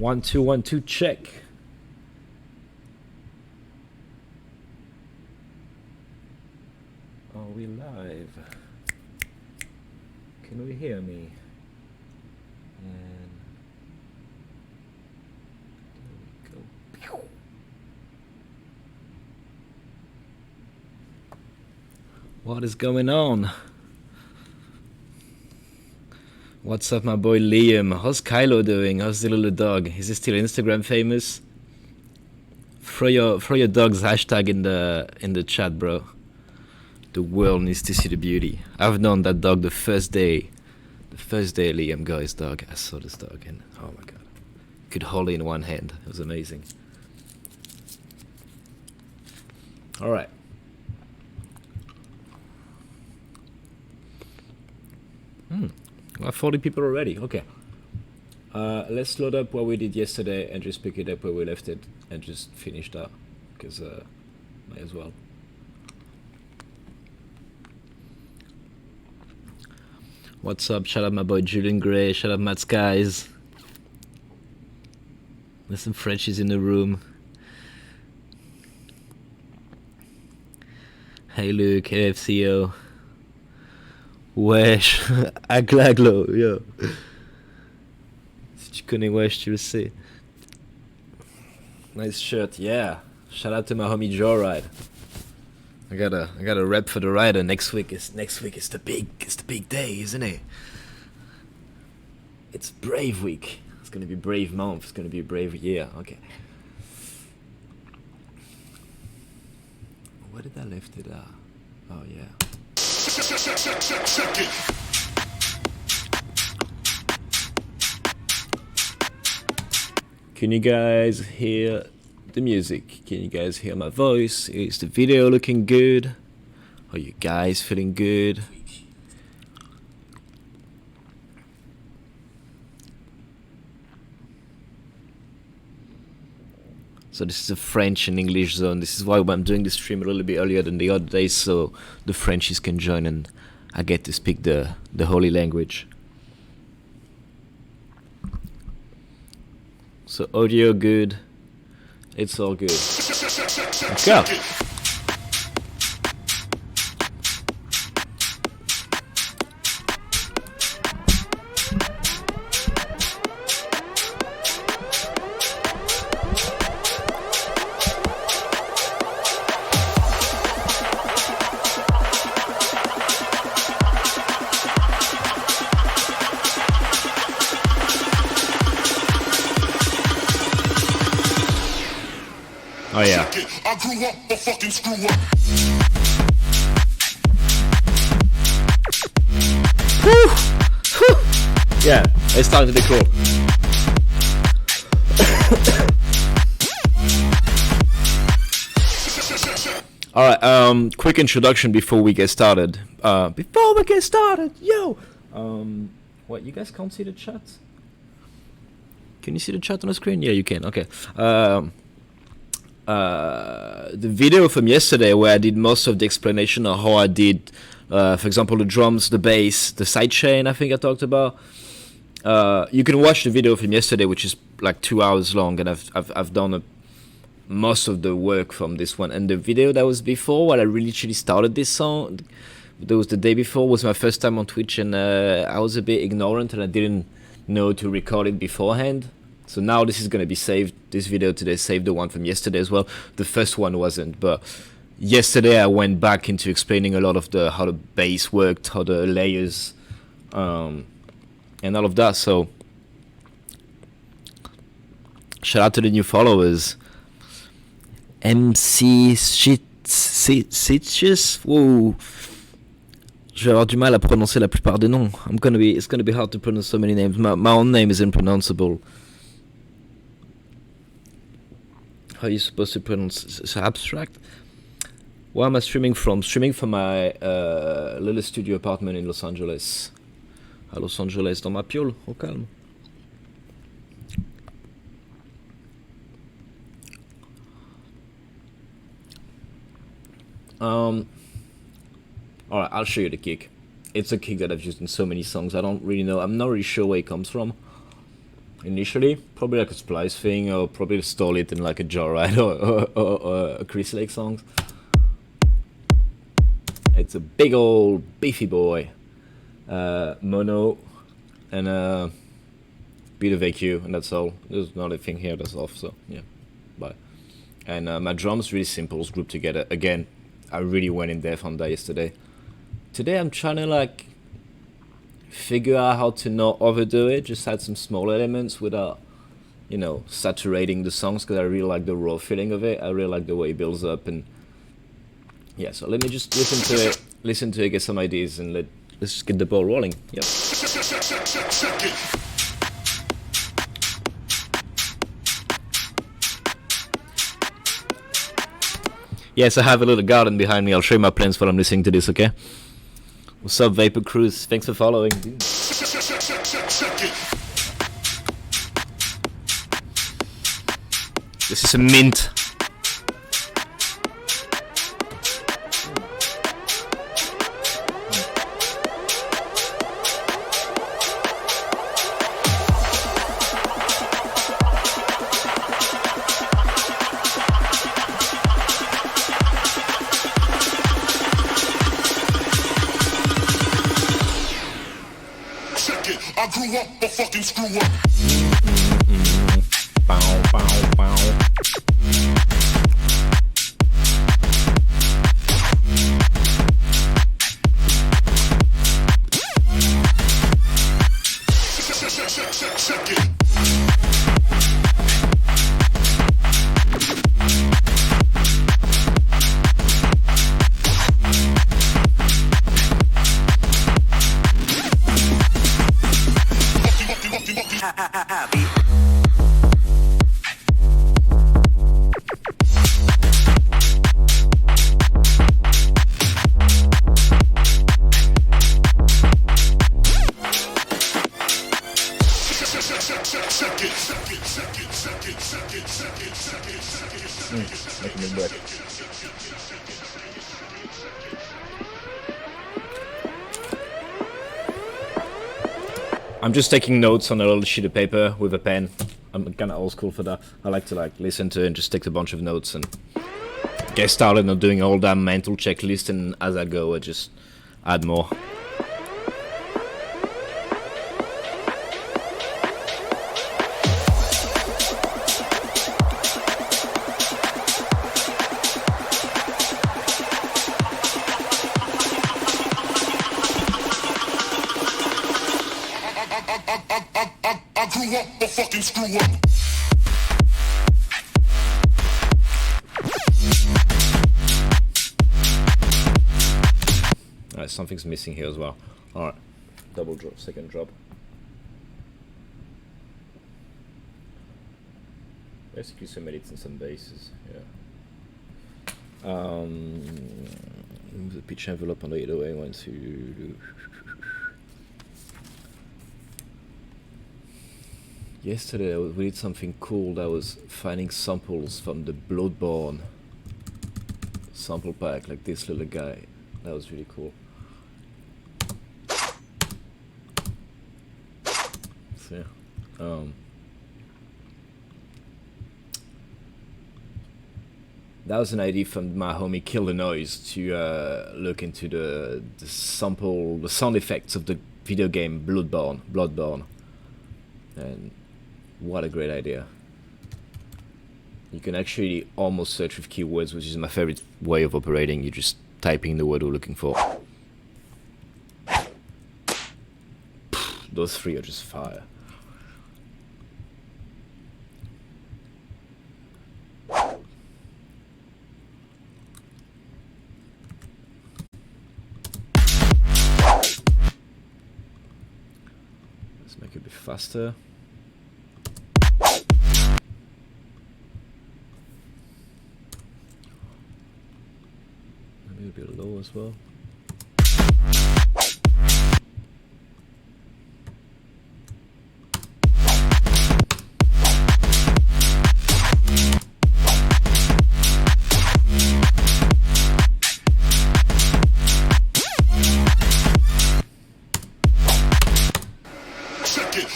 1 2 check. Are we live? Can we hear me? And there we go. What is going on? What's up, my boy Liam? How's Kylo doing? How's the little dog? Is he still Instagram famous? Throw your dog's hashtag in the chat, bro. The world needs to see the beauty. I've known that dog the first day Liam got his dog. I saw this dog and oh my god, could hold it in one hand. It was amazing. All right. We have 40 people already. Okay. Let's load up what we did yesterday and just pick it up where we left it and just finish that because might as well. What's up? Shout out my boy Julian Gray. Shout out Matt Skies. There's some Frenchies in the room. Hey Luke, hey FCO. Wesh, Aglaglo, yo. Si tu connais Wesh, tu le sais. Nice shirt, yeah. Shout out to my homie Joyride. I got a rep for the rider. Next week is the big day, isn't it? It's Brave Week. It's gonna be Brave Month. It's gonna be a brave year. Okay. Where did I left it at? Oh yeah. Can you guys hear the music? Can you guys hear my voice? Is the video looking good? Are you guys feeling good? So this is a French and English zone. This is why I'm doing the stream a little bit earlier than the other days, so the Frenchies can join and I get to speak the holy language. So audio good. It's all good. Let's go. Oh yeah. I grew up a fucking screw up. Yeah, it's time to be cool. Alright, quick introduction before we get started. Yo! What, you guys can't see the chat? Can you see the chat on the screen? Yeah, you can, okay. The video from yesterday where I did most of the explanation of how I did, for example, the drums, the bass, the sidechain I think I talked about. You can watch the video from yesterday, which is like 2 hours long, and I've done most of the work from this one. And the video that was before, when I really actually started this song, that was the day before, was my first time on Twitch, and I was a bit ignorant and I didn't know to record it beforehand. So now this is going to be saved. This video today saved the one from yesterday as well. The first one wasn't, but yesterday I went back into explaining a lot of how the bass worked, how the layers, and all of that. So shout out to the new followers. MC Sitches. Whoa. Je vais avoir du mal à prononcer la plupart des noms. It's gonna be hard to pronounce so many names. My own name is impronounceable. How are you supposed to pronounce Habstrakt? Where am I streaming from? Streaming from my little studio apartment in Los Angeles. À Los Angeles, dans ma piole, au calme. Alright, I'll show you the kick. It's a kick that I've used in so many songs. I don't really know. I'm not really sure where it comes from. initially. Probably like a splice thing, or probably install it in like a Joyride or a Chris Lake songs. It's a big old beefy boy, mono, and a bit of EQ, and that's all. There's not a thing here that's off, so yeah, bye. And my drums really simple, grouped together. Again, I really went in depth on that yesterday. Today I'm trying to like figure out how to not overdo it, just add some small elements without, you know, saturating the songs, because I really like the raw feeling of it. I really like the way it builds up, and yeah, so let me just listen to it, get some ideas, and let's just get the ball rolling. Yep. Yes, I have a little garden behind me. I'll show you my plants while I'm listening to this, okay? What's up, Vapor Cruise? Thanks for following. This is a mint. I grew up a fucking screw up. Bow, bow, bow. I'm just taking notes on a little sheet of paper with a pen. I'm kind of old school for that. I like to like listen to it and just take a bunch of notes and get started on doing all that mental checklist, and as I go I just add more. I grew up a fucking screw up. Alright, something's missing here as well. Alright, double drop, second drop. Basically some edits and some basses, yeah. Move the pitch envelope on the 808 1, 2. Yesterday we did something cool. That was finding samples from the Bloodborne sample pack, like this little guy. That was really cool. So yeah. That was an idea from my homie Kill the Noise to look into the sample, the sound effects of the video game Bloodborne. And what a great idea. You can actually almost search with keywords, which is my favorite way of operating. You're just typing the word we're looking for. Those three are just fire. Let's make it a bit faster. Maybe a bit low as well.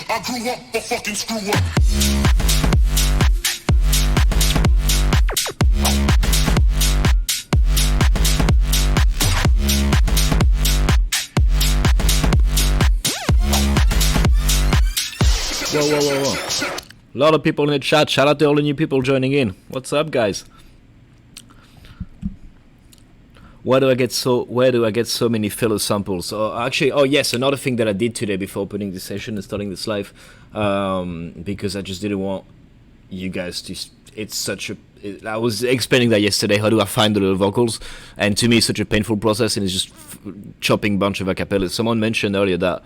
I grew up a fucking screw up. Whoa. A lot of people in the chat. Shout out to all the new people joining in. What's up, guys? Where do I get so many filler samples? Oh yes, another thing that I did today before opening this session and starting this live, because I just didn't want you guys to. It's such a. I was explaining that yesterday. How do I find the little vocals? And to me, it's such a painful process, and it's just chopping bunch of acapellas. Someone mentioned earlier that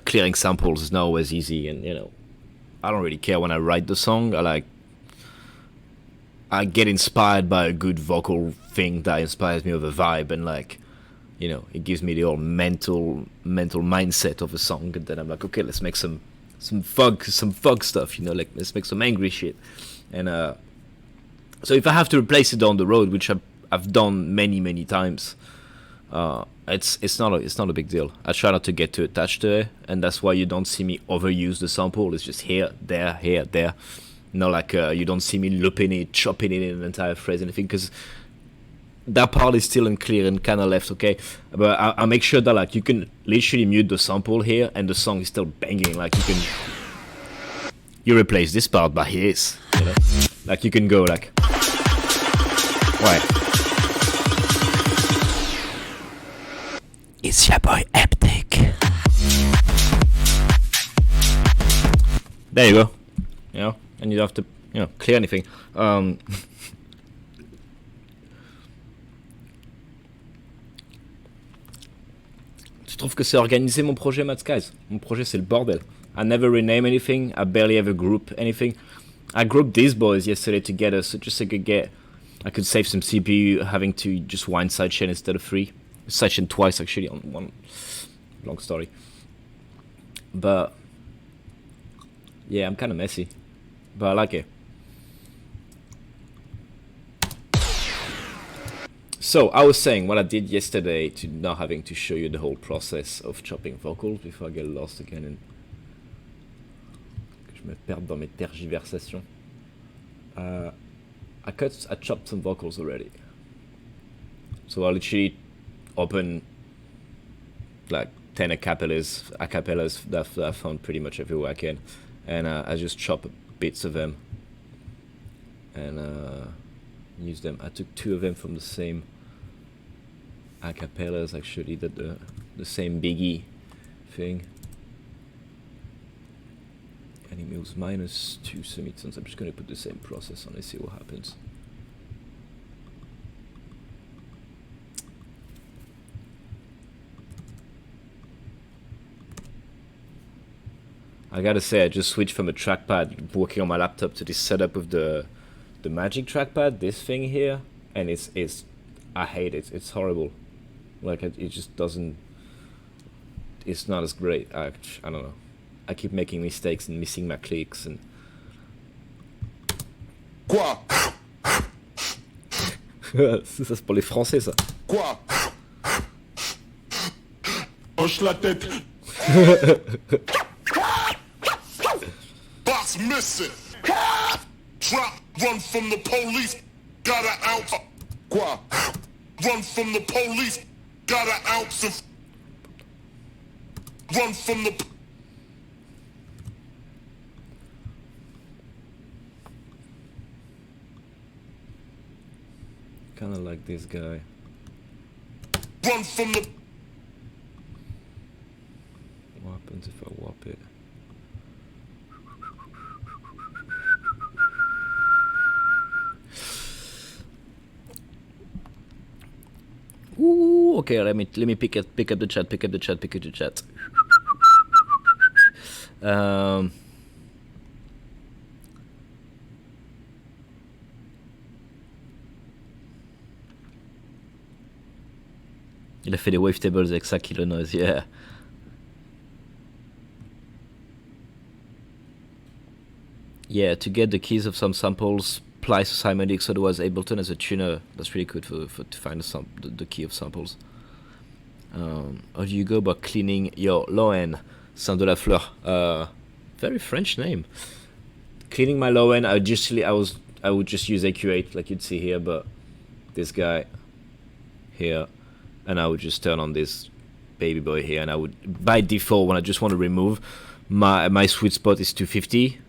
clearing samples is not always easy, and I don't really care when I write the song. I get inspired by a good vocal thing that inspires me of a vibe, and it gives me the old mental mindset of a song, and then I'm like, okay, let's make some funk stuff, let's make some angry shit. And so if I have to replace it down the road, which I've done many times, it's not a big deal. I try not to get too attached to it, and that's why you don't see me overuse the sample. It's just here, there. You don't see me looping it, chopping it in an entire phrase, anything, because that part is still unclear and kind of left, okay? But I make sure that you can literally mute the sample here, and the song is still banging. You replace this part by his, you can go ouais. It's your boy Haptic. There you go. And you don't have to, clear anything. Tu trouves que c'est organisé mon projet, Mad Skies? Mon projet, c'est le bordel. I never rename anything. I barely ever group anything. I grouped these boys yesterday together, so just I could save some CPU having to just one sidechain instead of three. Sidechain twice, actually, on one. Long story. But yeah, I'm kind of messy. But I like it. So I was saying what I did yesterday to not having to show you the whole process of chopping vocals before I get lost again and que je me perde dans mes tergiversations. I chopped some vocals already. So I literally open 10 acapellas that I found pretty much everywhere I can, and I just chop bits of them and use them. I took 2 of them from the same acapellas, actually, the same Biggie thing, and it moves -2 semitones. I'm just going to put the same process on and see what happens. I gotta say, I just switched from a trackpad working on my laptop to this setup with the Magic trackpad, this thing here, and I hate it. It's horrible. It just doesn't. It's not as great. I don't know. I keep making mistakes and missing my clicks and. Quoi? Ça c'est pour les Français, ça. Quoi? Hoche la tête. Boss missing. Drop, run from the police. Got an ounce. Quoi? Run from the police. Got an ounce of. Run from the. Kind of like this guy. Run from the. What happens if I warp it? Ooh, okay, let me pick up the chat. Il a fait des wavetables avec ça, Kilo Noise, yeah. Yeah, to get the keys of some samples, Plice Cymatics, otherwise Ableton as a tuner. That's really good to find the key of samples. How do you go about cleaning your low end? Saint de la Fleur. Very French name. Cleaning my low end, I would just use AQ8 like you'd see here, but this guy here, and I would just turn on this baby boy here, and I would, by default, when I just want to remove, my sweet spot is 250.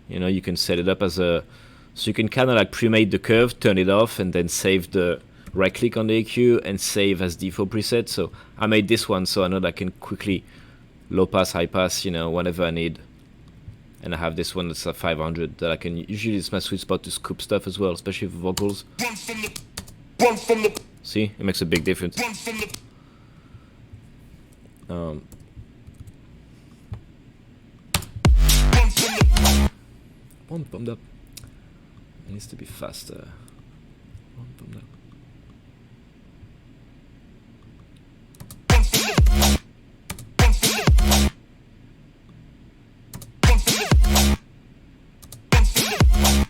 You know, you can set it up as a, so you can kind of like pre-made the curve, turn it off, and then save the right click on the EQ and save as default preset. So I made this one so I know that I can quickly low pass, high pass, you know, whenever I need. And I have this one that's a 500 that I can, usually it's my sweet spot to scoop stuff as well, especially for vocals. Run from the. See, it makes a big difference. Run from the. Um, Run from the. One pumped up. It needs to be faster. One pumped up. Run from the. Run from the. Run from the. Run from the. Run from the.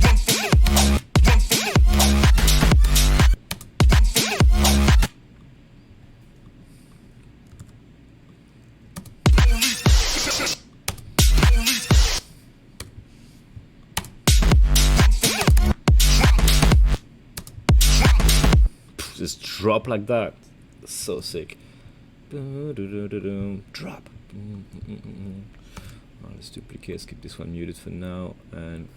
Run from the. Run from the. Just drop like that. So sick. Drop. Let's duplicate. Let's keep this one muted for now. And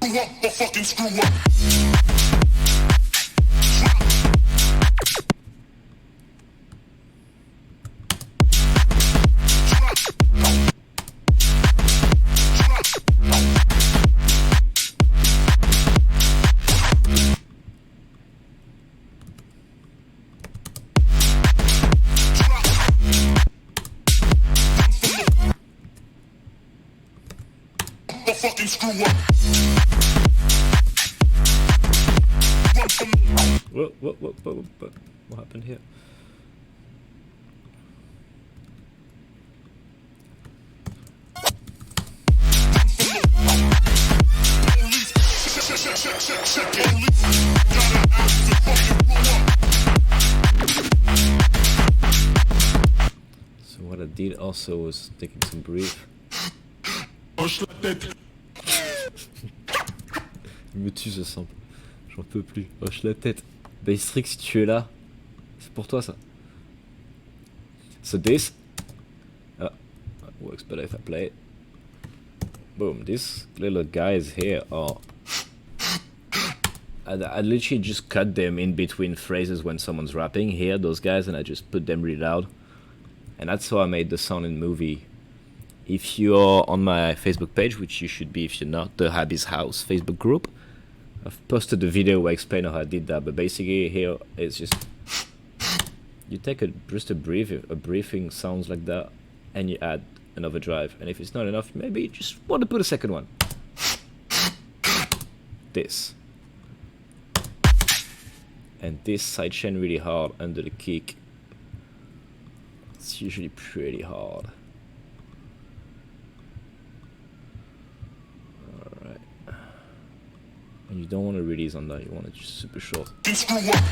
Screw up or fucking screw up. Fucking screw up. Run from the. what happened here? Police. Check it. Police. Gotta act to fucking blow up. So what I did also was taking some brief. Hoche la tête. Il me tue ce sample. J'en peux plus. Hoche la tête. Habstrakt, si tu es là, c'est pour toi ça. So this that works better if I play it. Boom, these little guys here are I literally just cut them in between phrases when someone's rapping here, those guys, and I just put them really loud. And that's how I made the sound in movie. If you're on my Facebook page, which you should be if you're not, the Habby's House Facebook group, I've posted a video where I explain how I did that, but basically here it's just, you take just a briefing sounds like that, and you add an overdrive, and if it's not enough, maybe you just want to put a second one. This. And this sidechain really hard under the kick. It's usually pretty hard. And you don't want to release on that, you want it just super short. Screw up.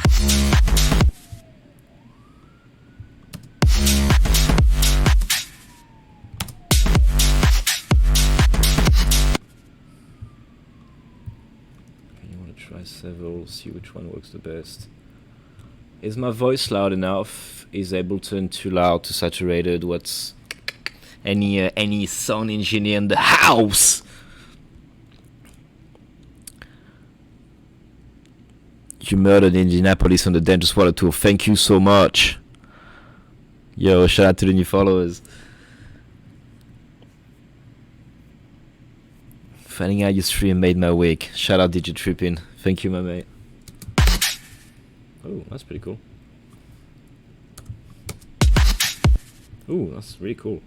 Okay, you want to try several, see which one works the best. Is my voice loud enough? Is Ableton too loud, too saturated? What's any sound engineer in the house? You murdered Indianapolis on the Dangerous Water Tour. Thank you so much. Yo, shout out to the new followers. Finding out your stream made my week. Shout out Digitripping. Thank you, my mate. Oh, that's pretty cool. Ooh, that's really cool.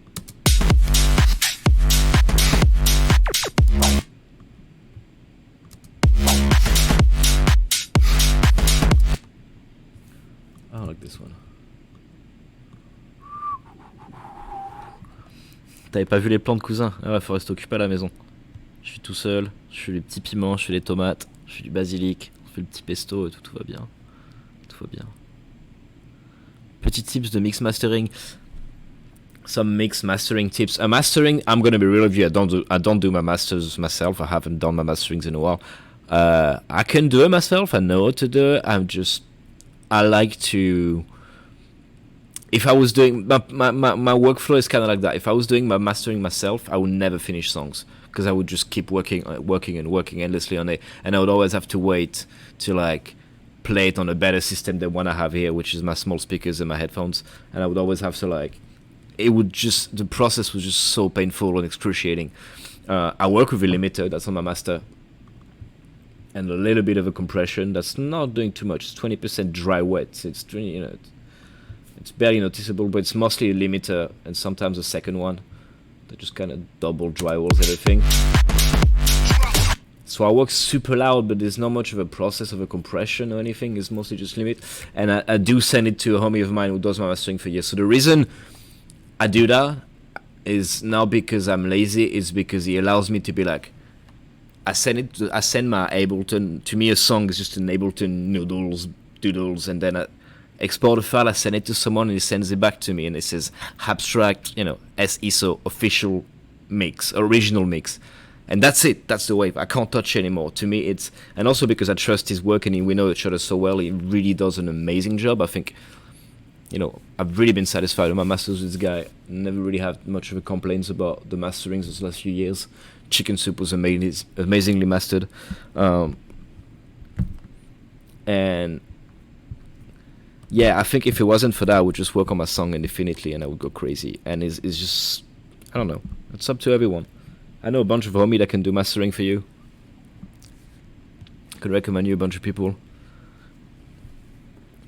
I like this one. T'avais pas vu les plans de cousin? Ah ouais, faut rester occupé à la maison. Je suis tout seul, je fais les petits piments, je fais les tomates, je fais du basilic, je fais le petit pesto et tout va bien. Tout va bien. Petit tips de mix mastering. Some mix mastering tips. Mastering, I'm gonna be real with you. I don't do my masters myself. I haven't done my masterings in a while. I can do it myself. I know how to do it. I like to. If I was doing my workflow is kind of like that. If I was doing my mastering myself, I would never finish songs because I would just keep working endlessly on it, and I would always have to wait to like play it on a better system than one I have here, which is my small speakers and my headphones, and I would always have to like. The process was just so painful and excruciating. I work with a limiter, that's on my master, and a little bit of a compression. That's not doing too much. It's 20% dry wet. It's it's barely noticeable, but it's mostly a limiter and sometimes a second one that just kind of double dry walls everything. So I work super loud, but there's not much of a process of a compression or anything. It's mostly just limit, and I do send it to a homie of mine who does my mastering for years. So the reason I do that is not because I'm lazy, it's because he allows me to be like, I send my Ableton, to me a song is just an Ableton doodles, and then I export a file, I send it to someone and he sends it back to me and it says Habstrakt, SISO official mix, original mix. And that's it, that's the wave, I can't touch anymore. To me it's, and also because I trust his work and we know each other so well, he really does an amazing job. I think, I've really been satisfied with my masters with this guy. Never really had much of a complaints about the masterings those last few years. Chicken Soup was amazingly mastered. And yeah, I think if it wasn't for that, I would just work on my song indefinitely and I would go crazy. And it's just, I don't know, it's up to everyone. I know a bunch of homies that can do mastering for you. I could recommend you a bunch of people.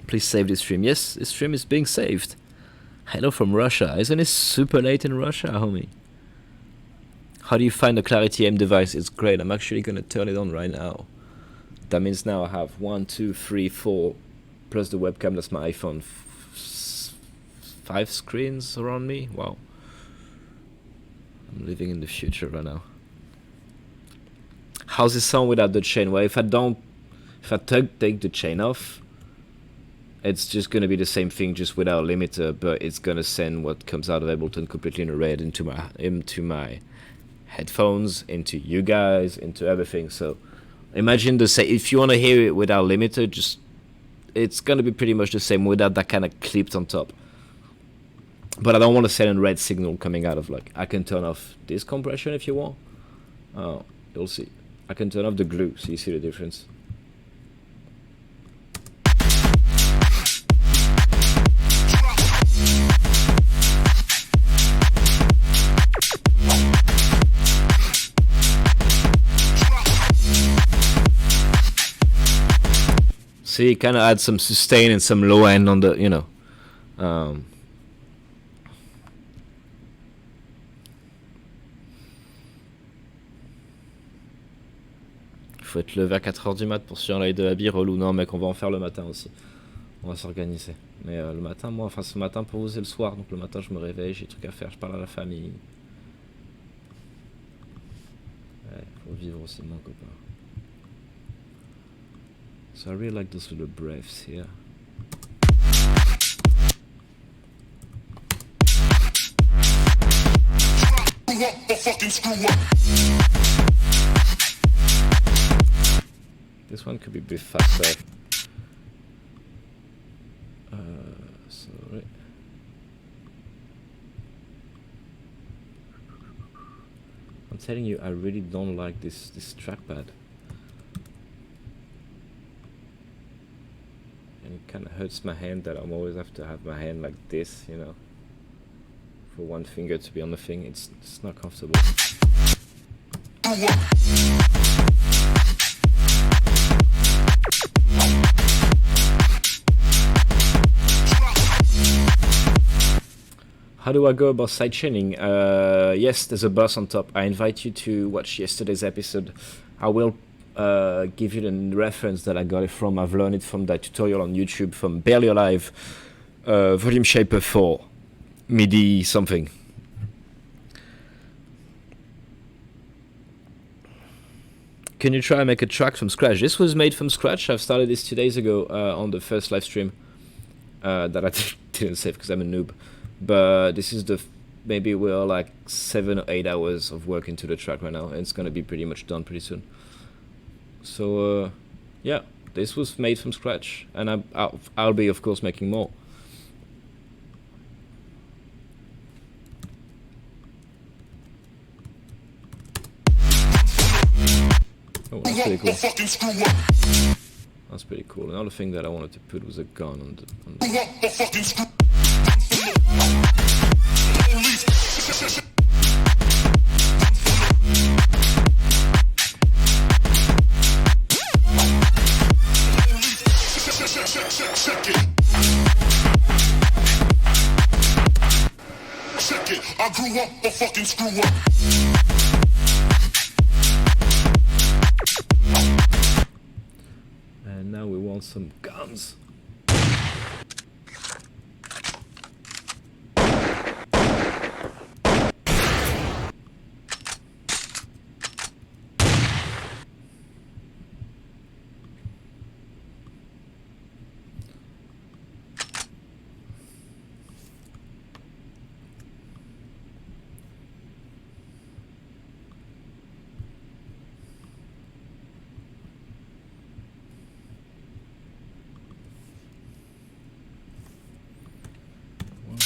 Please save this stream. Yes, this stream is being saved. Hello from Russia. Isn't it super late in Russia, homie? How do you find the Clarity M device? It's great. I'm actually going to turn it on right now. That means now I have 1, 2, 3, 4, plus the webcam. That's my iPhone. 5 screens around me. Wow. I'm living in the future right now. How's it sound without the chain? Well, if I take the chain off, it's just going to be the same thing, just without a limiter, but it's going to send what comes out of Ableton completely in red into my headphones, into you guys, into everything. So imagine if you want to hear it without limiter, it's going to be pretty much the same without that kind of clipped on top. But I don't want to send a red signal coming out of I can turn off this compression if you want. Oh, you'll see. I can turn off the glue, so you see the difference. See, kind of add some sustain and some low end on the, Faut être levé à 4h du mat pour suivre la de la bière, relou. Non mec, on va en faire le matin aussi. On va s'organiser. Mais le matin, ce matin pour vous c'est le soir. Donc le matin je me réveille, j'ai des trucs à faire, je parle à la famille. Ouais, faut vivre aussi mon copain. So I really like those little breaths here. This one could be a bit faster. Sorry. I'm telling you, I really don't like this trackpad. And it kind of hurts my hand that I'm always have to have my hand like this, for one finger to be on the thing. It's not comfortable. How do I go about sidechaining? Yes, there's a bus on top. I invite you to watch yesterday's episode. I will give you the reference that I got it from. I've learned it from that tutorial on YouTube from Barely Alive, Volume Shaper 4, MIDI something. Can you try and make a track from scratch? This was made from scratch. I've started this 2 days ago on the first live stream that I didn't save because I'm a noob. But this is maybe we're like 7 or 8 hours of work into the track right now, and it's gonna be pretty much done pretty soon. So yeah, this was made from scratch, and I'll be of course making more. Oh, that's pretty cool. That's pretty cool. Another thing that I wanted to put was a gun on the Check it. I grew up a fucking screw up. And now we want some guns.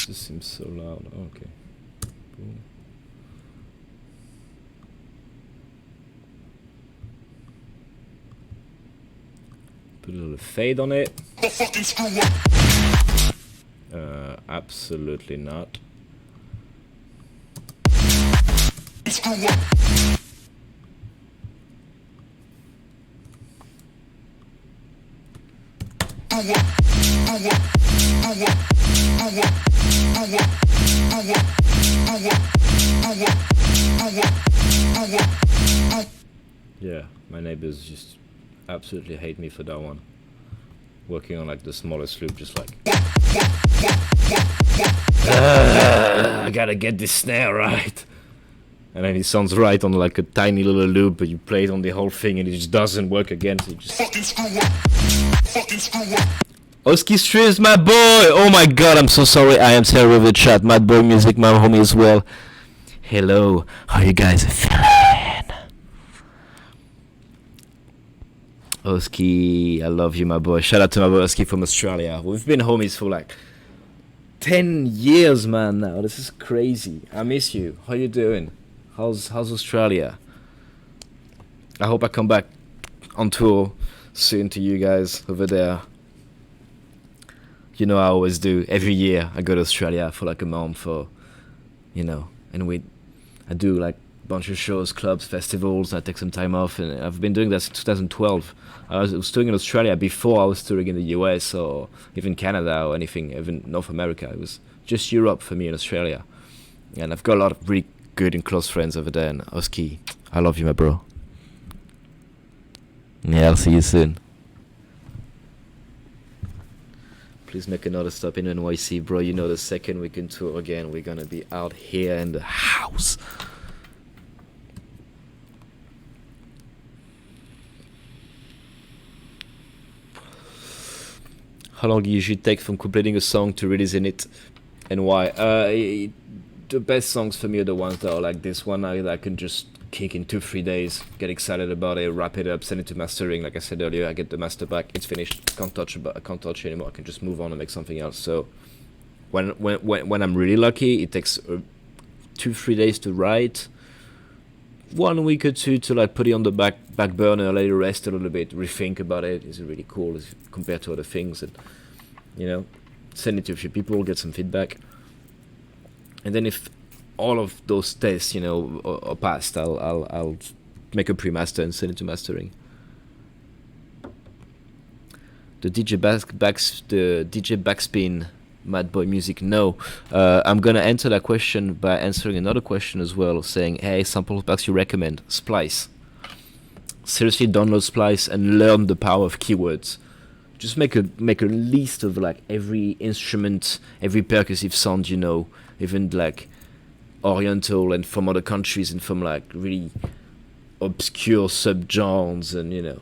This seems so loud. Okay. Cool. Put a little fade on it. Absolutely not. Yeah, my neighbors just absolutely hate me for that one. Working on like the smallest loop, just like I gotta get this snare right. And then it sounds right on like a tiny little loop, but you play it on the whole thing and it just doesn't work again. So you just Oski streams, my boy! Oh my god, I'm so sorry, I am terrible with the chat. Mad Boy Music, my homie as well. Hello, how you guys feeling? Oski, I love you, my boy. Shout out to my boy Oski from Australia. We've been homies for like 10 years, man, now. This is crazy. I miss you. How you doing? How's Australia? I hope I come back on tour soon to you guys over there. You know I always do. Every year I go to Australia for like a month for, you know, and I do like a bunch of shows, clubs, festivals, and I take some time off, and I've been doing that since 2012. I was touring in Australia before I was touring in the US or even Canada or anything, even North America. It was just Europe for me in Australia. And I've got a lot of really good and close friends over there, and Oski, I love you, my bro. Yeah, I'll see you soon. Please make another stop in NYC, bro. You know the second we can tour again, we're gonna be out here in the house. How long do you usually take from completing a song to releasing it, and why? The best songs for me are the ones that are like this one that I can just kick in 2-3 days, get excited about it, wrap it up, send it to mastering. Like I said earlier, I get the master back, it's finished, I can't touch it anymore. I can just move on and make something else. So when I'm really lucky, it takes 2-3 days to write, 1 week or 2 to like put it on the back burner, let it rest a little bit, rethink about it. Is it really cool compared to other things? And you know, send it to a few people, get some feedback, and then if all of those tests, you know, are passed, I'll make a pre-master and send it to mastering. The DJ backspin, Mad Boy Music. No, I'm gonna answer that question by answering another question as well, saying, hey, sample packs you recommend. Splice. Seriously, download Splice and learn the power of keywords. Just make a list of like every instrument, every percussive sound, you know, even like Oriental and from other countries and from like really obscure subgenres and, you know,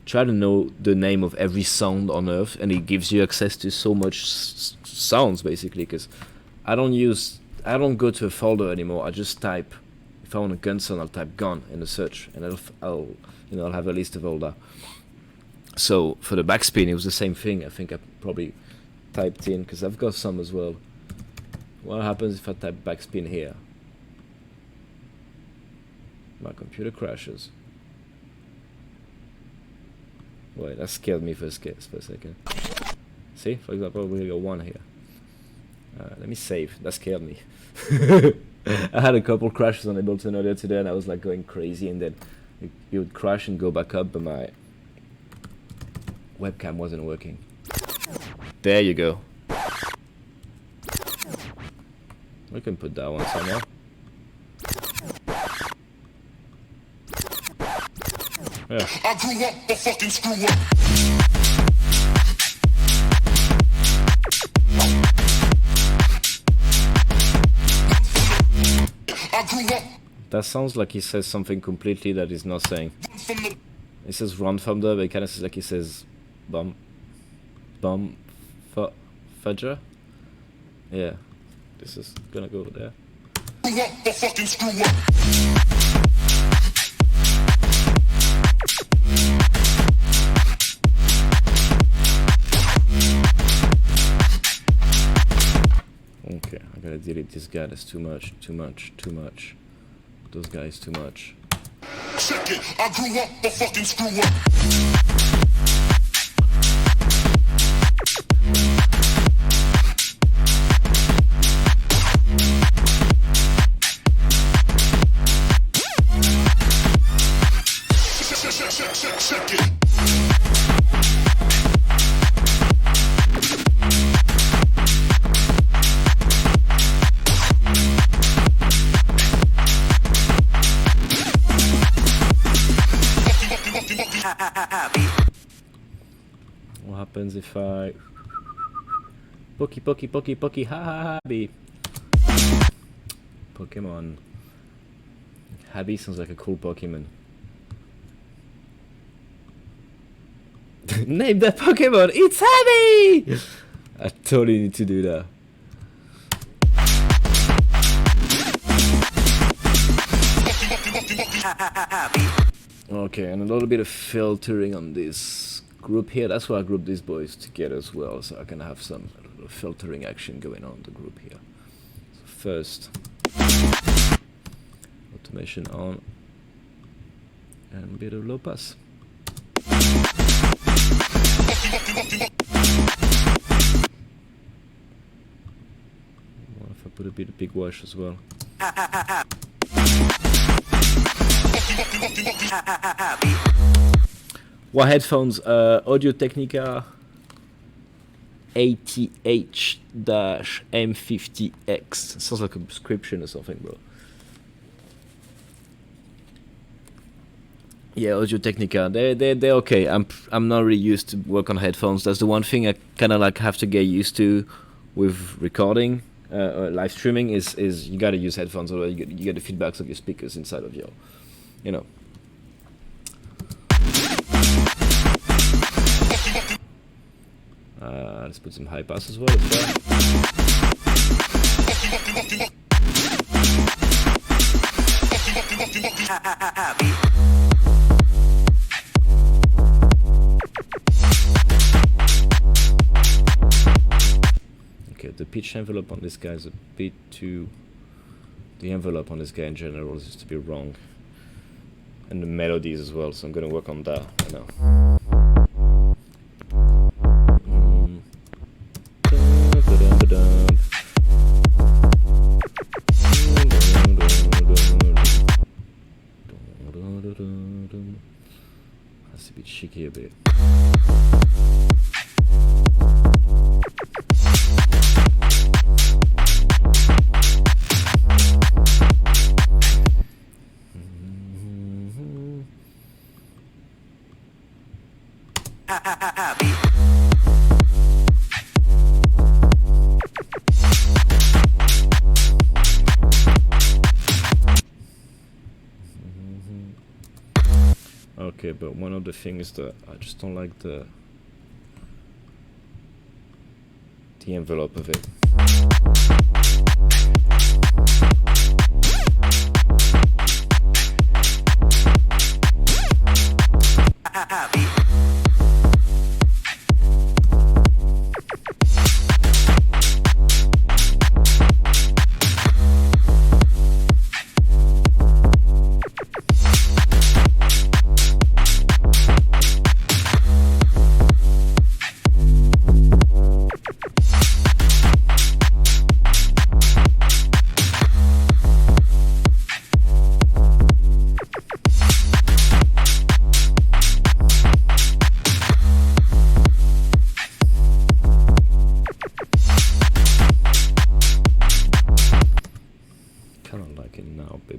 try to know the name of every sound on earth, and it gives you access to so much sounds, basically, because I don't go to a folder anymore. I just type, if I want a gun sound, I'll type gun in the search, and I'll have a list of all that. So for the backspin, it was the same thing. I think I probably typed in, because I've got some as well. What happens if I type backspin here? My computer crashes. Wait, that scared me for a second. See, for example, we got one here. Let me save. That scared me. I had a couple crashes on Ableton earlier today, and I was like going crazy, and then it would crash and go back up, but my webcam wasn't working. There you go. We can put that one somewhere. Yeah. I grew up a fucking screw up. I grew up. That sounds like he says something completely that he's not saying. He says run from the, but it kind of says like he says fudger. Yeah, this is gonna go there. Grew up a fucking screw up. Okay, I gotta delete this guy. That's too much. Those guys too much. Check it. I grew up a fucking screw up. Check it. What happens if I pokey ha ha ha beep? Pokemon. Habby sounds like a cool Pokemon. Name that Pokemon! It's Habby! I totally need to do that. Okay, and a little bit of filtering on this group here. That's why I grouped these boys together as well, so I can have some little filtering action going on in the group here. So first, automation on, and a bit of low pass. What if I put a bit of big wash as well? What headphones? Audio Technica ATH-M50X. Sounds like a prescription or something, bro. Yeah, Audio Technica. They're okay. I'm not really used to work on headphones. That's the one thing I kind of like have to get used to with recording, live streaming. Is you gotta use headphones, or you get the feedbacks of your speakers inside of your, you know. Let's put some high pass as well. Okay, the pitch envelope on this guy is a bit too... The envelope on this guy in general seems to be wrong. And the melodies as well, so I'm gonna work on that right now. That's a bit cheeky a bit. but one of the things that I just don't like the envelope of it.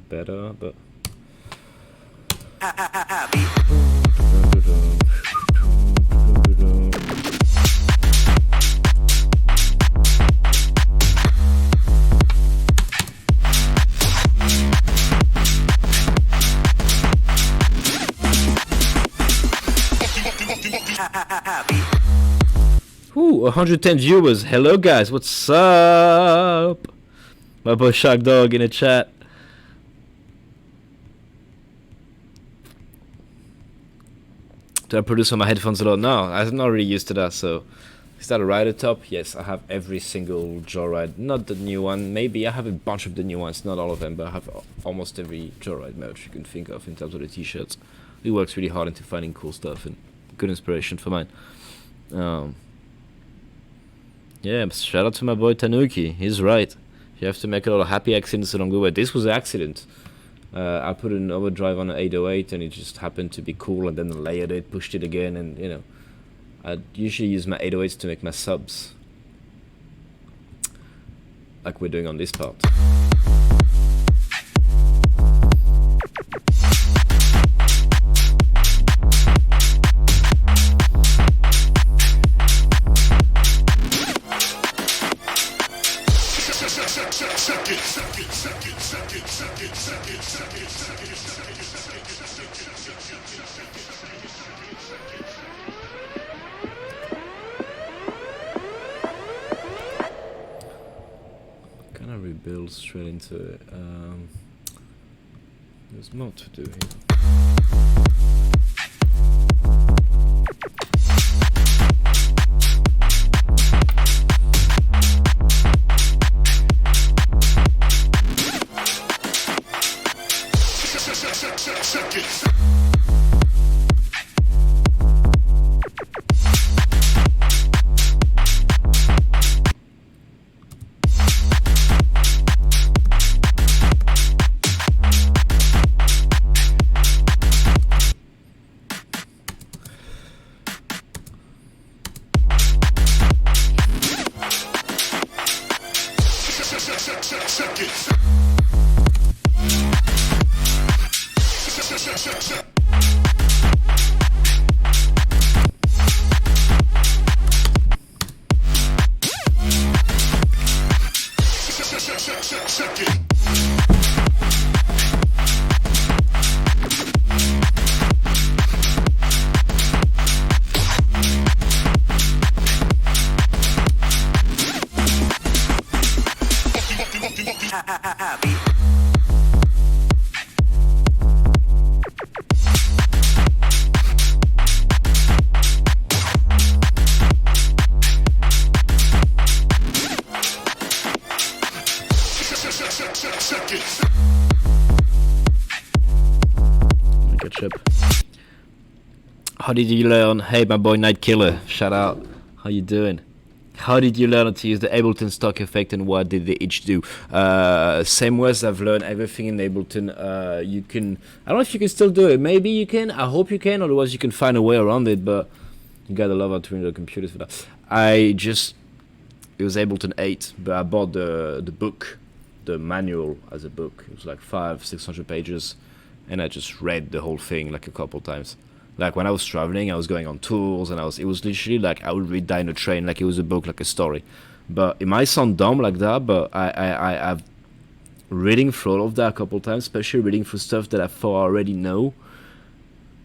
Better, but Ooh, 110 viewers. Hello guys, what's up? My boy Shark Dog in the chat. Do I produce on my headphones a lot? No, I'm not really used to that. So, is that a rider top? Yes, I have every single Joyride. Not the new one. Maybe I have a bunch of the new ones. Not all of them, but I have almost every Joyride merch you can think of in terms of the t-shirts. He works really hard into finding cool stuff and good inspiration for mine. Yeah, shout out to my boy Tanuki. He's right. You have to make a lot of happy accidents along the way. This was an accident. I put an overdrive on an 808 and it just happened to be cool, and then I layered it, pushed it again, and you know, I usually use my 808s to make my subs, like we're doing on this part. Can I rebuild straight into it? There's more to do here. How did you learn? Hey, my boy Night Killer, shout out. How you doing? How did you learn to use the Ableton stock effect, and what did they each do? Same way as I've learned everything in Ableton. You can, I don't know if you can still do it. Maybe you can. I hope you can. Otherwise, you can find a way around it. But you gotta love how to run the computers for that. It was Ableton 8, but I bought the book, the manual as a book. It was like 500-600 pages, and I just read the whole thing like a couple times. Like when I was traveling, I was going on tours, and it was literally like I would read that in a train, like it was a book, like a story. But it might sound dumb like that, but I've reading through all of that a couple times, especially reading through stuff that I thought I already know.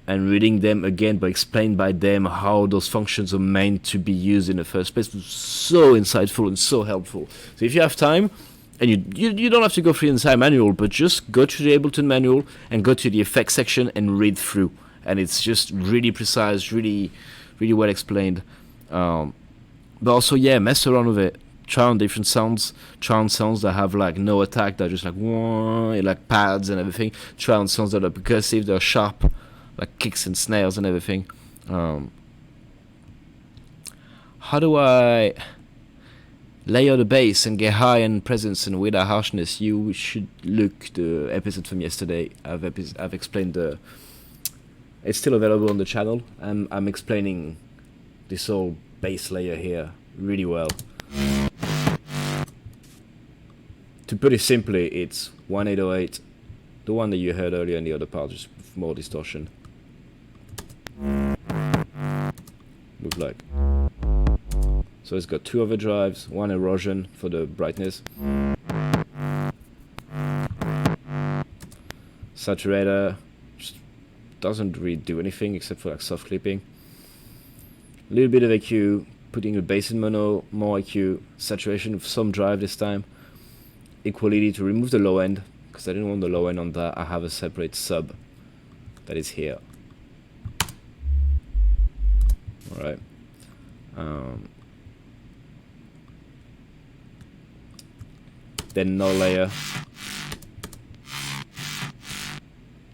and reading them again, but explained by them how those functions are meant to be used in the first place, was so insightful and so helpful. So if you have time, and you don't have to go through the entire manual, but just go to the Ableton manual and go to the effects section and read through. And it's just really precise, really well explained. But also, yeah, mess around with it. Try on different sounds. Try on sounds that have like no attack, that are just like pads and everything. Try on sounds that are percussive, that are sharp, like kicks and snares and everything. How do I layer the bass and get high end presence and without harshness? You should look the episode from yesterday. I've explained it's still available on the channel. I'm explaining this whole bass layer here really well. To put it simply, it's 1808, the one that you heard earlier in the other part, just with more distortion. Look like. So it's got 2 overdrives, 1 erosion for the brightness. Saturator just doesn't really do anything except for like soft clipping. A little bit of EQ, putting the bass in mono, more EQ, saturation with some drive this time. Equality to remove the low end, because I didn't want the low end on that. I have a separate sub that is here. Alright. Then no layer.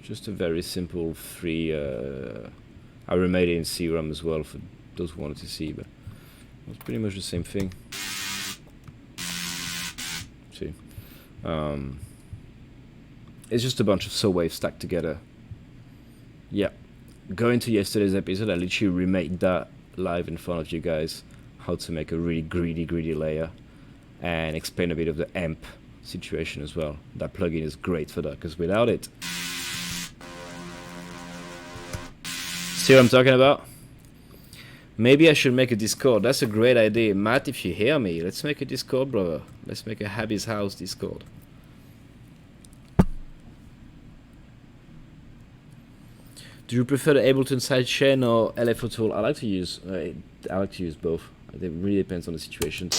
Just a very simple 3. I remade it in C-RAM as well for those who wanted to see, but it's pretty much the same thing. See, it's just a bunch of saw waves stacked together. Yeah, going to yesterday's episode, I literally remade that live in front of you guys, how to make a really greedy layer, and explain a bit of the amp situation as well. That plugin is great for that, because without it, see what I'm talking about? Maybe I should make a Discord. That's a great idea. Matt, if you hear me, let's make a Discord, brother. Let's make a Habby's House Discord. Do you prefer the Ableton sidechain or LFO tool? I like to use both. It really depends on the situation.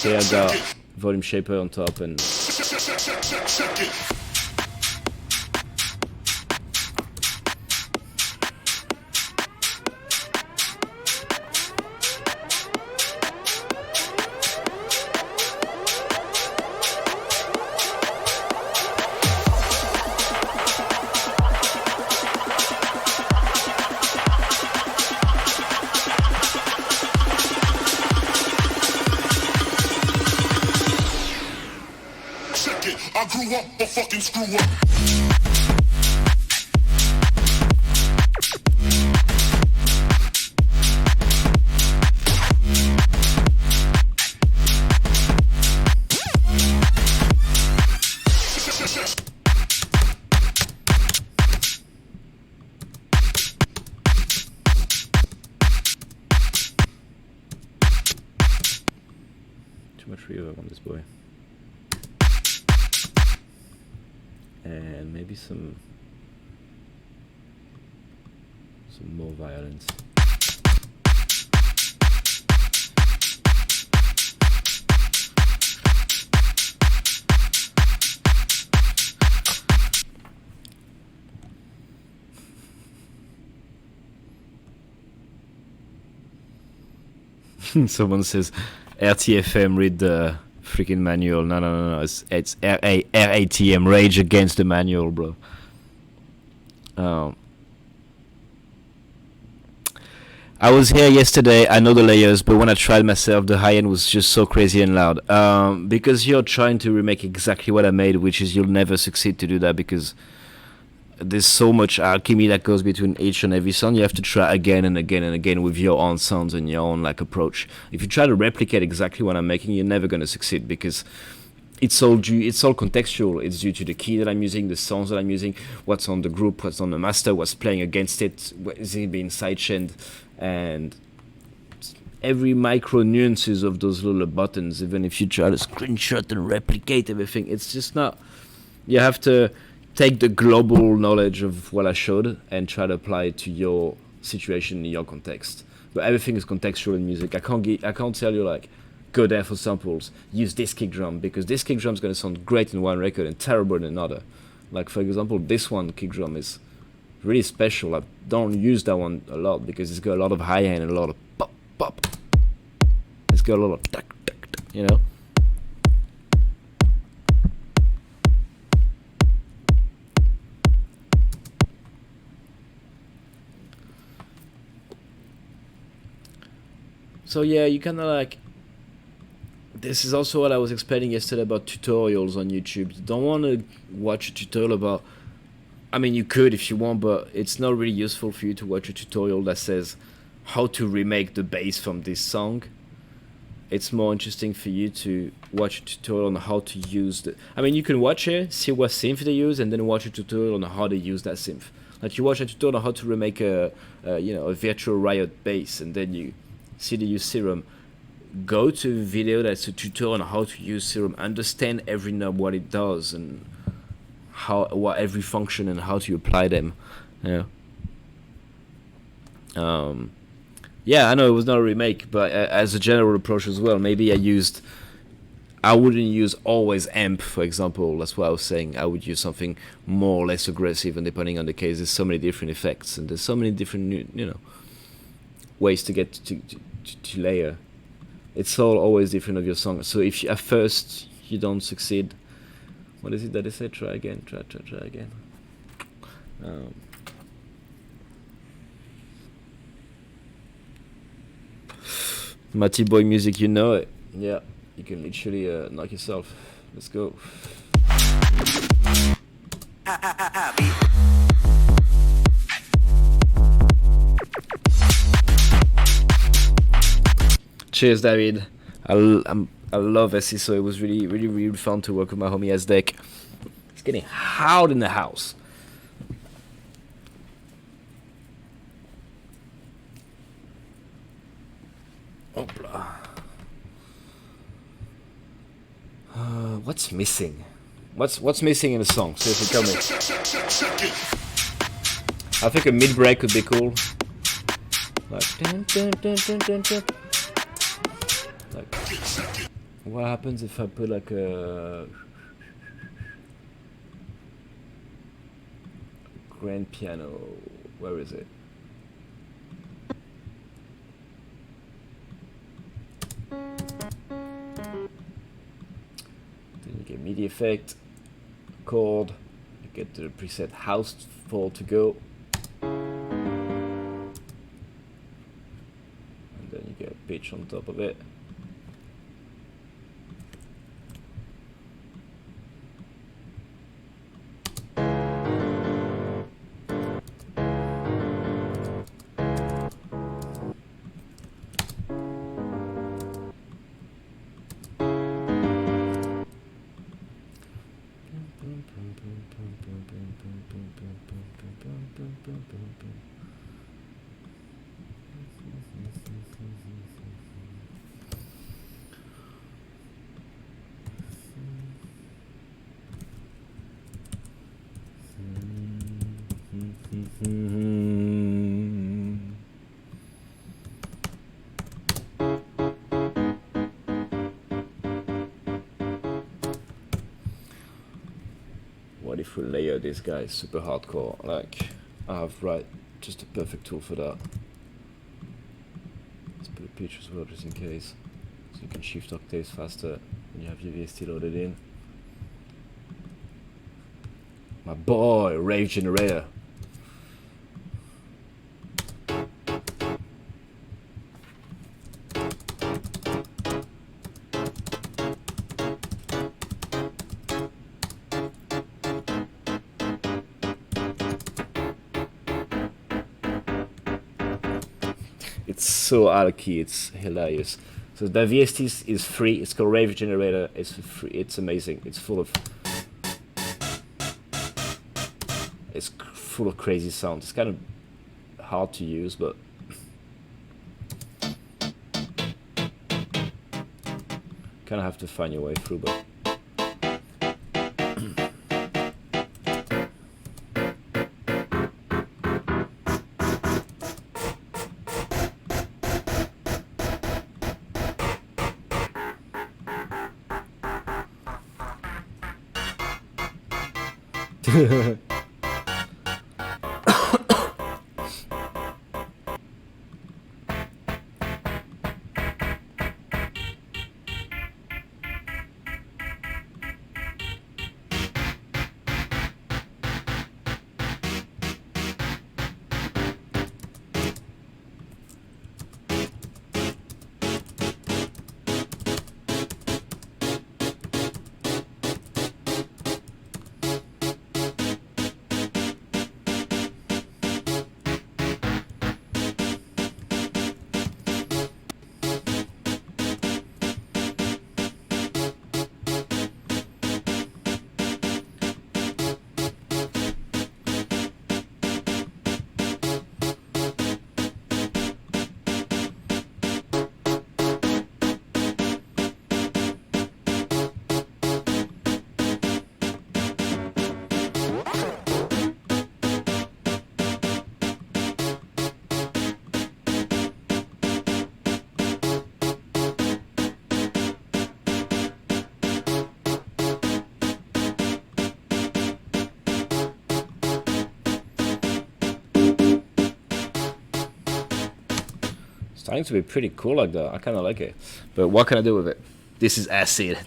Here I got volume shaper on top and I grew up a fucking screw up. too much reverb on this boy. And maybe some more violence. Someone says RTFM, read the freaking manual. No, it's RATM, rage against the manual, bro. I was here yesterday, I know the layers, but when I tried myself, the high end was just so crazy and loud. Because you're trying to remake exactly what I made, which is you'll never succeed to do that, because there's so much alchemy that goes between each and every sound. You have to try again and again and again with your own sounds and your own like approach. If you try to replicate exactly what I'm making, you're never going to succeed, because it's all contextual. It's due to the key that I'm using, the sounds that I'm using, what's on the group, what's on the master, what's playing against it, what is it being sidechained, and every micro nuances of those little buttons. Even if you try to screenshot and replicate everything, it's just not. You have to take the global knowledge of what I showed and try to apply it to your situation in your context. But everything is contextual in music. I can't tell you like, go there for samples, use this kick drum, because this kick drum is going to sound great in one record and terrible in another. Like for example, this one kick drum is really special. I don't use that one a lot because it's got a lot of high end and a lot of pop pop. It's got a lot of tuck tuck, you know. So yeah, you kind of like, this is also what I was explaining yesterday about tutorials on YouTube. You don't want to watch a tutorial about, I mean you could if you want, but it's not really useful for you to watch a tutorial that says how to remake the bass from this song. It's more interesting for you to watch a tutorial on how to use the, I mean you can watch it, see what synth they use, and then watch a tutorial on how they use that synth. Like you watch a tutorial on how to remake a virtual Riot bass, and then you see they use Serum. Go to a video that's a tutorial on how to use Serum, understand every knob, what it does, and what every function and how to apply them. Yeah. Yeah, I know it was not a remake, but as a general approach as well, maybe I wouldn't use always amp, for example. That's what I was saying. I would use something more or less aggressive, and depending on the case, there's so many different effects, and there's so many different, ways to get to layer. It's all always different of your song. So if at first you don't succeed, what is it that they say? Try again, try again. Matty Boy music, you know it. Yeah, you can literally knock yourself. Let's go. Cheers, David. I love SE, so it was really fun to work with my homie Asdek. It's getting hot in the house. Opla. What's missing? What's missing in the song? Seriously, tell me. I think a mid break would be cool. Like, like, what happens if I put like a grand piano? Where is it? Then you get MIDI effect, chord, you get the preset house fall to go. Then you get a pitch on top of it. What if we layer this guy super hardcore? Like, I have just a perfect tool for that. Let's put a pitch as well, just in case, so you can shift octaves faster when you have your VST loaded in. My boy, Rave Generator. It's so out of key, it's hilarious. So the VST is free, it's called Rave Generator, it's free, it's amazing, it's full of crazy sounds. It's kind of hard to use, but kind of have to find your way through, but Starting to be pretty cool like that. I kind of like it. But what can I do with it? This is acid.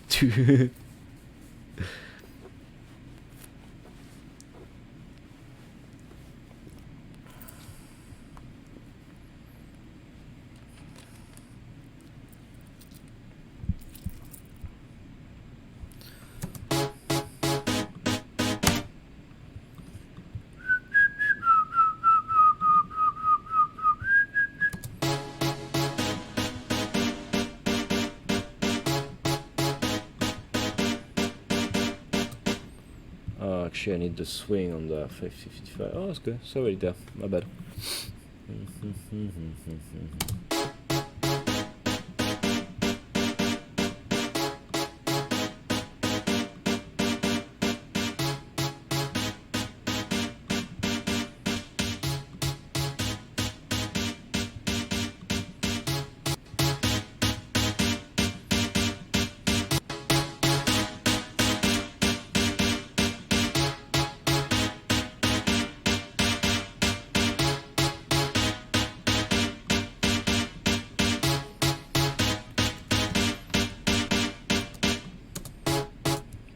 Actually, I need the swing on the 50-55. Oh, that's good. It's already there. My bad.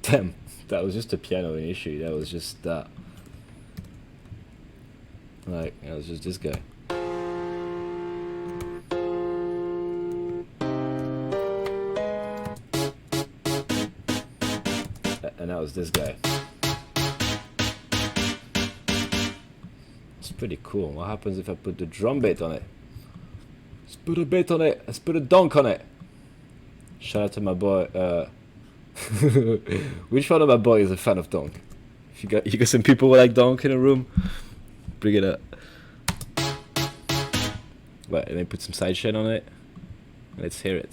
Damn, that was just a piano issue. That was just that. Like, that was just this guy. And that was this guy. It's pretty cool. What happens if I put the drum beat on it? Let's put a beat on it. Let's put a donk on it. Shout out to my boy. Which one of my boys is a fan of donk? If you got some people who like donk in a room, bring it up. Right, and then put some sidechain on it. Let's hear it.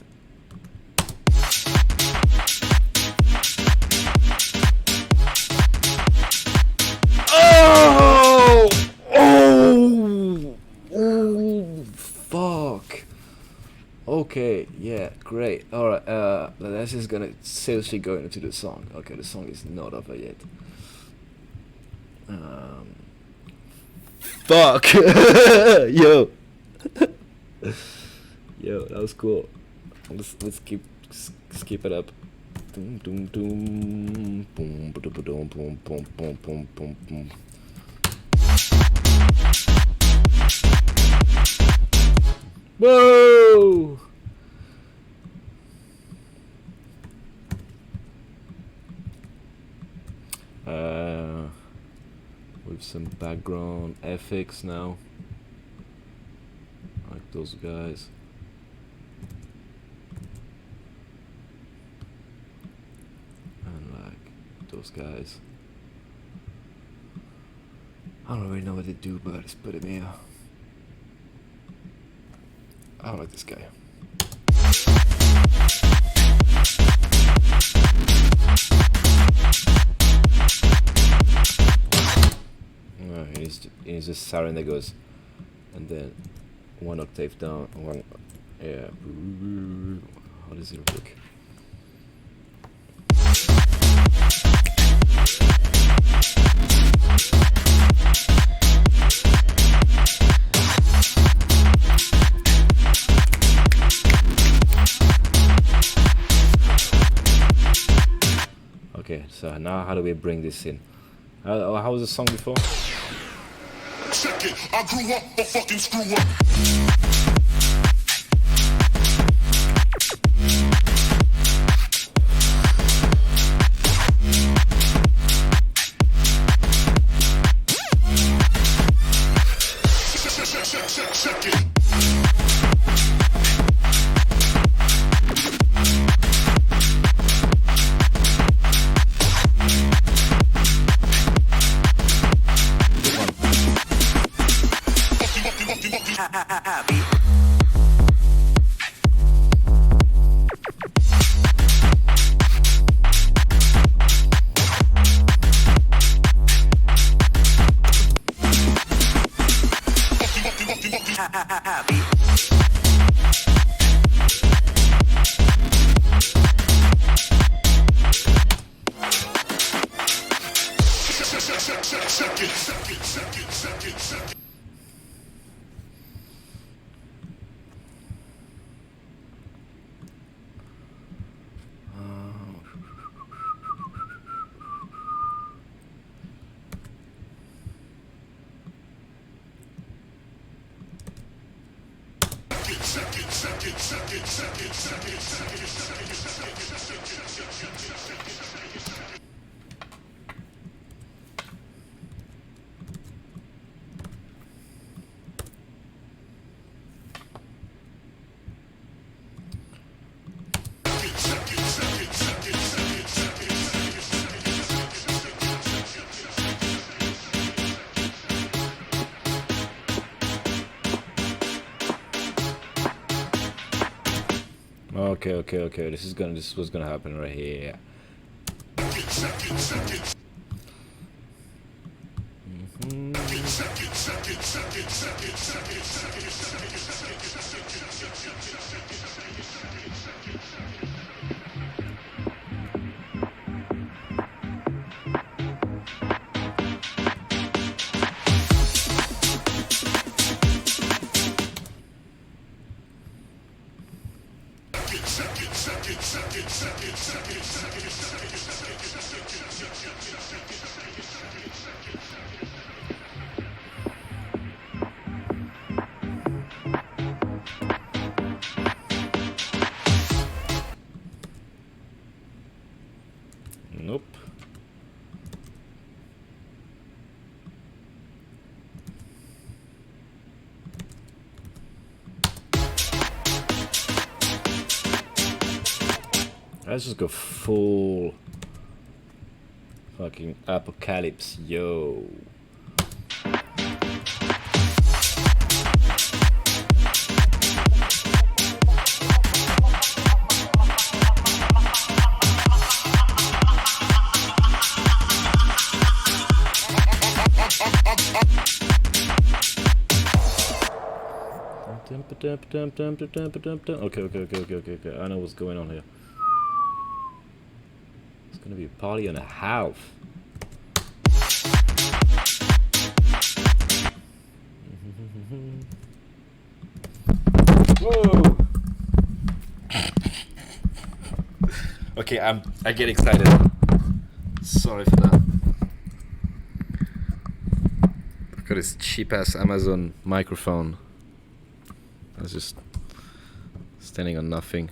Oh! Oh! Fuck. Okay, yeah, great. Alright, this is gonna seriously go into the song. Okay, the song is not over yet. Fuck! Yo! Yo, that was cool. Let's keep it up. Doom doom doom boom boom boom boom boom boom boom boom boom. Whoa! With some background FX now, like those guys. And like those guys. I don't really know what they do, but let's put him here. I don't like this guy. No, he's just siren that goes, and then one octave down, one, yeah. How does it look? Okay, so now how do we bring this in? How was the song before? Check it. I grew up a fucking screw up. Check it. Okay. This is what's gonna happen right here. Nope. Let's just go full fucking apocalypse, yo. Okay. I know what's going on here. It's gonna be a party and a half. Whoa! Okay, I get excited. Sorry for that. I've got this cheap ass Amazon microphone. I was just standing on nothing.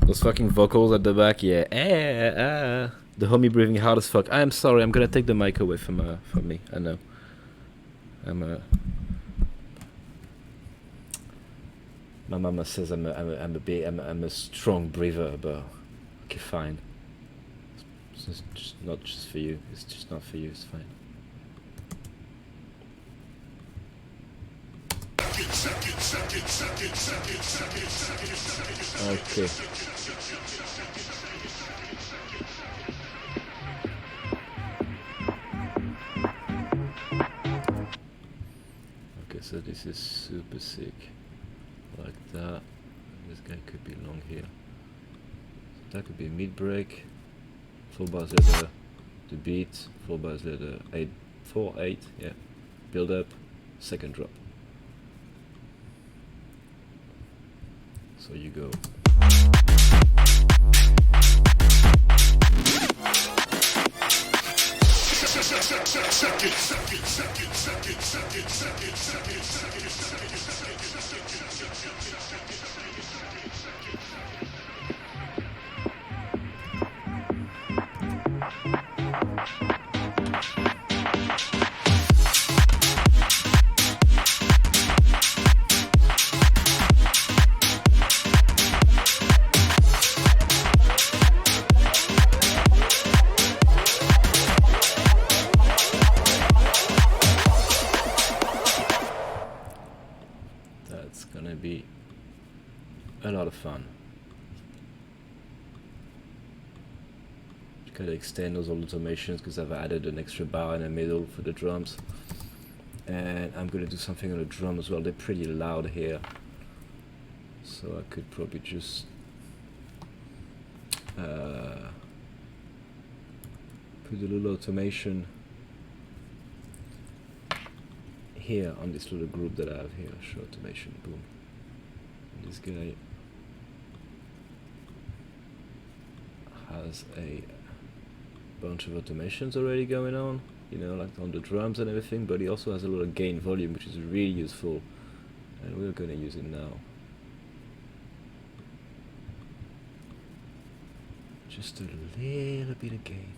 Those fucking vocals at the back, yeah. The homie breathing hard as fuck. I'm sorry, I'm gonna take the mic away from me. I know. My mama says I'm a strong breather, but okay, fine. It's just not just for you. It's just not for you. It's fine. Okay. Okay, so this is super sick. Like that. This guy could be long here. So that could be a mid break. Full bass leather. The beat. Full bass leather. 4/8. Yeah. Build up. Second drop. So you go. That's gonna be a lot of fun. Gotta extend those old automations because I've added an extra bar in the middle for the drums, and I'm gonna do something on the drum as well. They're pretty loud here, so I could probably just put a little automation here on this little group that I have here. Show automation, boom. And this guy has a bunch of automations already going on, you know, like on the drums and everything, but he also has a lot of gain volume, which is really useful, and we're gonna use it now. Just a little bit of gain.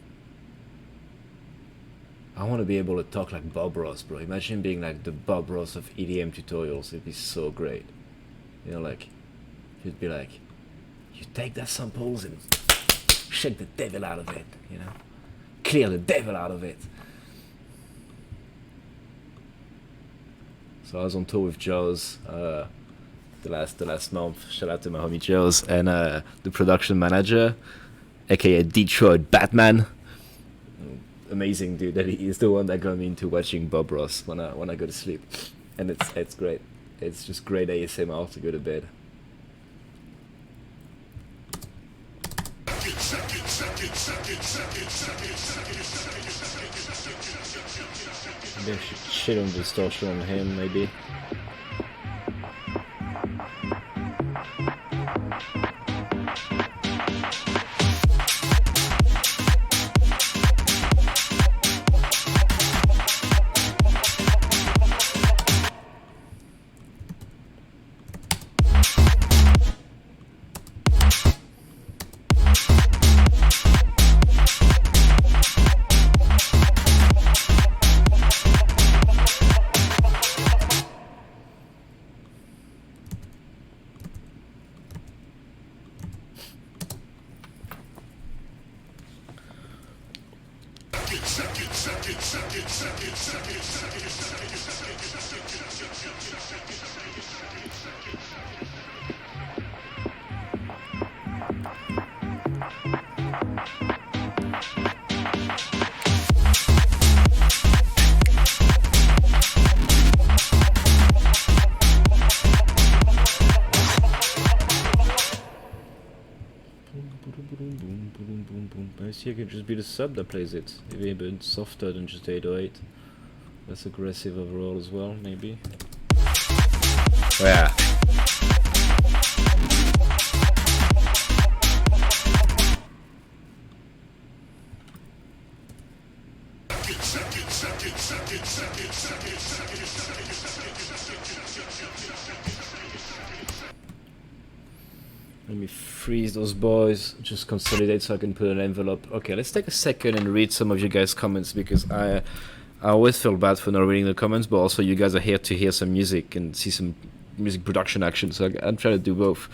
I want to be able to talk like Bob Ross, bro. Imagine being like the Bob Ross of EDM tutorials. It'd be so great. You know, like, you'd be like, you take that samples and shake the devil out of it, you know? Clear the devil out of it. So I was on tour with Joe's the last month. Shout out to my homie Joe's, and the production manager, aka Detroit Batman. Amazing dude. That he is the one that got me into watching Bob Ross when I go to sleep, and it's great. It's just great ASMR to go to bed. Maybe I should shit on distortion on him, maybe. Maybe it could just be the sub that plays it. Maybe a bit softer than just 808. Less aggressive overall as well, maybe. Yeah. Let me freeze those boys, just consolidate so I can put an envelope. Okay, let's take a second and read some of you guys' comments, because I always feel bad for not reading the comments, but also you guys are here to hear some music and see some music production action, so I'm trying to do both.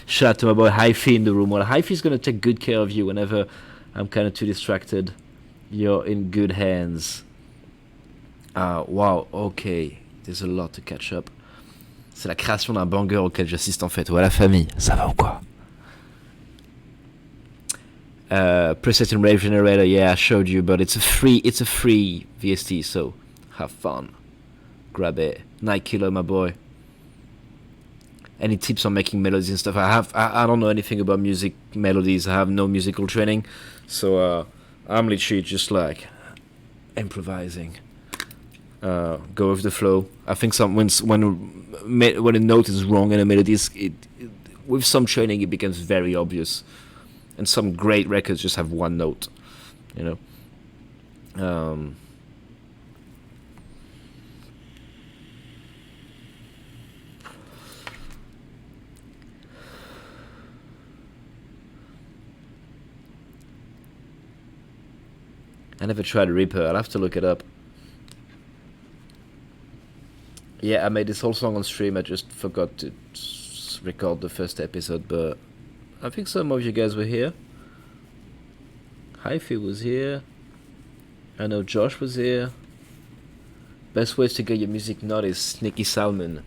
Shout out to my boy Hyphy in the room. Well, Hyphy's gonna take good care of you whenever I'm kind of too distracted. You're in good hands. Wow, ok, there's a lot to catch up. C'est la création d'un banger auquel j'assiste en fait. Ouais, la famille, ça va ou quoi? Preset and Rave Generator, yeah, I showed you, but it's a free VST, so have fun. Grab it. Night Killer, my boy. Any tips on making melodies and stuff? I don't know anything about music melodies. I have no musical training, so I'm literally just like improvising. Go with the flow. I think when a note is wrong and a melody is, with some training it becomes very obvious, and some great records just have one note, you know. I never tried Reaper. I'll have to look it up. Yeah, I made this whole song on stream. I just forgot to record the first episode, but I think some of you guys were here. Hyphy was here. I know Josh was here. Best ways to get your music noticed, Sneaky Salmon.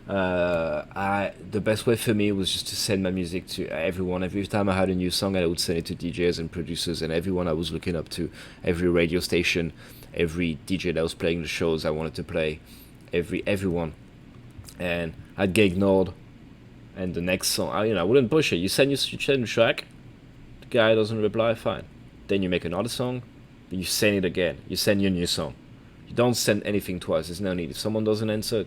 The best way for me was just to send my music to everyone. Every time I had a new song, I would send it to DJs and producers and everyone I was looking up to. Every radio station, every DJ that was playing the shows I wanted to play. Everyone. And I'd get ignored. And the next song, I wouldn't push it. You send a track, the guy doesn't reply, fine. Then you make another song, but you send it again. You send your new song. You don't send anything twice. There's no need. If someone doesn't answer,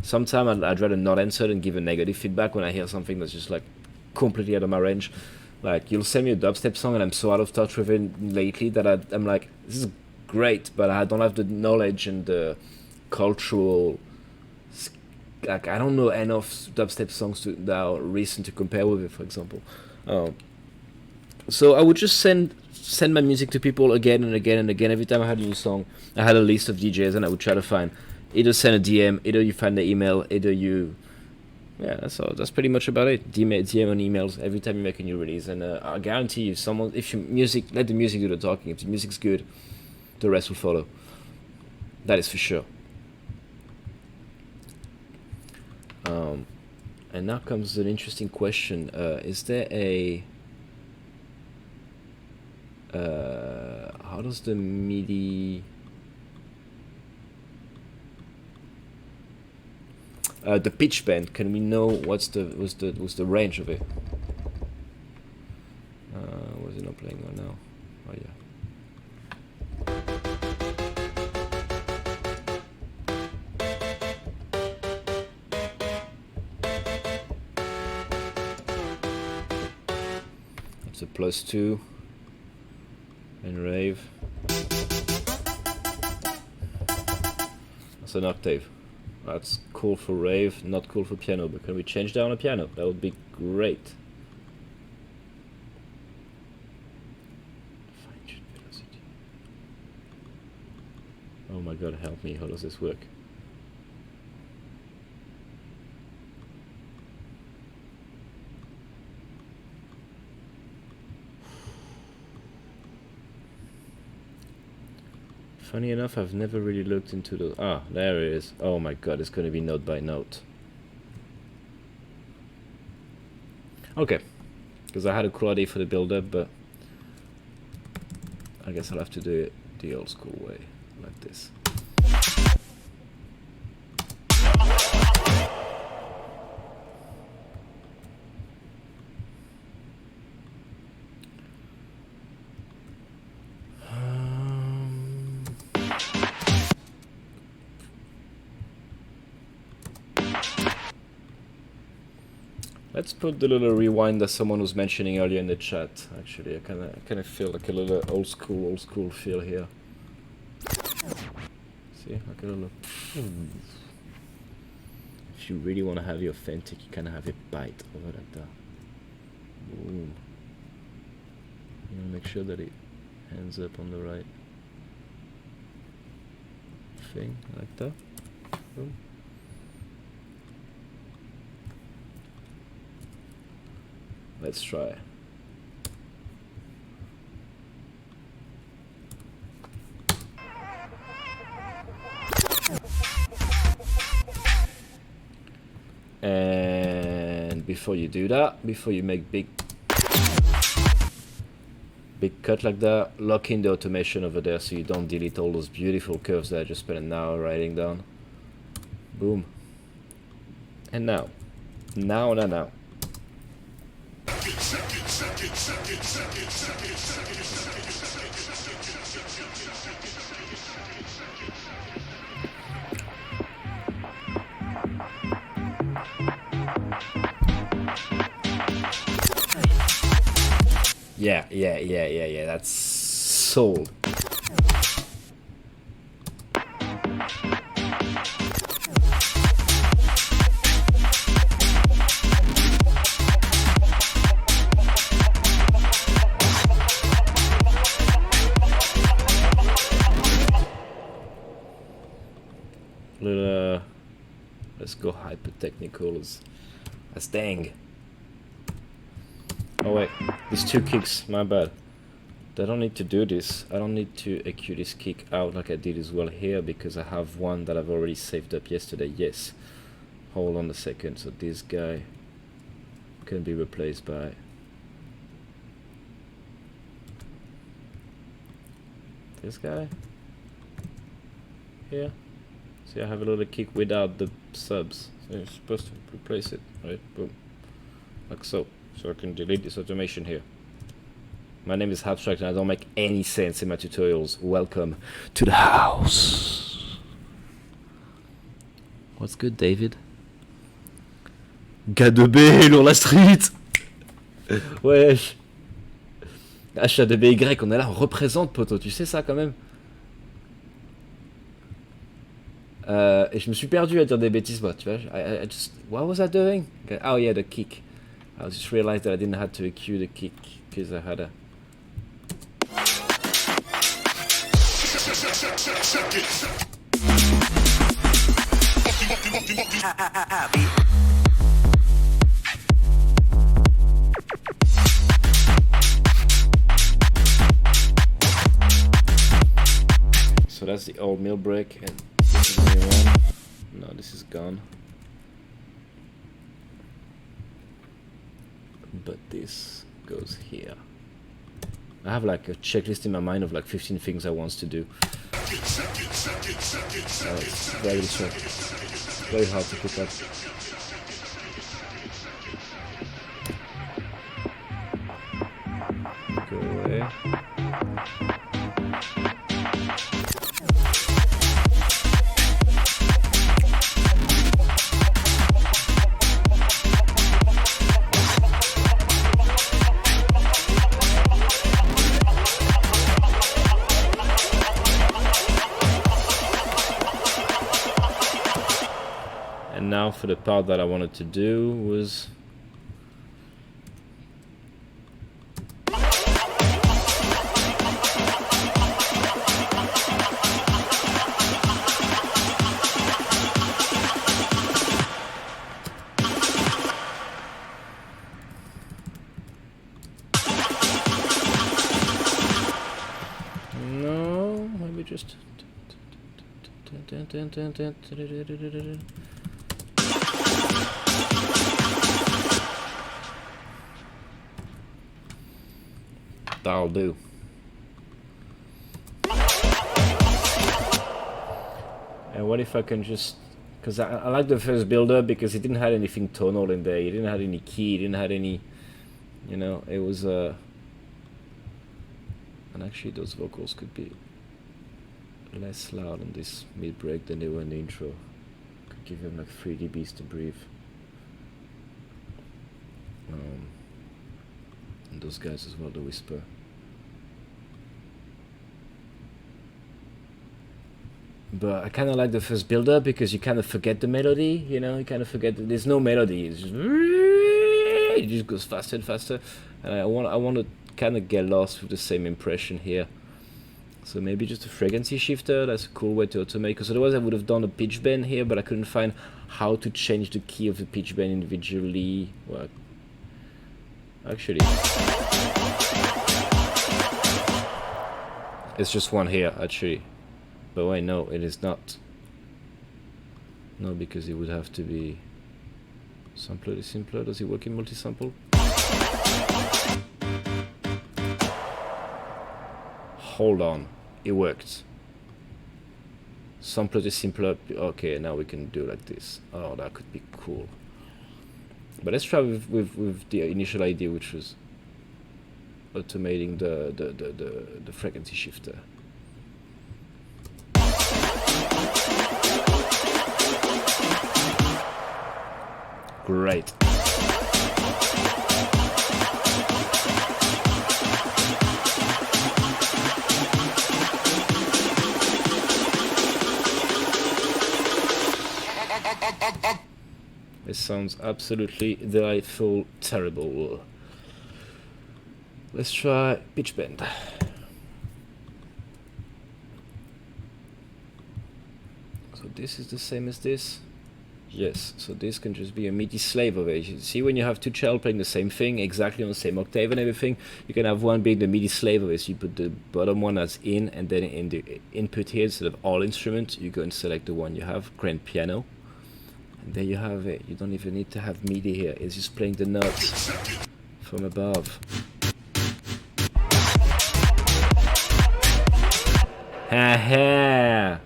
sometimes I'd rather not answer than give a negative feedback when I hear something that's just like completely out of my range. Like, you'll send me a dubstep song and I'm so out of touch with it lately that I'm like, this is great, but I don't have the knowledge and the cultural, like, I don't know enough dubstep songs that are recent to compare with it, for example. So I would just send my music to people again and again and again. Every time I had a new song, I had a list of DJs and I would try to find, either send a DM, either you find the email, either you, that's pretty much about it. DM and emails every time you make a new release, and I guarantee you, if your music, let the music do the talking. If the music's good, the rest will follow. That is for sure. And now comes an interesting question. Is there a how does the MIDI the pitch bend, can we know what's the range of it? Was it not playing right now? Oh yeah. It's a +2 and rave. That's an octave. That's cool for rave, not cool for piano, but can we change down a piano? That would be great. Fine-tune velocity. Oh my god, help me, how does this work? Funny enough, I've never really looked into the... Ah, there it is. Oh my god, it's going to be note by note. Okay. Because I had a cool idea for the build-up, but... I guess I'll have to do it the old school way, like this. Let's put the little rewind that someone was mentioning earlier in the chat. Actually, I kind of feel like a little old school feel here. See, like a little. If you really want to have it authentic, you kind of have it bite over like that. Boom. You know, make sure that it ends up on the right thing, like that. Boom. Let's try. And before you do that, before you make big cut like that, lock in the automation over there so you don't delete all those beautiful curves that I just spent an hour writing down. Boom. And now. Now. Yeah, that's sold. just go hyper technical as dang. Oh wait, these 2 kicks, my bad. I don't need to do this. I don't need to EQ this kick out like I did as well here, because I have one that I've already saved up yesterday. Yes. Hold on a second. So this guy can be replaced by this guy here. See, I have a little kick without the subs. So you're supposed to replace it, right? Boom. Like so. So I can delete this automation here. My name is Habstrakt and I don't make any sense in my tutorials. Welcome to the house. What's good, David? Gars de B sur la street. Wesh. H-A-D-B-Y, on est là, on représente, poto. Tu sais ça quand même? Et je me suis perdu à dire des bêtises, moi, tu vois. I just, what was I doing? Okay. Oh yeah, the kick. I just realized that I didn't have to EQ the kick because I had a... So that's the old mill break, and this is the new one. No, this is gone. But this goes here. I have like a checklist in my mind of like 15 things I want to do. It's very hard to pick up. Go away. Now for the part that I wanted to do was no, maybe just that'll do. And what if I can just, because I like the first builder because it didn't have anything tonal in there, it didn't have any key, it didn't have any, you know, it was and actually those vocals could be less loud on this mid break than they were in the intro. Could give them like 3 dBs to breathe. And those guys as well, the whisper. But I kind of like the first builder because you kind of forget the melody, you know, you kind of forget that there's no melody. It's just, it just goes faster and faster. And I want to kind of get lost with the same impression here. So maybe just a frequency shifter, that's a cool way to automate, because otherwise I would have done a pitch bend here, but I couldn't find how to change the key of the pitch bend individually. Well, actually, it's just one here, actually. But wait, no, it is not. No, because it would have to be sampler, simpler. Does it work in multi-sample? Hold on, it worked. Sampler to simpler. Okay, now we can do like this. Oh, that could be cool. But let's try with the initial idea, which was automating the frequency shifter. Great. This sounds absolutely delightful, terrible. Let's try pitch bend. So this is the same as this. Yes, so this can just be a MIDI slave of it. You see, when you have two channels playing the same thing, exactly on the same octave and everything, you can have one being the MIDI slave of it. So you put the bottom one as in, and then in the input here, instead of all instruments, you go and select the one you have, grand piano. And there you have it. You don't even need to have MIDI here. It's just playing the notes from above. Ha ha!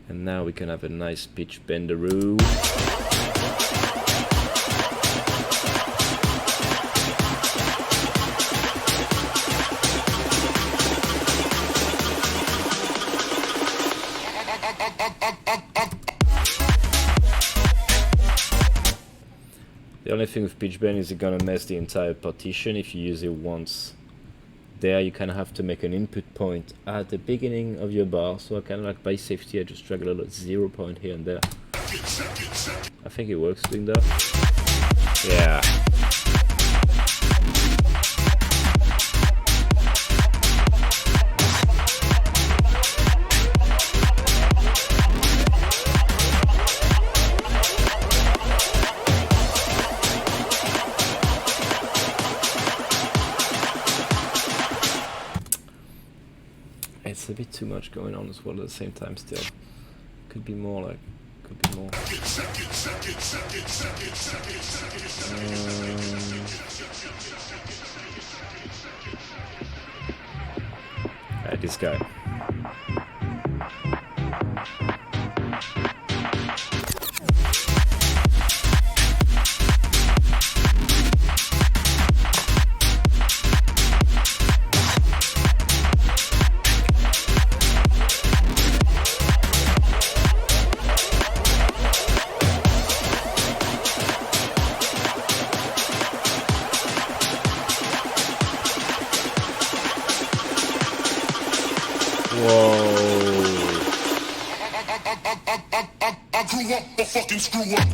And now we can have a nice pitch benderoo. The only thing with pitch bend is it's gonna mess the entire partition if you use it once. There you kind of have to make an input point at the beginning of your bar, so I kind of like by safety I just drag a little 0 point here and there. I think it works doing that. Yeah. It's a bit too much going on as well at the same time still. Could be more like, could be more. Alright, this guy. Fucking screw up.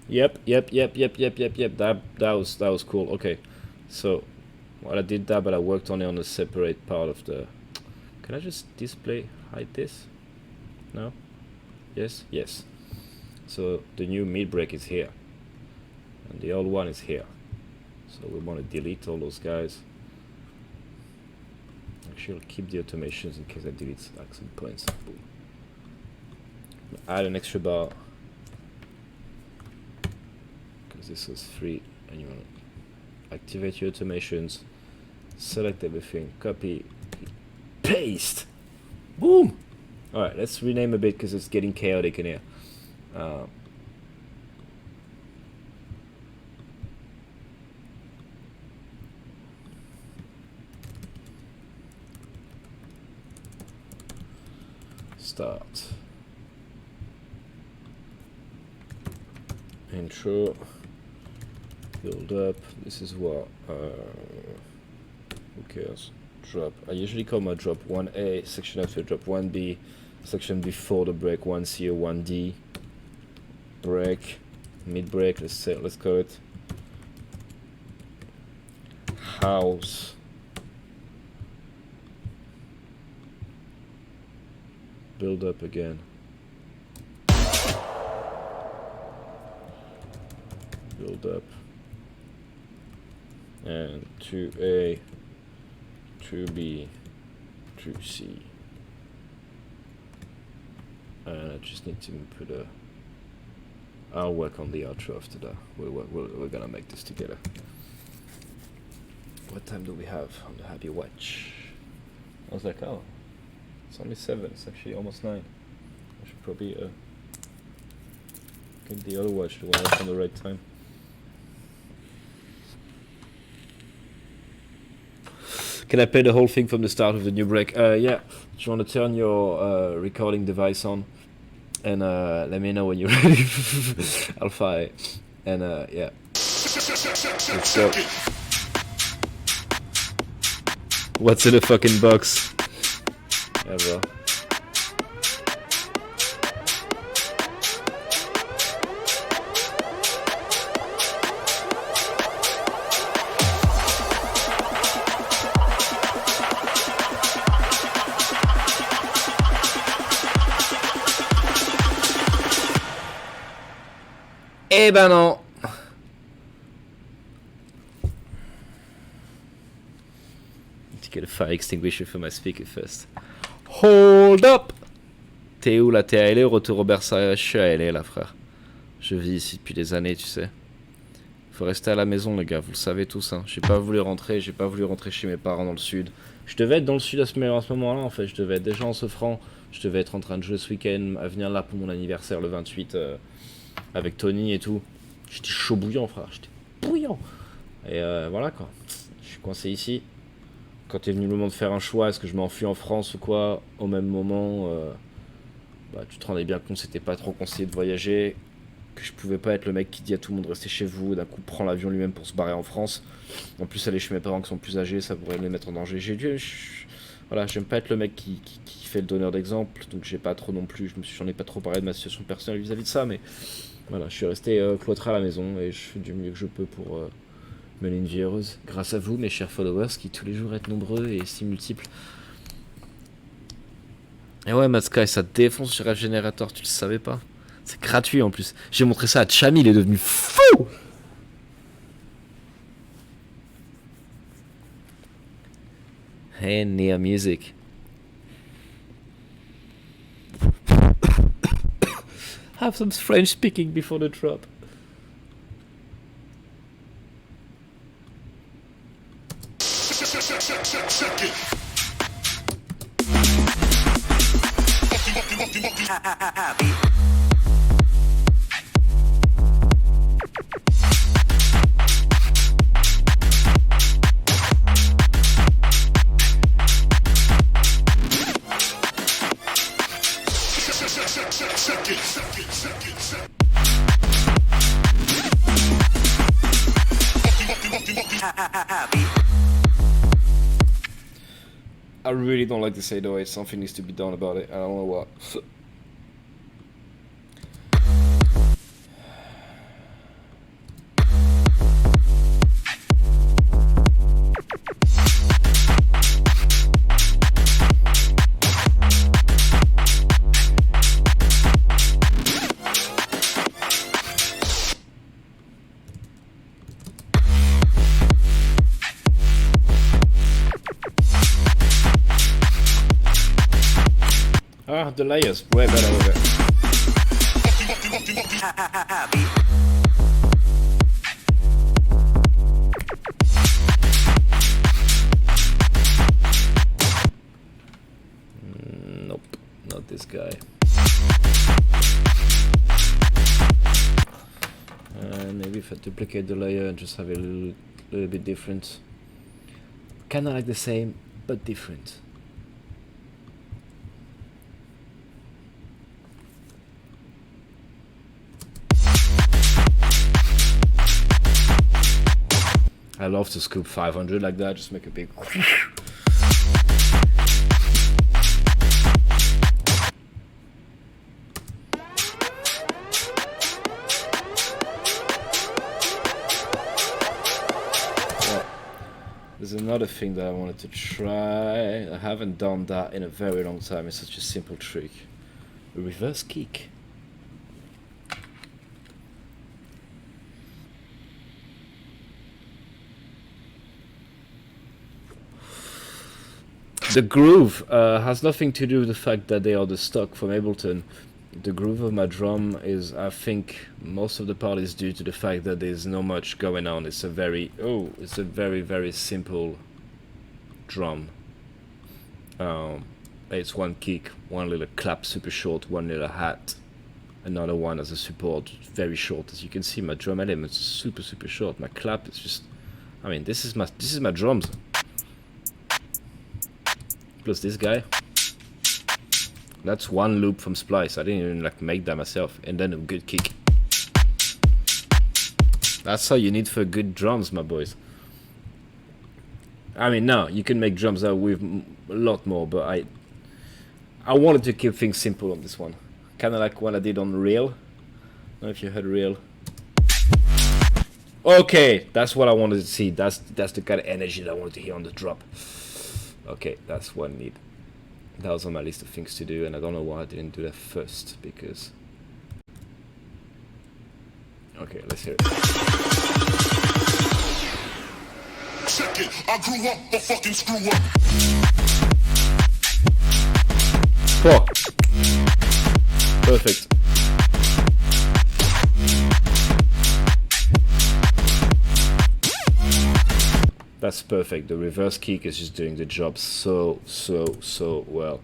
Yep. That was cool. Okay, so well, I did that, but I worked on it on a separate part of the. Can I just hide this? No. Yes. So the new mid break is here, and the old one is here. So we want to delete all those guys. Actually, I'll keep the automations in case I delete like some points. Boom. Add an extra bar because this was free, and you want to activate your automations, select everything, copy, paste. Boom. All right, let's rename a bit because it's getting chaotic in here. Start. Intro. Build up. This is what. Who cares? Drop. I usually call my drop 1A, section after drop 1B, section before the break 1C or 1D. Break. Mid break. Let's call it. House. Build up again. Build up. And 2A, 2B, 2C. And I just need to put a. I'll work on the outro after that. We're gonna make this together. What time do we have on the Happy Watch? I was like, oh. It's only 7, it's actually almost 9. I should probably get the other watch, the one that's on the right time. Can I play the whole thing from the start of the new break? Yeah. Do you want to turn your recording device on? And let me know when you're ready. I'll fire it. And yeah. Let's go. What's in the fucking box? Yeah, bro. Eh ben non. To get a fire extinguisher for my speaker first. Hold up. T'es où là? T'es à LA? Retour au Berkshire? Je suis à LA là, frère. Je vis ici depuis des années, tu sais. Faut rester à la maison, les gars, vous le savez tous. Hein. J'ai pas voulu rentrer chez mes parents dans le sud. Je devais être dans le sud à ce moment-là, en fait. Je devais être déjà en Sofran. Je devais être en train de jouer ce week-end, à venir là pour mon anniversaire le 28 avec Tony et tout. J'étais chaud bouillant, frère. J'étais bouillant. Et voilà quoi. Je suis coincé ici. Quand t'es venu le moment de faire un choix, est-ce que je m'enfuis en France ou quoi? Au même moment, bah, tu te rendais bien compte, c'était pas trop conseillé de voyager. Que je pouvais pas être le mec qui dit à tout le monde restez chez vous, d'un coup prend l'avion lui-même pour se barrer en France. En plus aller chez mes parents qui sont plus âgés, ça pourrait les mettre en danger. Voilà, j'aime pas être le mec qui fait le donneur d'exemple, donc j'ai pas trop non plus, j'en ai pas trop parlé de ma situation personnelle vis-à-vis de ça, mais voilà, je suis resté cloîtré à la maison et je fais du mieux que je peux pour mener une vie heureuse. Grâce à vous, mes chers followers, qui tous les jours êtes nombreux et si multiples. Et ouais, Mad Sky, ça défonce sur Rêve Generator, tu le savais pas? C'est gratuit en plus. J'ai montré ça à Chami, il est devenu fou. Hey, Nia Music. Have some French speaking before the drop. I really don't like this 808. Something needs to be done about it. I don't know what. Ah, the layers, way better with it. Nope, not this guy. Maybe if I duplicate the layer and just have it a little bit different. Kinda like the same, but different. I love to scoop 500 like that, just make a big... There's another thing that I wanted to try. I haven't done that in a very long time. It's such a simple trick. A reverse kick. The groove has nothing to do with the fact that they are the stock from Ableton. The groove of my drum is, I think, most of the part is due to the fact that there's not much going on. It's a very, very simple drum. It's one kick, one little clap, super short, one little hat, another one as a support, very short. As you can see, my drum element is super short. My clap is just, I mean, this is my drums. Plus this guy. That's one loop from Splice. I didn't even make that myself. And then a good kick. That's all you need for good drums, my boys. I mean, now you can make drums out with a lot more, but I wanted to keep things simple on this one. Kind of like what I did on Real. I don't know if you heard Real. Okay, that's what I wanted to see. That's the kind of energy that I wanted to hear on the drop. Okay, that's what I need. That was on my list of things to do, and I don't know why I didn't do that first, because... Okay, let's hear it. Check it. I grew up a fucking screw up. Oh. Perfect. That's perfect. The reverse kick is just doing the job so well.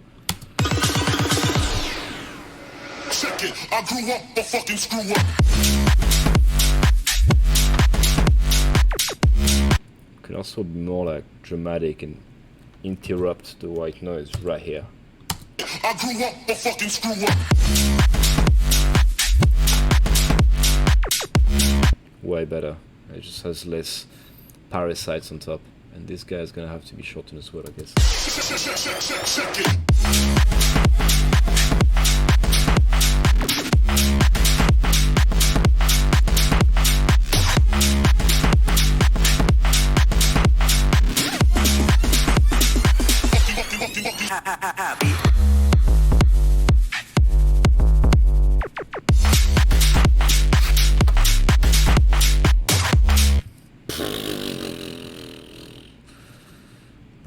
Check it. I grew up a fucking screw up. Could also be more like dramatic and interrupt the white noise right here. I grew up a fucking screw up. Way better. It just has less parasites on top. And this guy is gonna have to be shortened as well, I guess. Check it.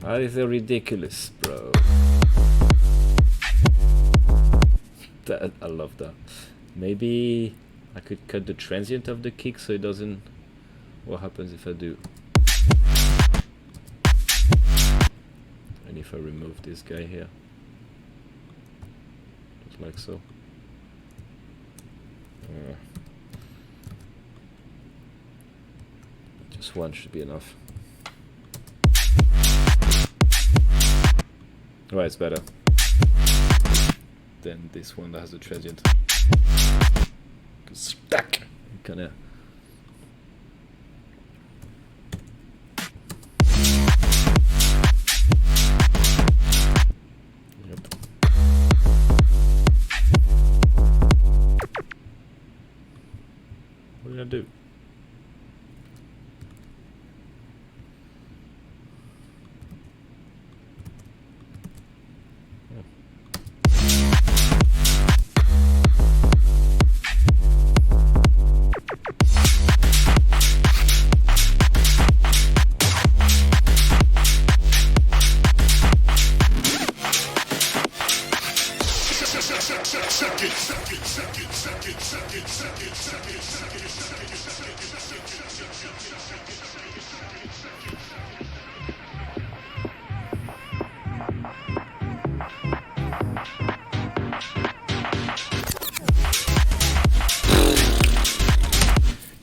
That is ridiculous, bro. That, I love that. Maybe I could cut the transient of the kick so it doesn't... What happens if I do? And if I remove this guy here? Just like so. Just one should be enough. Right, it's better than this one that has a transient. Stuck. Kinda. Yep. What did I do?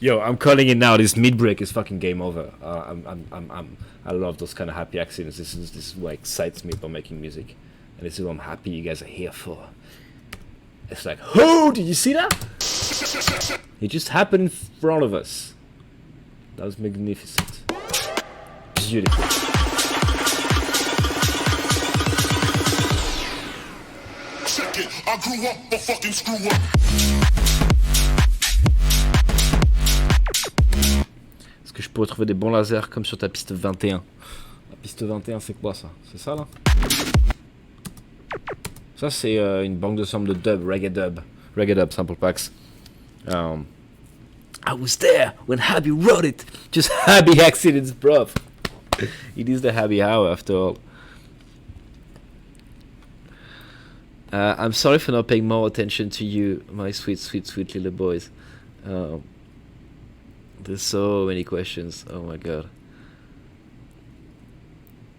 Yo, I'm calling it now. This mid break is fucking game over. I love those kind of happy accidents. This is what excites me about making music, and this is what I'm happy you guys are here for. It's like, oh, did you see that? It just happened in front of us. That was magnificent. Beautiful. Check it. I grew up a fucking screw up. Est-ce que je pourrais trouver des bons lasers comme sur ta piste 21? La piste 21, c'est quoi ça? C'est ça là? Ça c'est une banque de samples de dub, reggae dub sample packs. I was there when Happy wrote it. Just happy accidents, bruv. It is the happy hour after all. I'm sorry for not paying more attention to you, my sweet, sweet, sweet little boys. There's so many questions. Oh my god.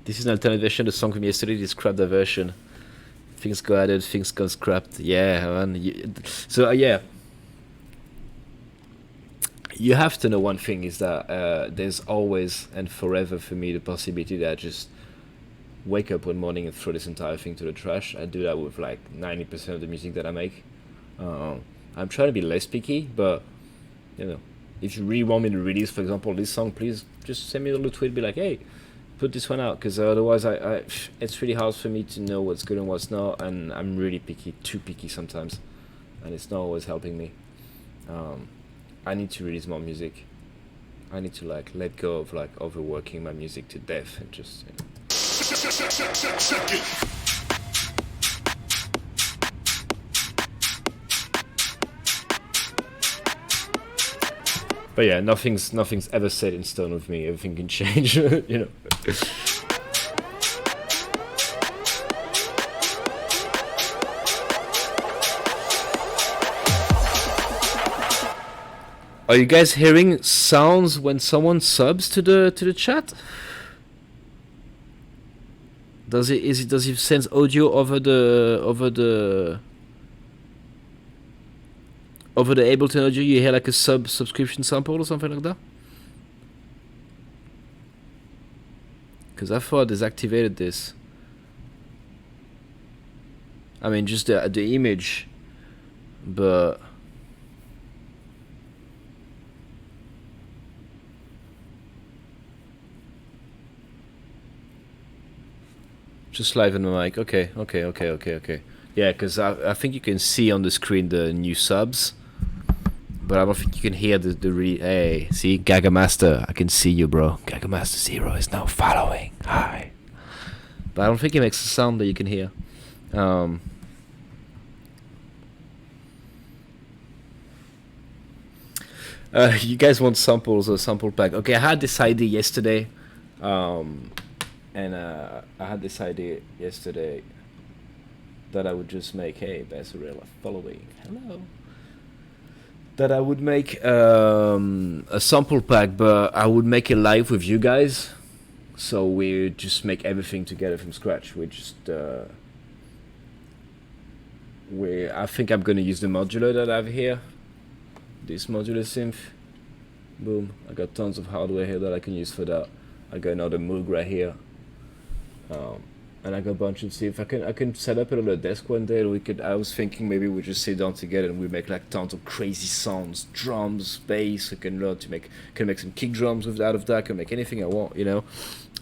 This is an alternate version. The song from yesterday described the version. Things go added, things go scrapped. Yeah, man. Yeah. You have to know one thing is that there's always and forever for me the possibility that I just wake up one morning and throw this entire thing to the trash. I do that with like 90% of the music that I make. I'm trying to be less picky, but you know, if you really want me to release, for example, this song, please just send me a little tweet, be like, hey, put this one out, because otherwise it's really hard for me to know what's good and what's not, and I'm really picky, too picky sometimes, and it's not always helping me. I need to release more music. I need to like let go of like overworking my music to death and just, you know. Check it. But yeah, nothing's ever set in stone with me. Everything can change, you know. Are you guys hearing sounds when someone subs to the chat? Does it send audio over the Ableton audio? You hear like a subscription sample or something like that? Because I thought I deactivated this. I mean, just the image, but. Just live on the mic. Okay. Yeah, because I think you can see on the screen the new subs, but I don't think you can hear the Hey, see, Gaga Master, I can see you, bro. Gaga Master 0 is now following. Hi. But I don't think it makes a sound that you can hear. You guys want samples or sample pack? Okay, I had this idea yesterday. And I had this idea yesterday that I would just make, hey, Bassarella following, hello. That I would make a sample pack, but I would make it live with you guys. So we just make everything together from scratch. We just, I think I'm gonna use the modular that I have here. This modular synth. Boom, I got tons of hardware here that I can use for that. I got another Moog right here. And I got a bunch of see if I can set up a little desk one day. I was thinking maybe we just sit down together and we make like tons of crazy sounds, drums, bass. I can learn to make some kick drums out of that. I can make anything I want, you know.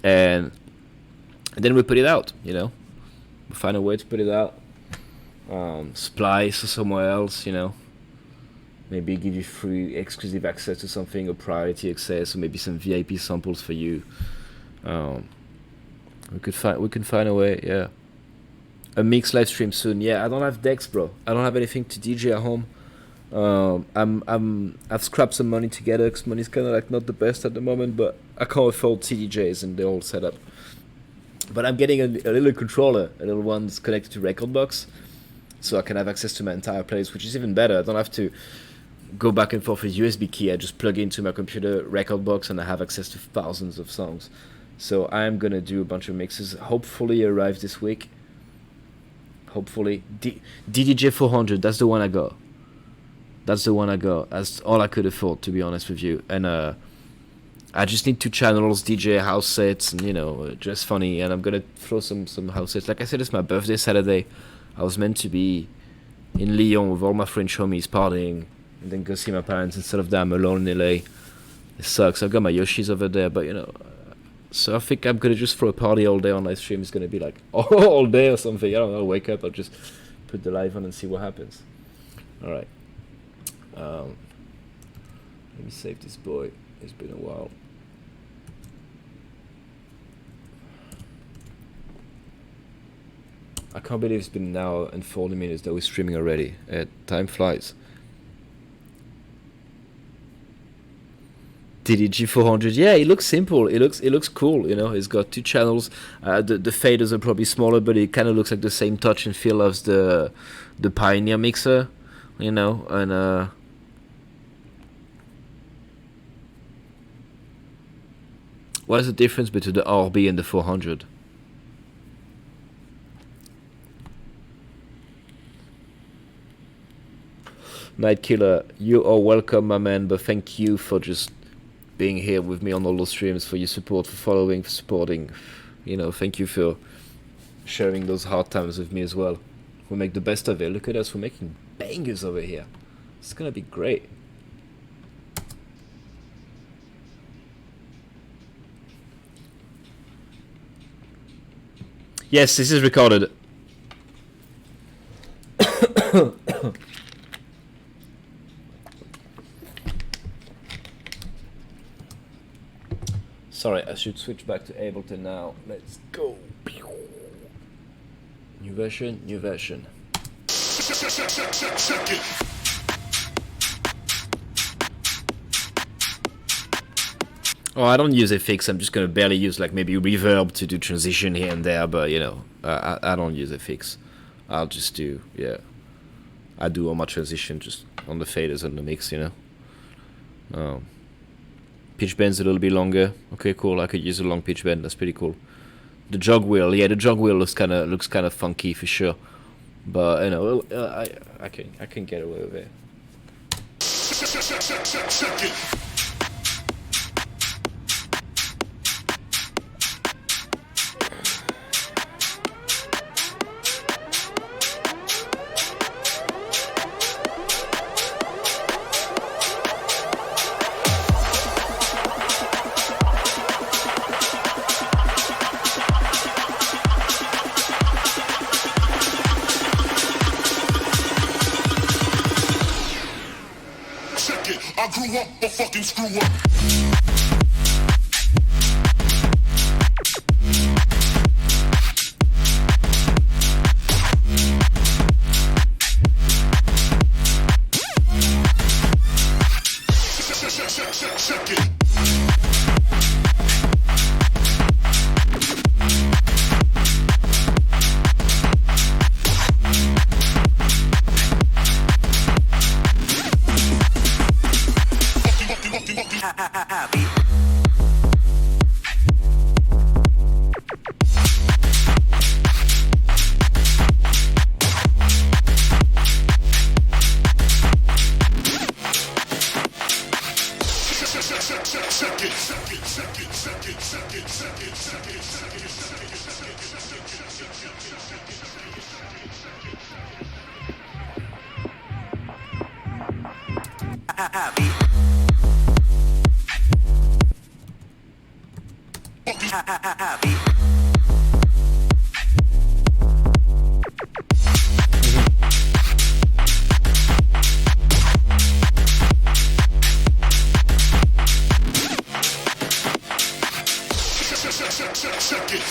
And then we put it out, you know. We find a way to put it out. Splice or somewhere else, you know. Maybe give you free exclusive access to something or priority access, or maybe some VIP samples for you. We can find a way, yeah. A mix live stream soon. Yeah, I don't have decks, bro. I don't have anything to DJ at home. I've scrapped some money together because money's kind of like not the best at the moment, but I can't afford CDJs and they're all set up. But I'm getting a little controller, a little one that's connected to Rekordbox, so I can have access to my entire playlist, which is even better. I don't have to go back and forth with USB key. I just plug into my computer Rekordbox and I have access to thousands of songs. So I'm gonna do a bunch of mixes. Hopefully arrive this week. Hopefully DDJ 400. That's the one I got. That's all I could afford, to be honest with you. And I just need 2 channels, DJ house sets, and you know, just funny. And I'm gonna throw some house sets. Like I said, it's my birthday Saturday. I was meant to be in Lyon with all my French homies partying, and then go see my parents. Instead of that, I'm alone in LA. It sucks. I've got my Yoshis over there, but you know. So I think I'm gonna just throw a party all day on live stream. It's gonna be like all day or something. I don't know. I'll wake up. I'll just put the live on and see what happens. All right. Let me save this boy. It's been a while. I can't believe it's been an hour and 40 minutes that we're streaming already. Time flies. DDG 400, yeah, it looks simple. It looks cool, you know. It's got 2 channels. The faders are probably smaller, but it kind of looks like the same touch and feel as the Pioneer mixer, you know. And what is the difference between the RB and the 400? Night Killer, you are welcome, my man. But thank you for just being here with me on all those streams, for your support, for following, for supporting. You know, thank you for sharing those hard times with me as well. We make the best of it. Look at us, we're making bangers over here. It's gonna be great. Yes, this is recorded. Sorry, I should switch back to Ableton now. Let's go. New version, new version. Check it. Oh, I don't use FX. I'm just gonna barely use like maybe reverb to do transition here and there, but you know, I don't use FX. I'll just do I do all my transition just on the faders and the mix, you know. Pitch bend's a little bit longer. Okay, cool. I could use a long pitch bend. That's pretty cool. The jog wheel, the jog wheel looks kind of funky for sure, but you know, I can get away with it. Check it. I grew up a fucking screw up. Check it.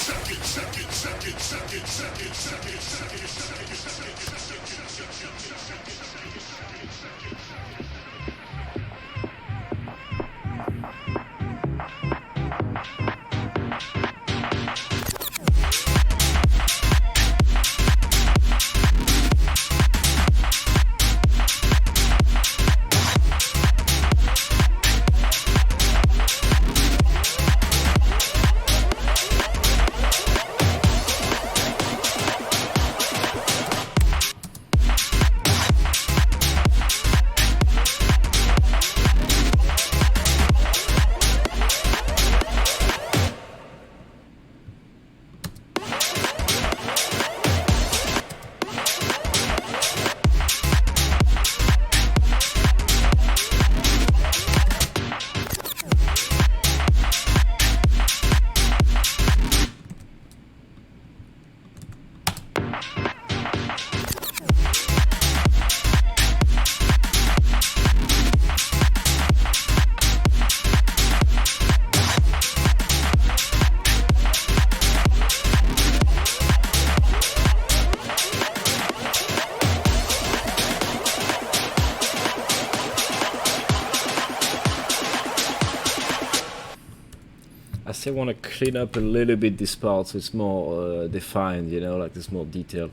I still want to clean up a little bit this part so it's more defined, you know, like there's more detail.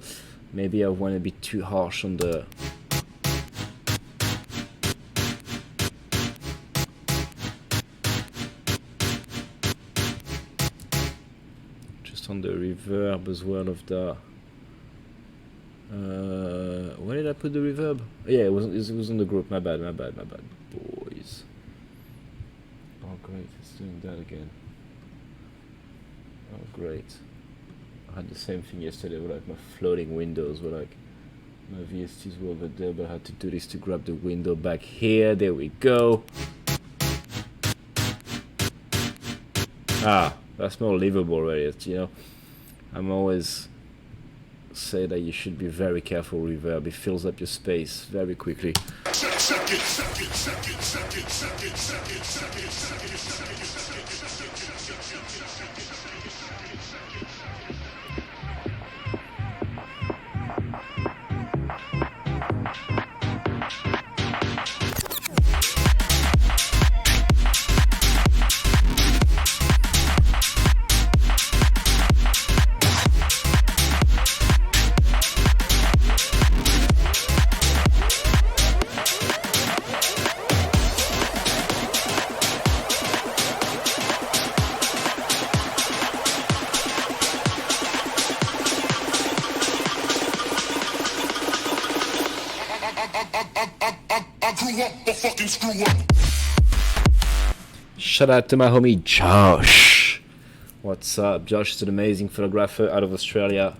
Maybe I want to be too harsh on the... Just on the reverb as well of the... where did I put the reverb? Yeah, it was on the group, my bad, boys. Oh great, it's doing that again. Oh great. I had the same thing yesterday where like my floating windows were like, my VSTs were over there, but I had to do this to grab the window back here. There we go. Ah, that's more livable already, you know. I'm always say that you should be very careful with reverb. It fills up your space very quickly. I grew up a fucking screw up. Shout out to my homie Josh. What's up? Josh is an amazing photographer out of Australia.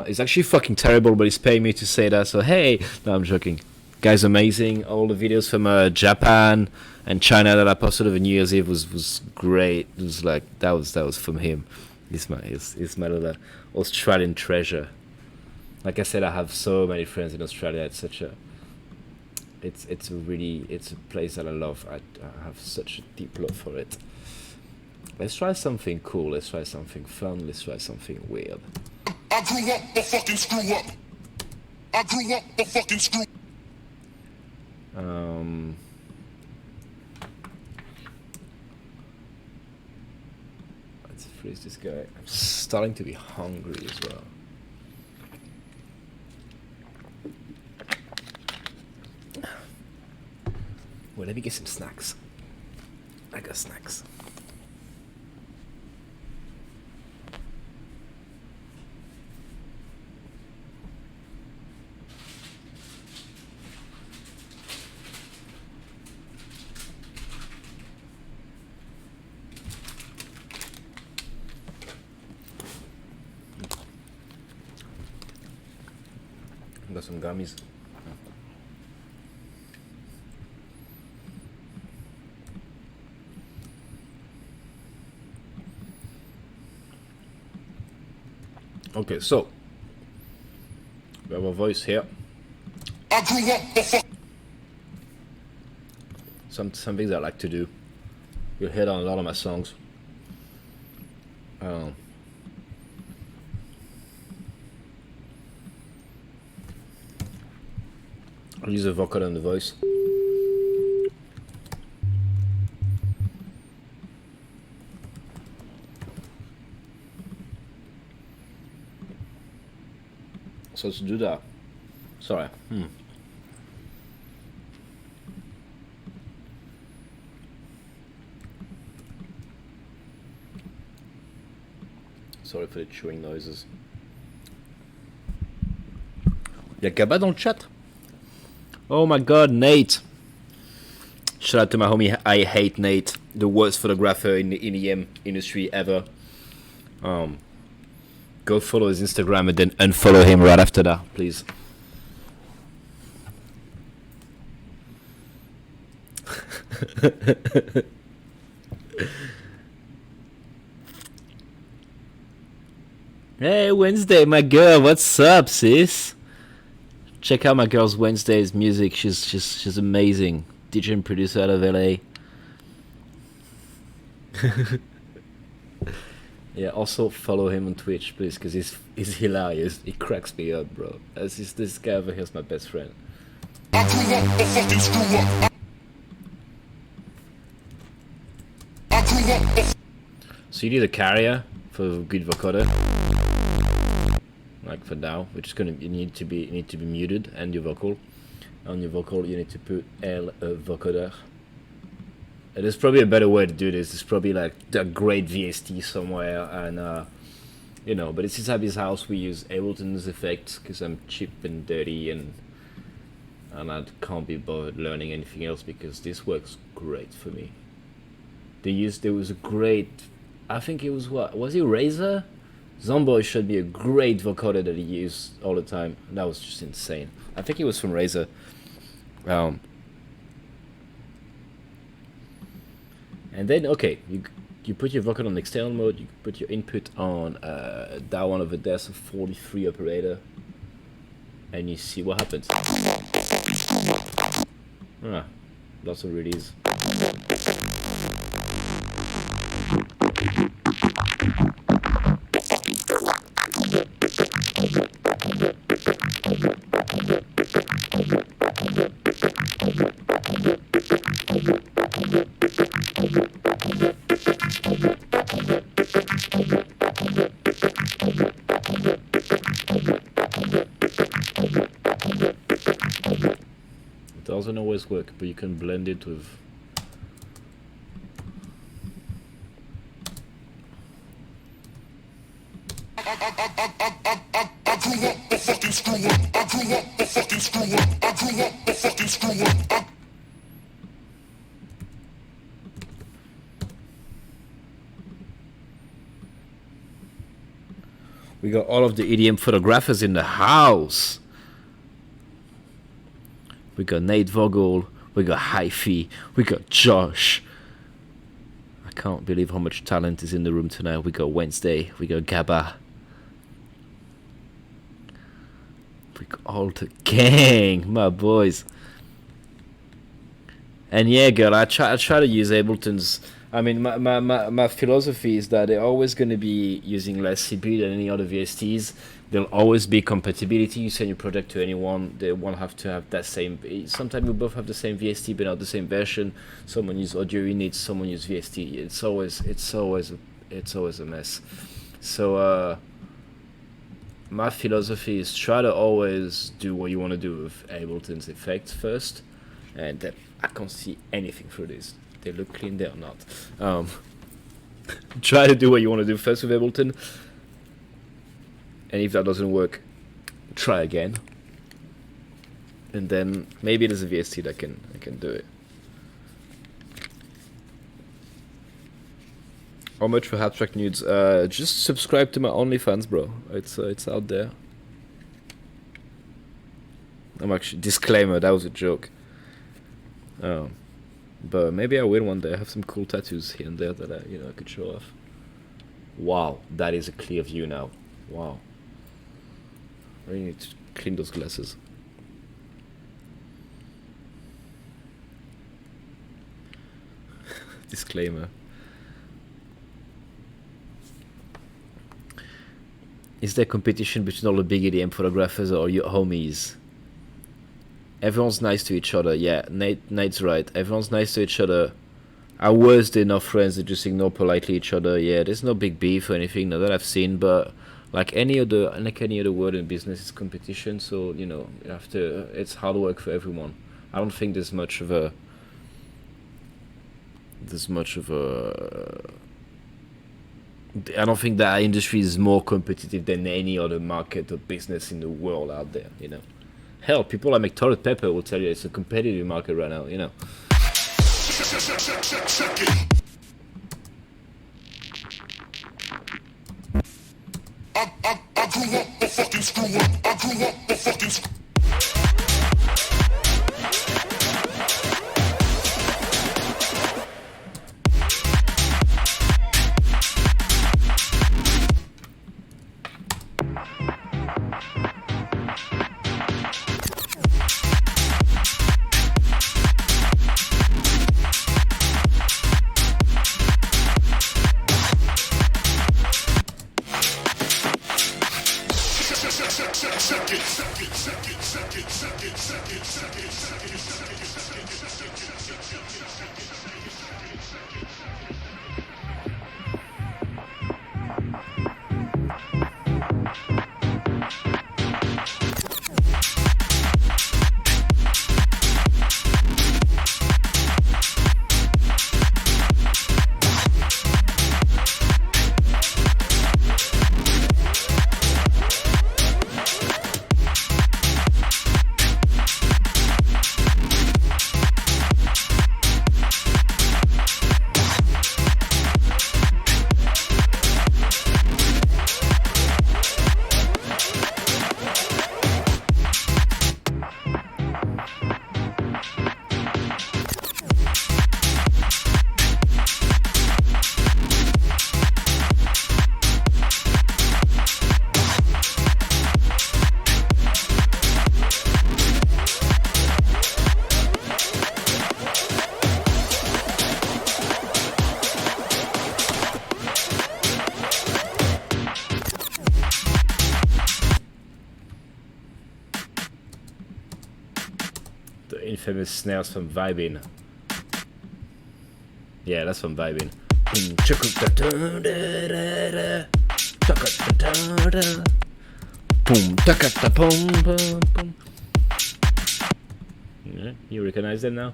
He's actually fucking terrible, but he's paying me to say that. So hey, no, I'm joking. Guy's amazing. All the videos from Japan and China that I posted over New Year's Eve was great. It was like that was from him. He's my little Australian treasure. Like I said, I have so many friends in Australia. It's such a it's a place that I love. I have such a deep love for it. Let's try something cool. Let's try something fun. Let's try something weird. I grew up a fucking screw up. I grew up a fucking screw. Let's freeze this guy. I'm starting to be hungry as well. Well, let me get some snacks. I got snacks. Got some gummies. Okay, so we have a voice here. I grew up a fuck. Some things I like to do. You'll hear it on a lot of my songs. I'll use a vocal and the voice. So to do that, sorry. Sorry for the chewing noises. Y'a Gaba dans le chat? Oh my god, Nate! Shout out to my homie I Hate Nate, the worst photographer in the EM industry ever. Go follow his Instagram and then unfollow him right after that, please. Hey, Wednesday, my girl, what's up, sis? Check out my girl's Wednesday's music. She's amazing. DJ and producer out of LA. Yeah, also follow him on Twitch, please, because he's hilarious. He cracks me up, bro. This guy over here is my best friend. I grew up a fucking screw up. I grew up a. So you need a carrier for a good vocoder. Like for now, which is gonna need to be muted, and your vocal. On your vocal, you need to put L vocoder. And there's probably a better way to do this. There's probably like a great VST somewhere, and you know. But it's inside this house. We use Ableton's effects because I'm cheap and dirty, and I can't be bothered learning anything else because this works great for me. There was a great, I think it was was it Razer? Zomboy showed me a great vocoder that he used all the time. That was just insane. I think it was from Razer. And then, okay, you put your vocoder on external mode, you put your input on that one over there, so 43 operator, and you see what happens. Lots of release. It doesn't always work, but you can blend it with I grew up a fucking screw up. I grew up a fucking screw up. I grew up a fucking screw up. We got all of the EDM photographers in the house. We got Nate Vogel. We got Hyphy. We got Josh. I can't believe how much talent is in the room tonight. We got Wednesday. We got Gabba. We got all the gang, my boys. And yeah, girl, I try to use Ableton's. I mean, my philosophy is that they're always going to be using less CPU than any other VSTs. There'll always be compatibility. You send your project to anyone, they won't have to have that same. Sometimes we both have the same VST, but not the same version. Someone use audio units, someone use VST. It's always a mess. So my philosophy is try to always do what you want to do with Ableton's effects first, and then I can't see anything through this. They look clean, they're not. Try to do what you want to do first with Ableton, and if that doesn't work, try again. And then maybe there's a VST that can do it. How much for Habstrakt nudes? Just subscribe to my OnlyFans, bro. It's out there. I'm actually disclaimer. That was a joke. But maybe I will one day. I have some cool tattoos here and there that I could show off. Wow, that is a clear view now. Wow. I really need to clean those glasses. Disclaimer. Is there competition between all the big EDM photographers or your homies? Everyone's nice to each other. Yeah, Nate's right. Everyone's nice to each other. Our worst, they're not friends. They just ignore politely each other. Yeah, there's no big beef or anything that I've seen. But like any other word in business, it's competition. So you have to. It's hard work for everyone. I don't think there's much of a. I don't think that our industry is more competitive than any other market or business in the world out there. Hell, people that make toilet paper will tell you it's a competitive market right now. I grew up a fucking screw up. I grew up a fucking screw up. Infamous snares from Vibin. Yeah, that's from Vibin. Yeah, you recognize them now?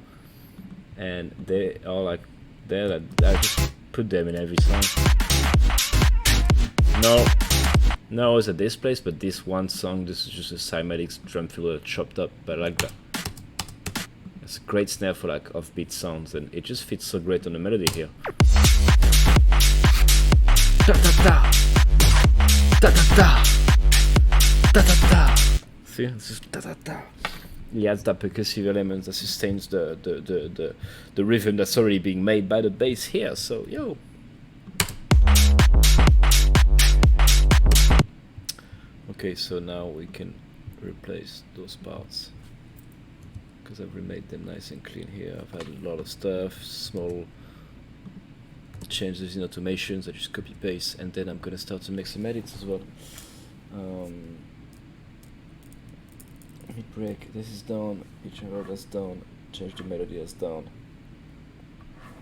And they are like, I just put them in every song. not always at this place, but this one song, this is just a cymatics drum filler chopped up, but I like that. It's a great snare for like offbeat sounds, and it just fits so great on the melody here. Da da da, da da da, da da da. See, it's just da da da. He adds that percussive element that sustains the rhythm that's already being made by the bass here. So yo. Okay, so now we can replace those parts because I've remade them nice and clean here. I've had a lot of stuff, small changes in automations. I just copy paste, and then I'm gonna start to make some edits as well. Mid break, this is down, pitch and roll that's down, change the melody that's down,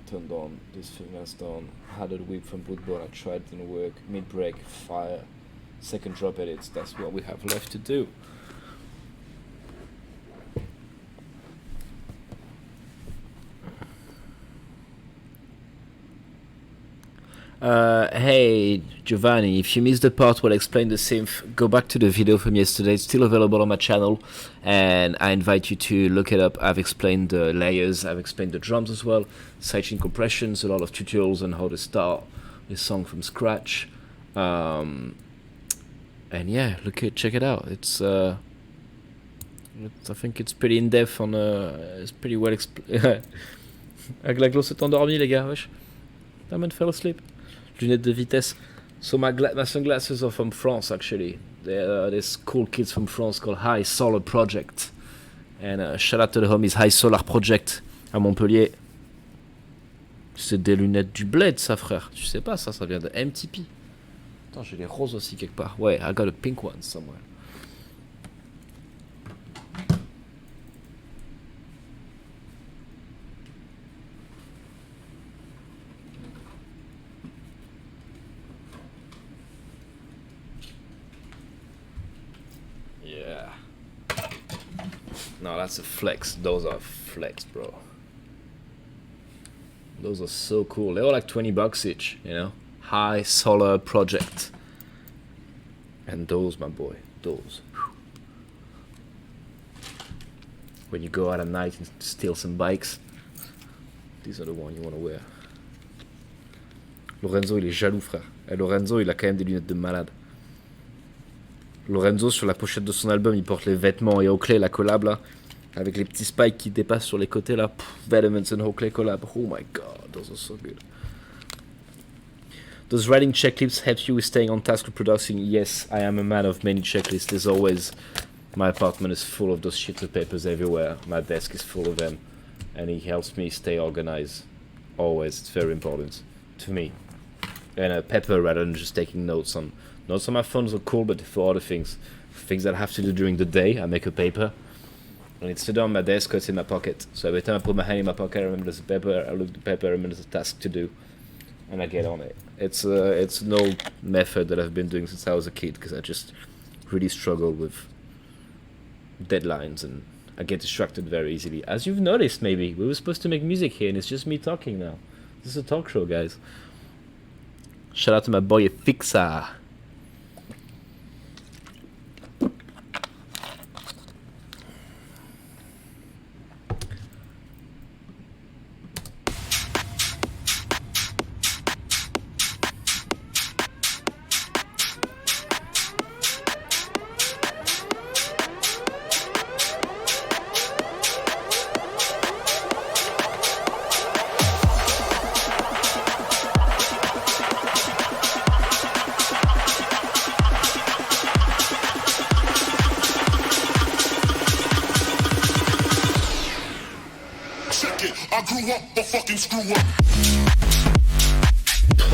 turned on, this thing that's down, had a whip from Bloodborne, I tried, didn't work, mid break, fire, second drop edits, that's what we have left to do. Hey Giovanni, if you missed the part where I explained the synth, go back to the video from yesterday. It's still available on my channel, and I invite you to look it up. I've explained the layers, I've explained the drums as well, sidechain compressions, a lot of tutorials on how to start this song from scratch. And yeah, check it out. I think it's pretty in depth on it's pretty well explained. Aglagglo s'est endormi les gars, wesh. That man fell asleep. Lunettes de vitesse. So my sunglasses are from France actually. They're this cool kids from France called High Solar Project. And shout out to the homies High Solar Project à Montpellier. C'est des lunettes du bled ça frère. Tu sais pas ça vient de MTP. Attends, j'ai les roses aussi quelque part. Ouais, I got a pink one somewhere. Yeah. No, that's a flex. Those are flex, bro. Those are so cool. They're all like $20 each, you know? High Solar Project. And those, my boy, those. When you go out at night and steal some bikes, these are the ones you want to wear. Lorenzo, il est jaloux, frère. Et Lorenzo, il a quand même des lunettes de malade. Lorenzo, sur la pochette de son album, il porte les vêtements et Oakley, la collab là, avec les petits spikes qui dépassent sur les côtés là. Vetements and Oakley collab. Oh my god, those are so good. Does writing checklists help you with staying on task with producing? Yes, I am a man of many checklists. There's always, my apartment is full of those sheets of papers everywhere. My desk is full of them, and he helps me stay organized. Always, it's very important to me. And a paper rather than just taking notes on. Notes on my phones are cool, but for other things that I have to do during the day, I make a paper. And it's stood on my desk or it's in my pocket. So every time I put my hand in my pocket, I remember there's a paper, I look at the paper, I remember there's a task to do. And I get on it. It's an old method that I've been doing since I was a kid, because I just really struggle with deadlines and I get distracted very easily. As you've noticed, maybe, we were supposed to make music here and it's just me talking now. This is a talk show, guys. Shout out to my boy Fixa.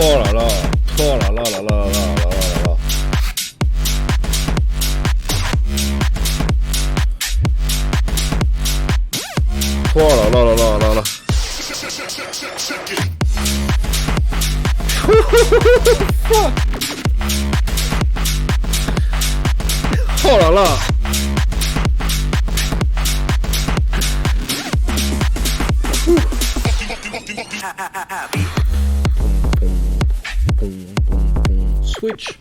Oh là là, oh là là là là là là là. Oh là là là là là là. Oh là là. Switch.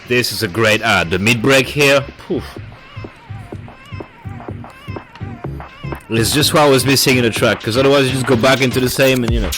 This is a great the mid break here. Poof. It's just what I was missing in the track, because otherwise you just go back into the same and you know.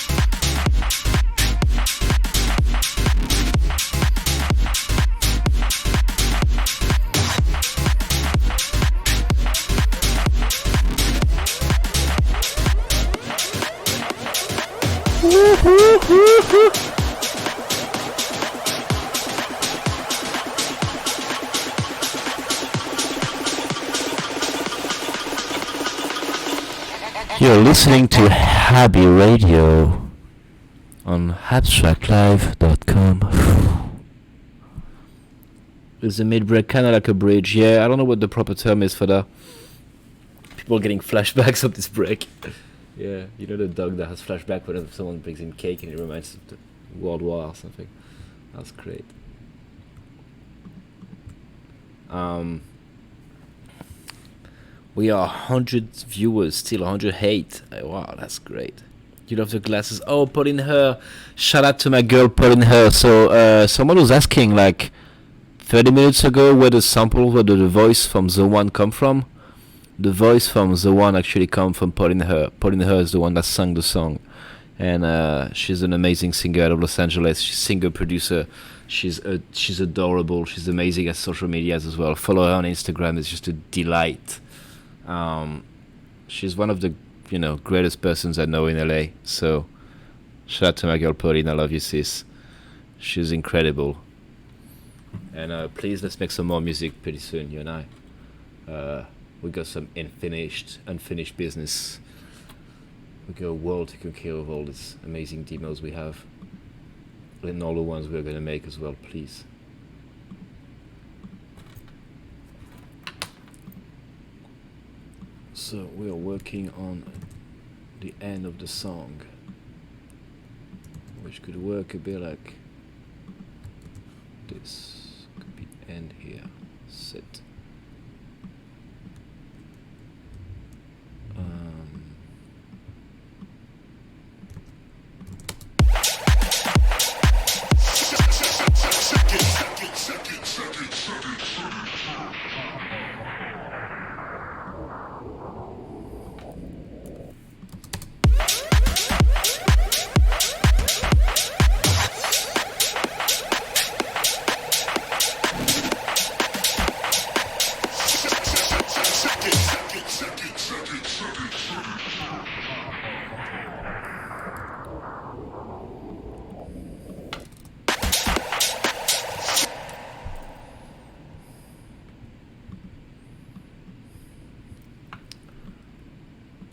You're listening to Happy Radio on habstractlive.com. Is the mid break kind of like a bridge? Yeah, I don't know what the proper term is for that. People are getting flashbacks of this break. Yeah, you know the dog that has flashback when someone brings him cake and it reminds of the World War or something. That's great. We are 100 viewers, still 100 hate. Wow, that's great. You love the glasses. Oh, Pauline Her. Shout out to my girl Pauline Her. So someone was asking like 30 minutes ago where the sample, where the voice from The One come from. The voice from The One actually come from Pauline Her. Pauline Her is the one that sang the song. And she's an amazing singer out of Los Angeles. She's singer, producer. She's adorable. She's amazing at social medias as well. Follow her on Instagram. It's just a delight. She's one of the greatest persons I know in LA. So shout out to my girl Pauline. I love you, sis. She's incredible. And please, let's make some more music pretty soon, you and I. We got some unfinished business. We got a world to take care of all these amazing demos we have. And all the ones we're going to make as well, please. So we are working on the end of the song, which could work a bit like this. Could be end here. Sit.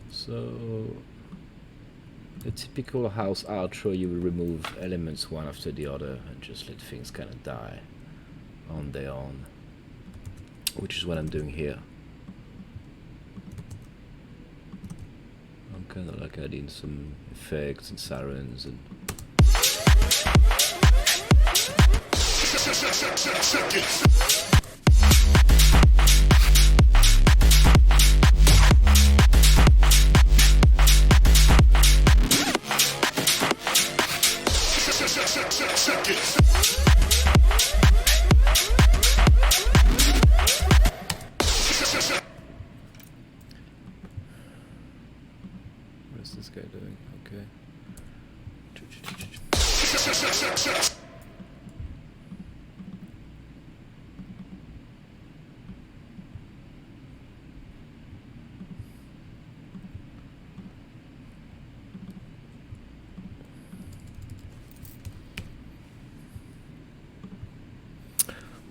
So, the typical house outro, you will remove elements one after the other and just let things kind of die on their own, which is what I'm doing here. I'm kind of like adding some effects and sirens and what's this guy doing? Okay.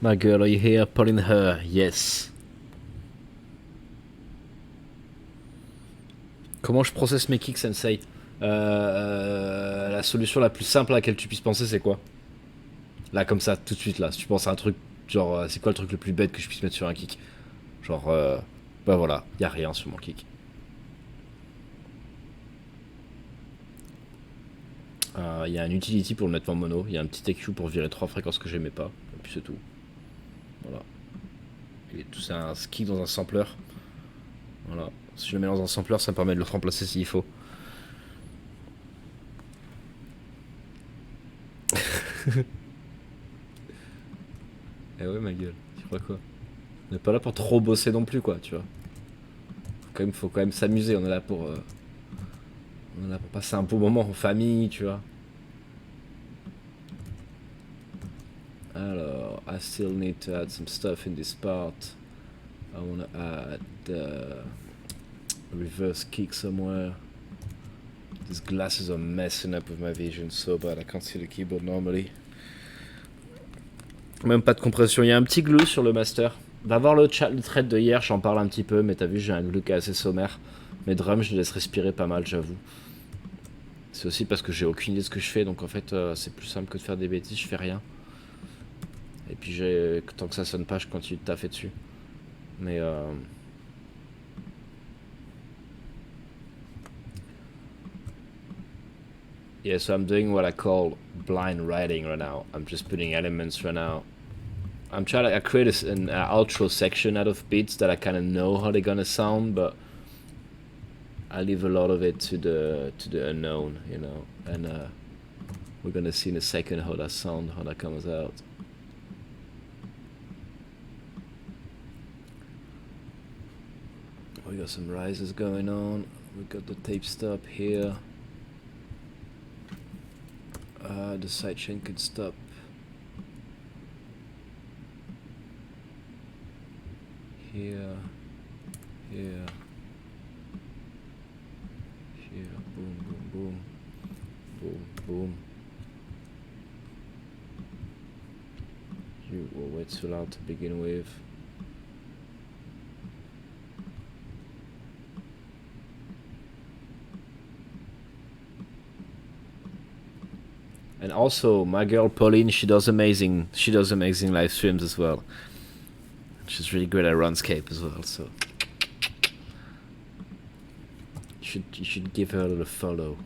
My girl, are you here? Pauline Her, yes. Comment je processe mes kicks, Sensei? La solution la plus simple à laquelle tu puisses penser, c'est quoi? Là, comme ça, tout de suite, là. Si tu penses à un truc, genre, c'est quoi le truc le plus bête que je puisse mettre sur un kick? Genre, bah voilà, y a rien sur mon kick. Y a un utility pour le mettre en mono, il y a un petit EQ pour virer 3 fréquences que j'aimais pas, et puis c'est tout. Voilà. Et tout ça, un kick dans un sampler. Voilà. Si je le mets dans un sampler, ça me permet de le remplacer s'il faut. Eh ouais, ma gueule, tu crois quoi? On n'est pas là pour trop bosser non plus, quoi, tu vois. Faut quand même s'amuser, on est là pour passer un beau moment en famille, tu vois. Alors, I still need to add some stuff in this part. I want to add reverse kick somewhere. These glasses are messing up with my vision so bad I can't see the keyboard normally. Même pas de compression, il y a un petit glue sur le master. Va voir le thread de hier, j'en parle un petit peu, mais t'as vu, j'ai un glue qui est assez sommaire. Mes drums, je les laisse respirer pas mal, j'avoue. C'est aussi parce que j'ai aucune idée de ce que je fais, donc en fait, c'est plus simple que de faire des bêtises, je fais rien. Et puis, tant que ça sonne pas, je continue de taffer dessus. Mais yeah, so I'm doing what I call blind writing right now. I'm just putting elements right now. I'm trying to create an outro section out of beats that I kind of know how they're gonna sound, but I leave a lot of it to the unknown, you know. And we're gonna see in a second how that comes out. We got some rises going on. We got the tape stop here. The sidechain could stop. Here, here, here, boom, boom, boom, boom, boom. You were way too loud to begin with. And also, my girl Pauline, she does amazing live streams as well. She's really great at Runscape as well, so you should give her a little follow.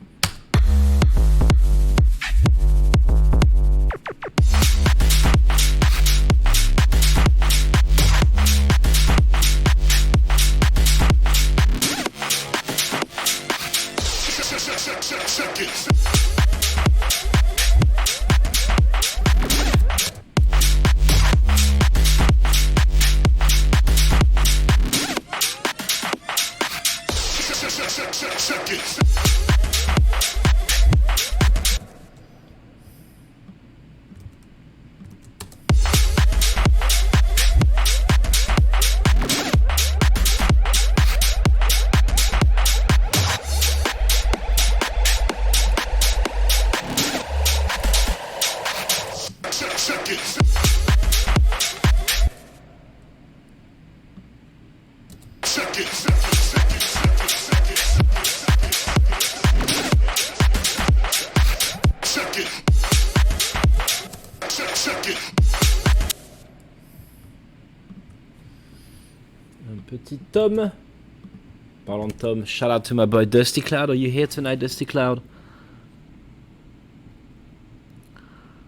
Petit Tom. Parlant de Tom, shout out to my boy Dusty Cloud. Are you here tonight, Dusty Cloud?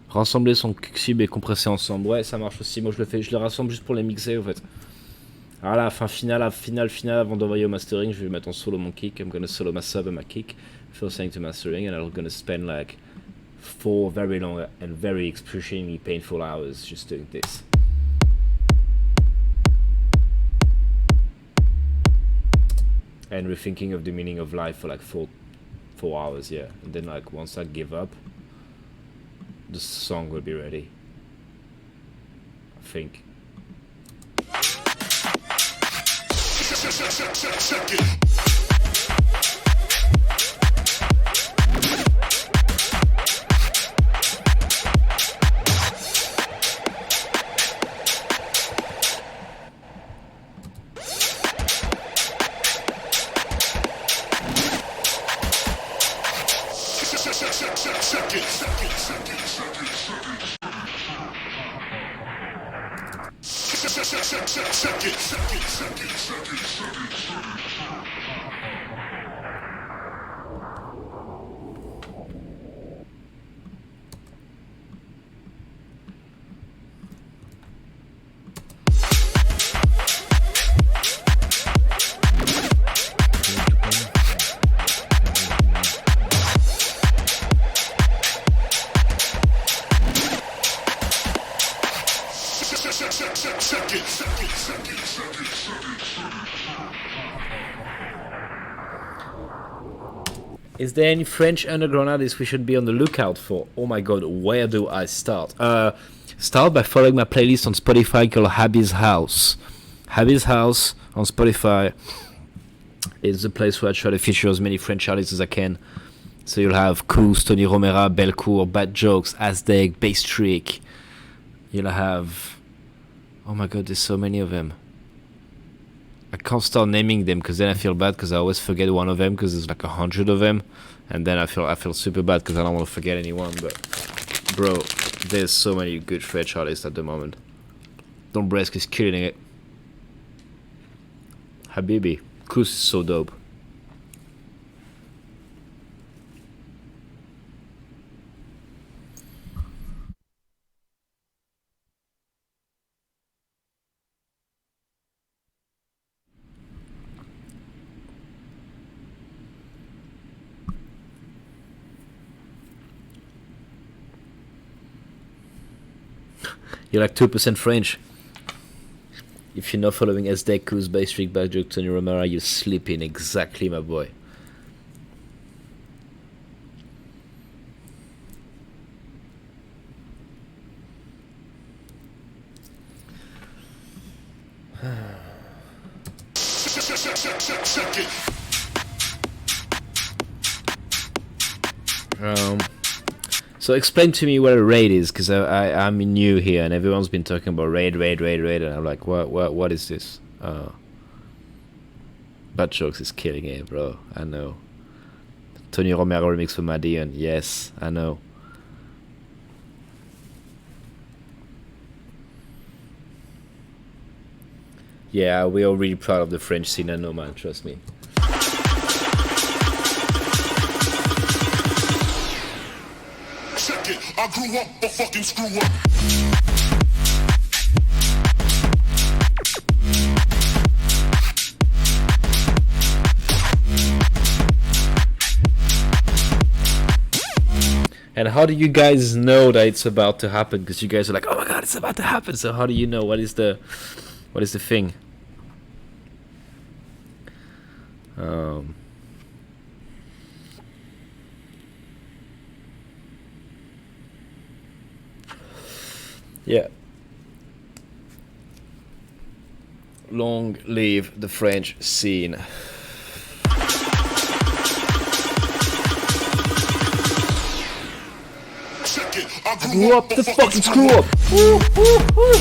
Rassembler son cube et compresser ensemble. Ouais, ça marche aussi. Moi, je le rassemble juste pour les mixer, en fait. Alors là, fin finale, avant d'envoyer au mastering, je vais mettre en solo mon kick. I'm gonna solo my sub and my kick. First thing to mastering, and I'm gonna spend like 4 very long and very excruciatingly painful hours just doing this. And rethinking of the meaning of life for like 4 hours, yeah. And then like once I give up, the song will be ready, I think. Is there any French underground artists we should be on the lookout for? Oh my god, where do I start? Start by following my playlist on Spotify called Habby's House. Habby's House on Spotify is the place where I try to feature as many French artists as I can. So you'll have Koos, Tony Romera, Belcourt, Bad Jokes, Aztec, Bass Trick. You'll have... Oh my god, there's so many of them. I can't start naming them because then I feel bad because I always forget one of them because there's like 100 of them, and then I feel super bad because I don't want to forget anyone. But bro, there's so many good French artists at the moment. Don Bresque is killing it. Habibi, Koos is so dope. You're like 2% French. If you're not following Aztec, Koos, Bass Trick, Bad Joke, Tony Romera, you're sleeping. Exactly, my boy. So explain to me what a raid is, because I'm new here and everyone's been talking about raid, and I'm like, what is this? Bad Jokes is killing it, bro. I know. Tony Romero remix for Madian. Yes, I know. Yeah, we're all really proud of the French scene. I know, man. Trust me. I grew up a fucking screw up. And how do you guys know that it's about to happen? Because you guys are like, oh my god, it's about to happen. So how do you know? What is the thing? Yeah. Long live the French scene. I grew up the fucking screw up. Woo, woo, woo.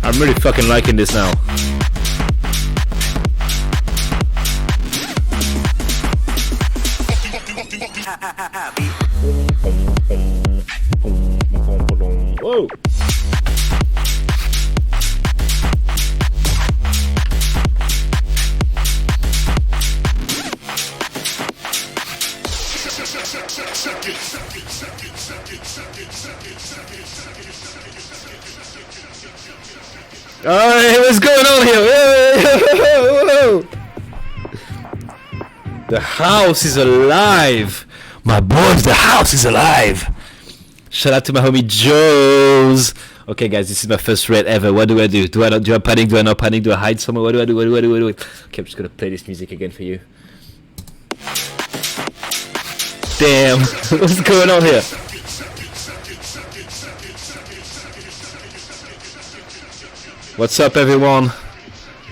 I'm really fucking liking this now. Whoa! Alright, what's going on here? Whoa. The house is alive! My boys, the house is alive! Shout out to my homie Joe's. Okay, guys, this is my first raid ever. What do I do? Do I panic? Do I not panic? Do I hide somewhere? What do I do? Okay, I'm just gonna play this music again for you. Damn, what's going on here? What's up, everyone?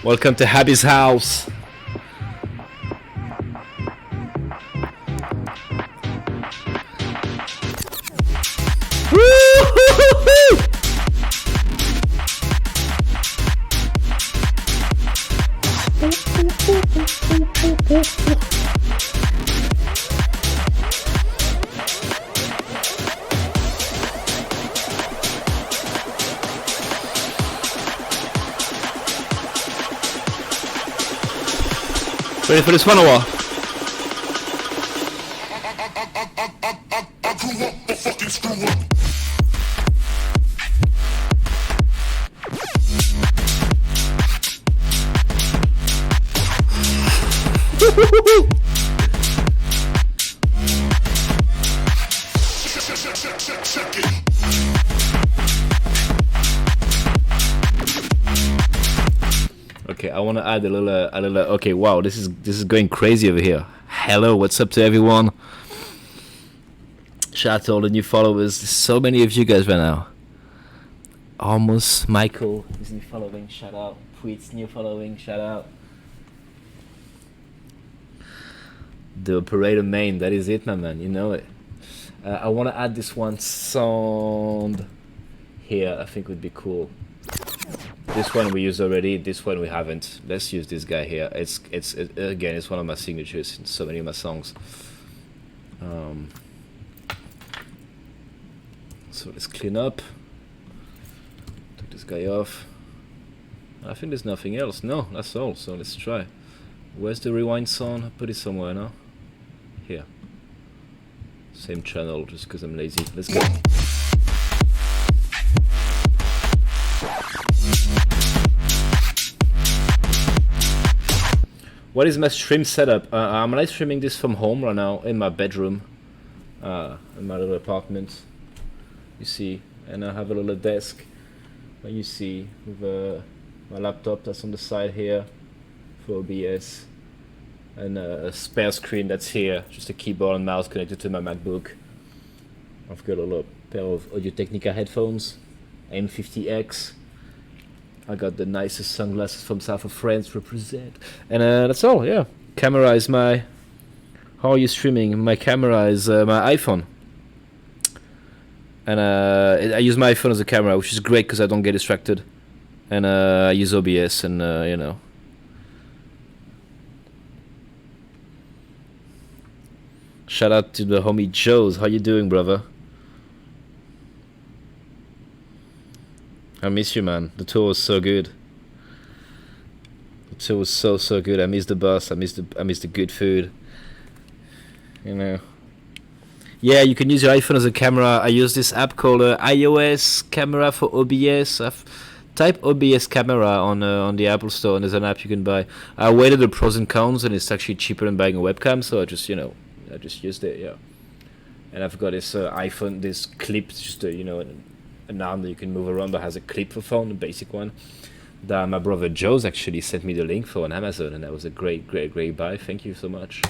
Welcome to Habby's house. Ready for this one or what? I grew up a fucking screw up. Check it. Okay, I want to add a little. Okay, wow, this is going crazy over here. Hello, what's up to everyone? Shout out to all the new followers. There's so many of you guys right now. Almost Michael is new following. Shout out. Tweets new following. Shout out. The operator main. That is it, my man. You know it. I want to add this one sound here. I think would be cool. This one we used already. This one we haven't. Let's use this guy here. It's again, it's one of my signatures in so many of my songs. So let's clean up. Take this guy off. I think there's nothing else. No, that's all. So let's try. Where's the rewind sound? I put it somewhere now. Here. Same channel, just because I'm lazy. Let's go. What is my stream setup? I'm live streaming this from home right now in my bedroom, in my little apartment. You see, and I have a little desk. You see, with my laptop that's on the side here for OBS, and a spare screen that's here, just a keyboard and mouse connected to my MacBook. I've got a little pair of Audio-Technica headphones, M50X. I got the nicest sunglasses from south of France, represent. And that's all, yeah. Camera is my... How are you streaming? My camera is my iPhone. And I use my iPhone as a camera, which is great because I don't get distracted. And I use OBS and, you know. Shout out to the homie Joes. How you doing, brother? I miss you, man. The tour was so good. The tour was so good. I miss the bus. I miss the good food. You know. Yeah, you can use your iPhone as a camera. I use this app called iOS Camera for OBS. Type OBS camera on the Apple Store, and there's an app you can buy. I weighted the pros and cons, and it's actually cheaper than buying a webcam. So I just used it. Yeah. And I've got this iPhone, this clip, just an arm that you can move around that has a clip for phone, the basic one, that my brother Joe's actually sent me the link for on Amazon, and that was a great buy. Thank you so much.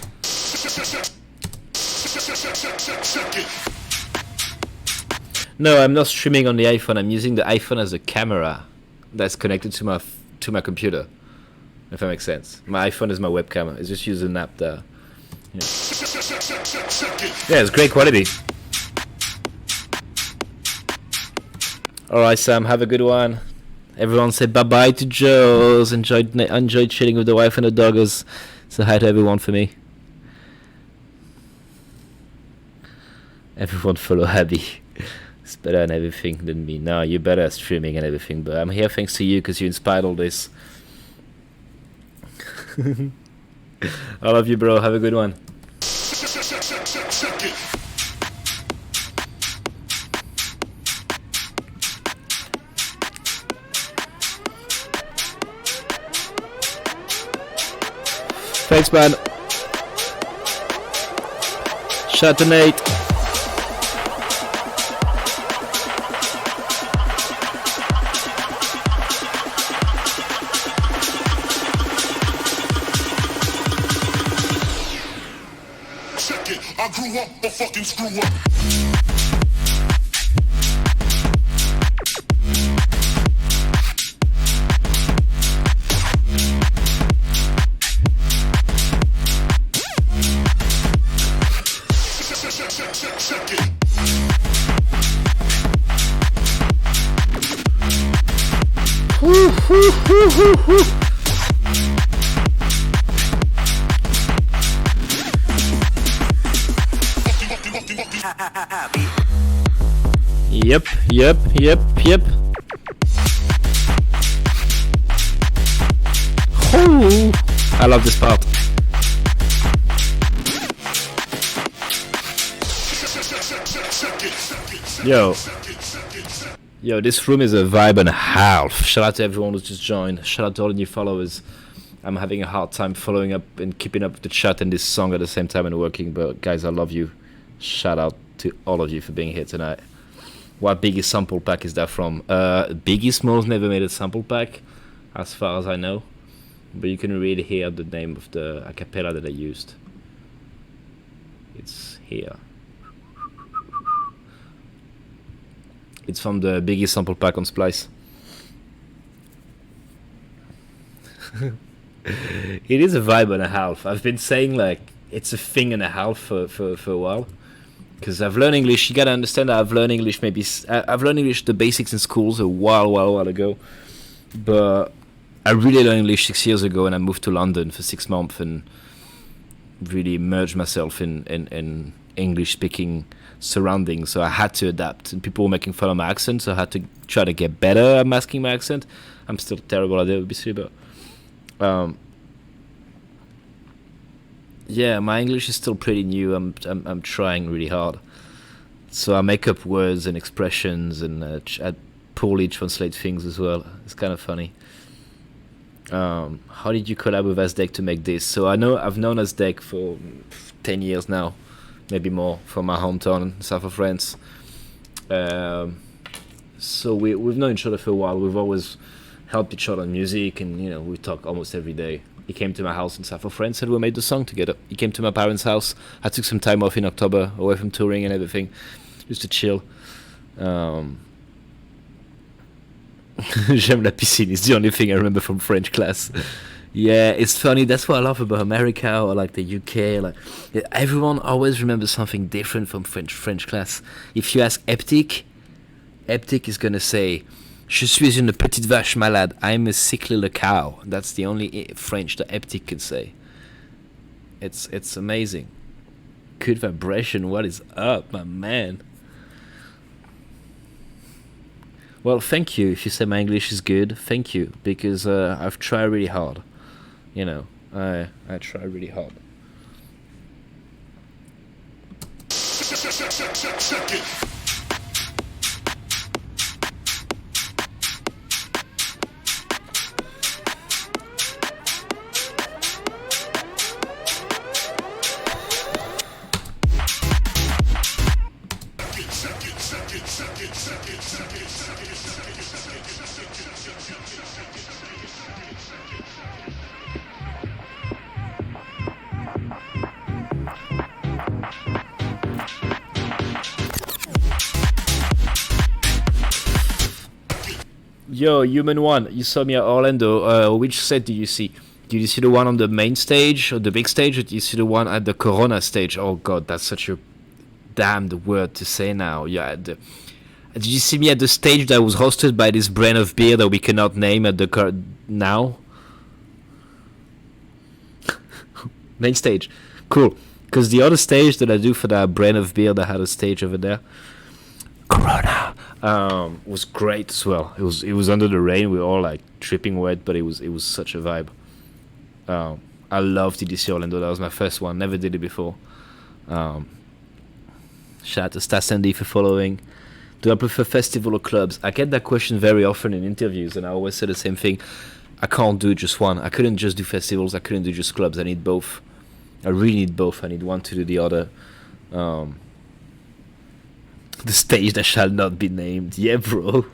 No, I'm not streaming on the iPhone. I'm using the iPhone as a camera that's connected to my computer, if that makes sense. My iPhone is my webcam. It's just using an app there. Yeah, it's great quality. Alright, Sam, have a good one. Everyone say bye-bye to Joe's. Enjoyed chilling with the wife and the doggers. Say hi to everyone for me. Everyone follow Abby. It's better and everything than me. No, you're better at streaming and everything, but I'm here thanks to you because you inspired all this. I love you, bro. Have a good one. Thanks, man. Shout out to Nate. Check it. I grew up a fucking screw up. Yep. Oh, I love this part. Yo, this room is a vibe and a half. Shout out to everyone who's just joined. Shout out to all the new followers. I'm having a hard time following up and keeping up with the chat and this song at the same time and working, but guys, I love you. Shout out to all of you for being here tonight. What Biggie sample pack is that from? Biggie Smalls never made a sample pack, as far as I know. But you can really hear the name of the a cappella that I used. It's here. It's from the Biggie sample pack on Splice. It is a vibe and a half. I've been saying like it's a thing and a half for a while. Because I've learned English. You gotta understand that I've learned English I've learned English, the basics in schools a while ago. But I really learned English 6 years ago and I moved to London for 6 months and really immersed myself in English speaking surroundings. So I had to adapt. And people were making fun of my accent, so I had to try to get better at masking my accent. I'm still terrible at it, obviously, but yeah, my English is still pretty new. I'm trying really hard. So I make up words and expressions and I poorly translate things as well. It's kind of funny. How did you collab with Aztec to make this? So I've known Aztec for 10 years now, maybe more, from my hometown, south of France. So we've known each other for a while. We've always helped each other on music, and you know, we talk almost every day. He came to my house in south of France and we made the song together. He came to my parents' house. I took some time off in October, away from touring and everything, just to chill. J'aime la piscine. It's the only thing I remember from French class. Yeah, it's funny. That's what I love about America or like the UK. Like everyone always remembers something different from French class. If you ask Eptic is gonna say, "Je suis une petite vache malade. I'm a sickly little cow." That's the only French that Eptic can say. It's amazing. Good vibration. What is up, my man? Well, thank you. If you say my English is good, thank you, because I've tried really hard. You know, I try really hard. Yo, Human One, you saw me at Orlando. Which set do you see? Did you see the one on the main stage, or the big stage, or did you see the one at the Corona stage? Oh god, that's such a damned word to say now. Yeah, did you see me at the stage that was hosted by this brand of beer that we cannot name at the now? Main stage. Cool. Because the other stage that I do for that brand of beer that had a stage over there, Corona, was great as well. It was under the rain. We were all like dripping wet, but it was such a vibe. I love TDC Orlando. That was my first one. Never did it before. Shout out to Stas Andy for following. Do I prefer festival or clubs? I get that question very often in interviews, and I always say the same thing. I can't do just one. I couldn't just do festivals. I couldn't do just clubs. I need both. I really need both. I need one to do the other. The stage that shall not be named. Yeah, bro.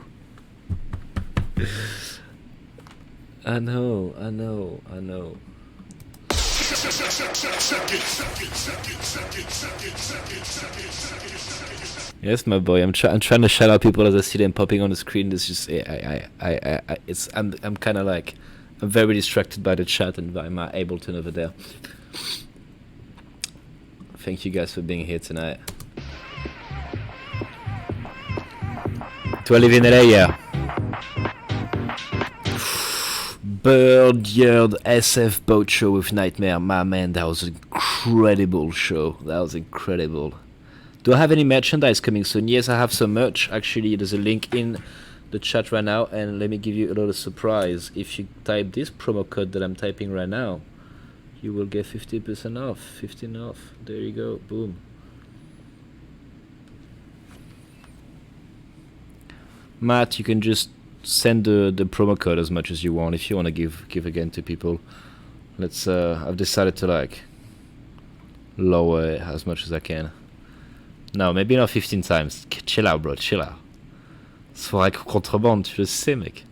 I know. Yes, my boy. I'm trying to shout out people as I see them popping on the screen. It's just I'm kind of like, I'm very distracted by the chat and by my Ableton over there. Thank you guys for being here tonight. Do I live in LA? Yeah. Bird-Yard SF Boat Show with Nightmare. My man, that was an incredible show. That was incredible. Do I have any merchandise coming soon? Yes, I have some merch. Actually, there's a link in the chat right now. And let me give you a little surprise. If you type this promo code that I'm typing right now, you will get 50% off. 15 off. There you go. Boom. Matt, you can just send the promo code as much as you want if you want to give again to people. Let's. I've decided to like lower it as much as I can. No, maybe not 15 times. Chill out, bro. Chill out. Soirée contrebande, tu le sais, mec.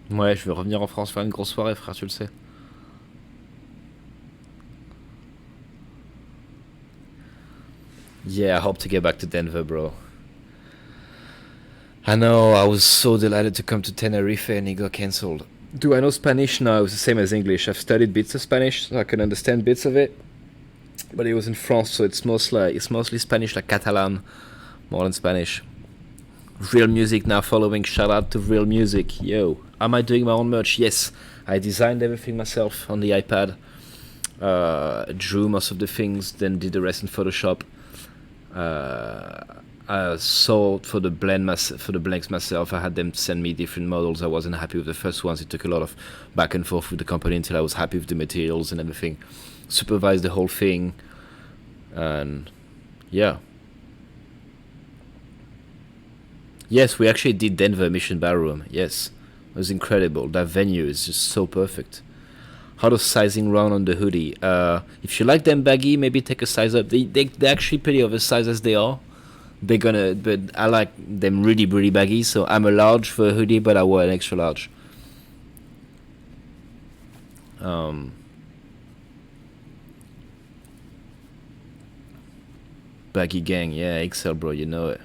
Ouais, je vais revenir en France faire une grosse soirée, frère, tu le sais. Yeah, I hope to get back to Denver, bro. I know, I was so delighted to come to Tenerife and it got cancelled. Do I know Spanish? No, it was the same as English. I've studied bits of Spanish, so I can understand bits of it. But it was in France, so it's mostly Spanish, like Catalan, more than Spanish. Real Music now following. Shout out to Real Music. Yo, am I doing my own merch? Yes, I designed everything myself on the iPad. Drew most of the things, then did the rest in Photoshop. I sold for the blanks myself. I had them send me different models. I wasn't happy with the first ones. It took a lot of back and forth with the company until I was happy with the materials and everything. Supervised the whole thing, and yeah. Yes, we actually did Denver Mission Ballroom. Yes, it was incredible. That venue is just so perfect. How does sizing run on the hoodie? If you like them baggy, maybe take a size up. They're actually pretty oversized as they are. But I like them really, really baggy. So I'm a large for a hoodie, but I wear an extra large. Baggy gang, yeah, XL, bro, you know it.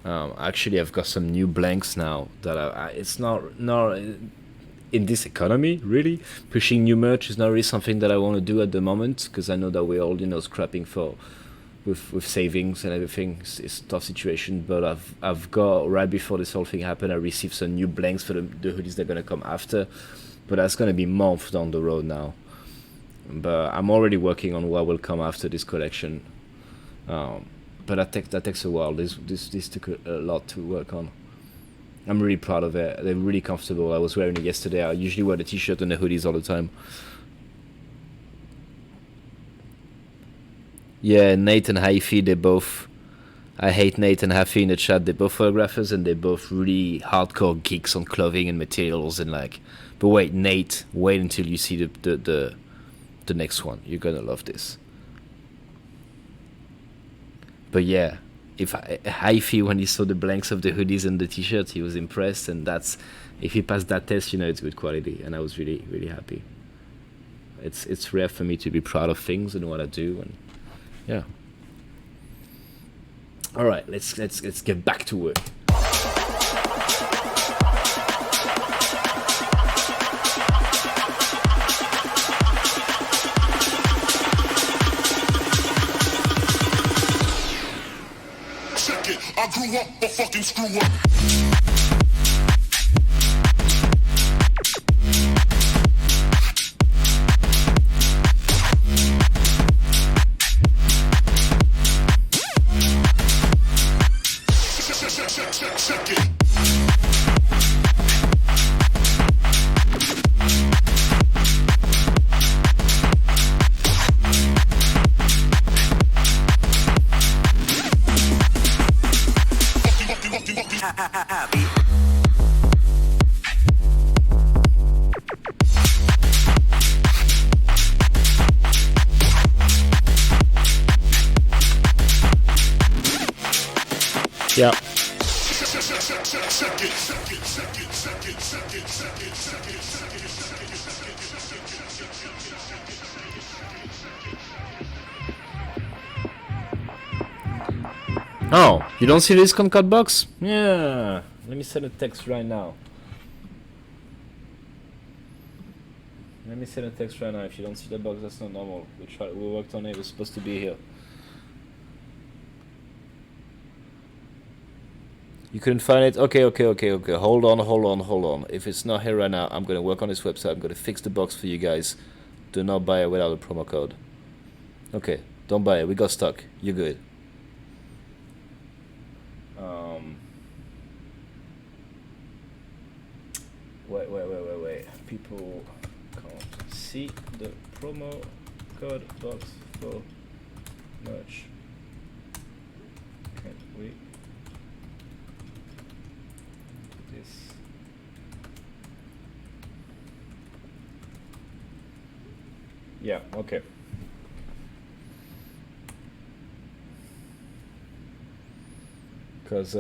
Actually, I've got some new blanks now that it's not in this economy, really. Pushing new merch is not really something that I want to do at the moment, because I know that we're all, scrapping with savings and everything. It's a tough situation, but I've got, right before this whole thing happened, I received some new blanks for the hoodies that are gonna come after, but that's gonna be months down the road now. But I'm already working on what will come after this collection. But that takes a while. This took a lot to work on. I'm really proud of it. They're really comfortable. I was wearing it yesterday. I usually wear the t-shirt and the hoodies all the time. Yeah, Nate and Haifi, they both... I hate Nate and Haifi in the chat. They're both photographers and they're both really hardcore geeks on clothing and materials and like... But wait, Nate, wait until you see the next one. You're gonna love this. But yeah, if Haifi, when he saw the blanks of the hoodies and the t-shirts, he was impressed, and if he passed that test, it's good quality, and I was really, really happy. It's rare for me to be proud of things and what I do, and yeah. All right, let's get back to work. I grew up a fucking screw up. Check it. Yeah. Oh, you don't see this Concord box? Yeah. Let me send a text right now. If you don't see the box, that's not normal. We worked on it. It was supposed to be here. You couldn't find it? Okay. Hold on. If it's not here right now, I'm gonna work on this website. I'm gonna fix the box for you guys. Do not buy it without a promo code. Okay, don't buy it. We got stuck. You're good. Wait. People can't see the promo code box for merch. Can we do this? Yeah, okay. Because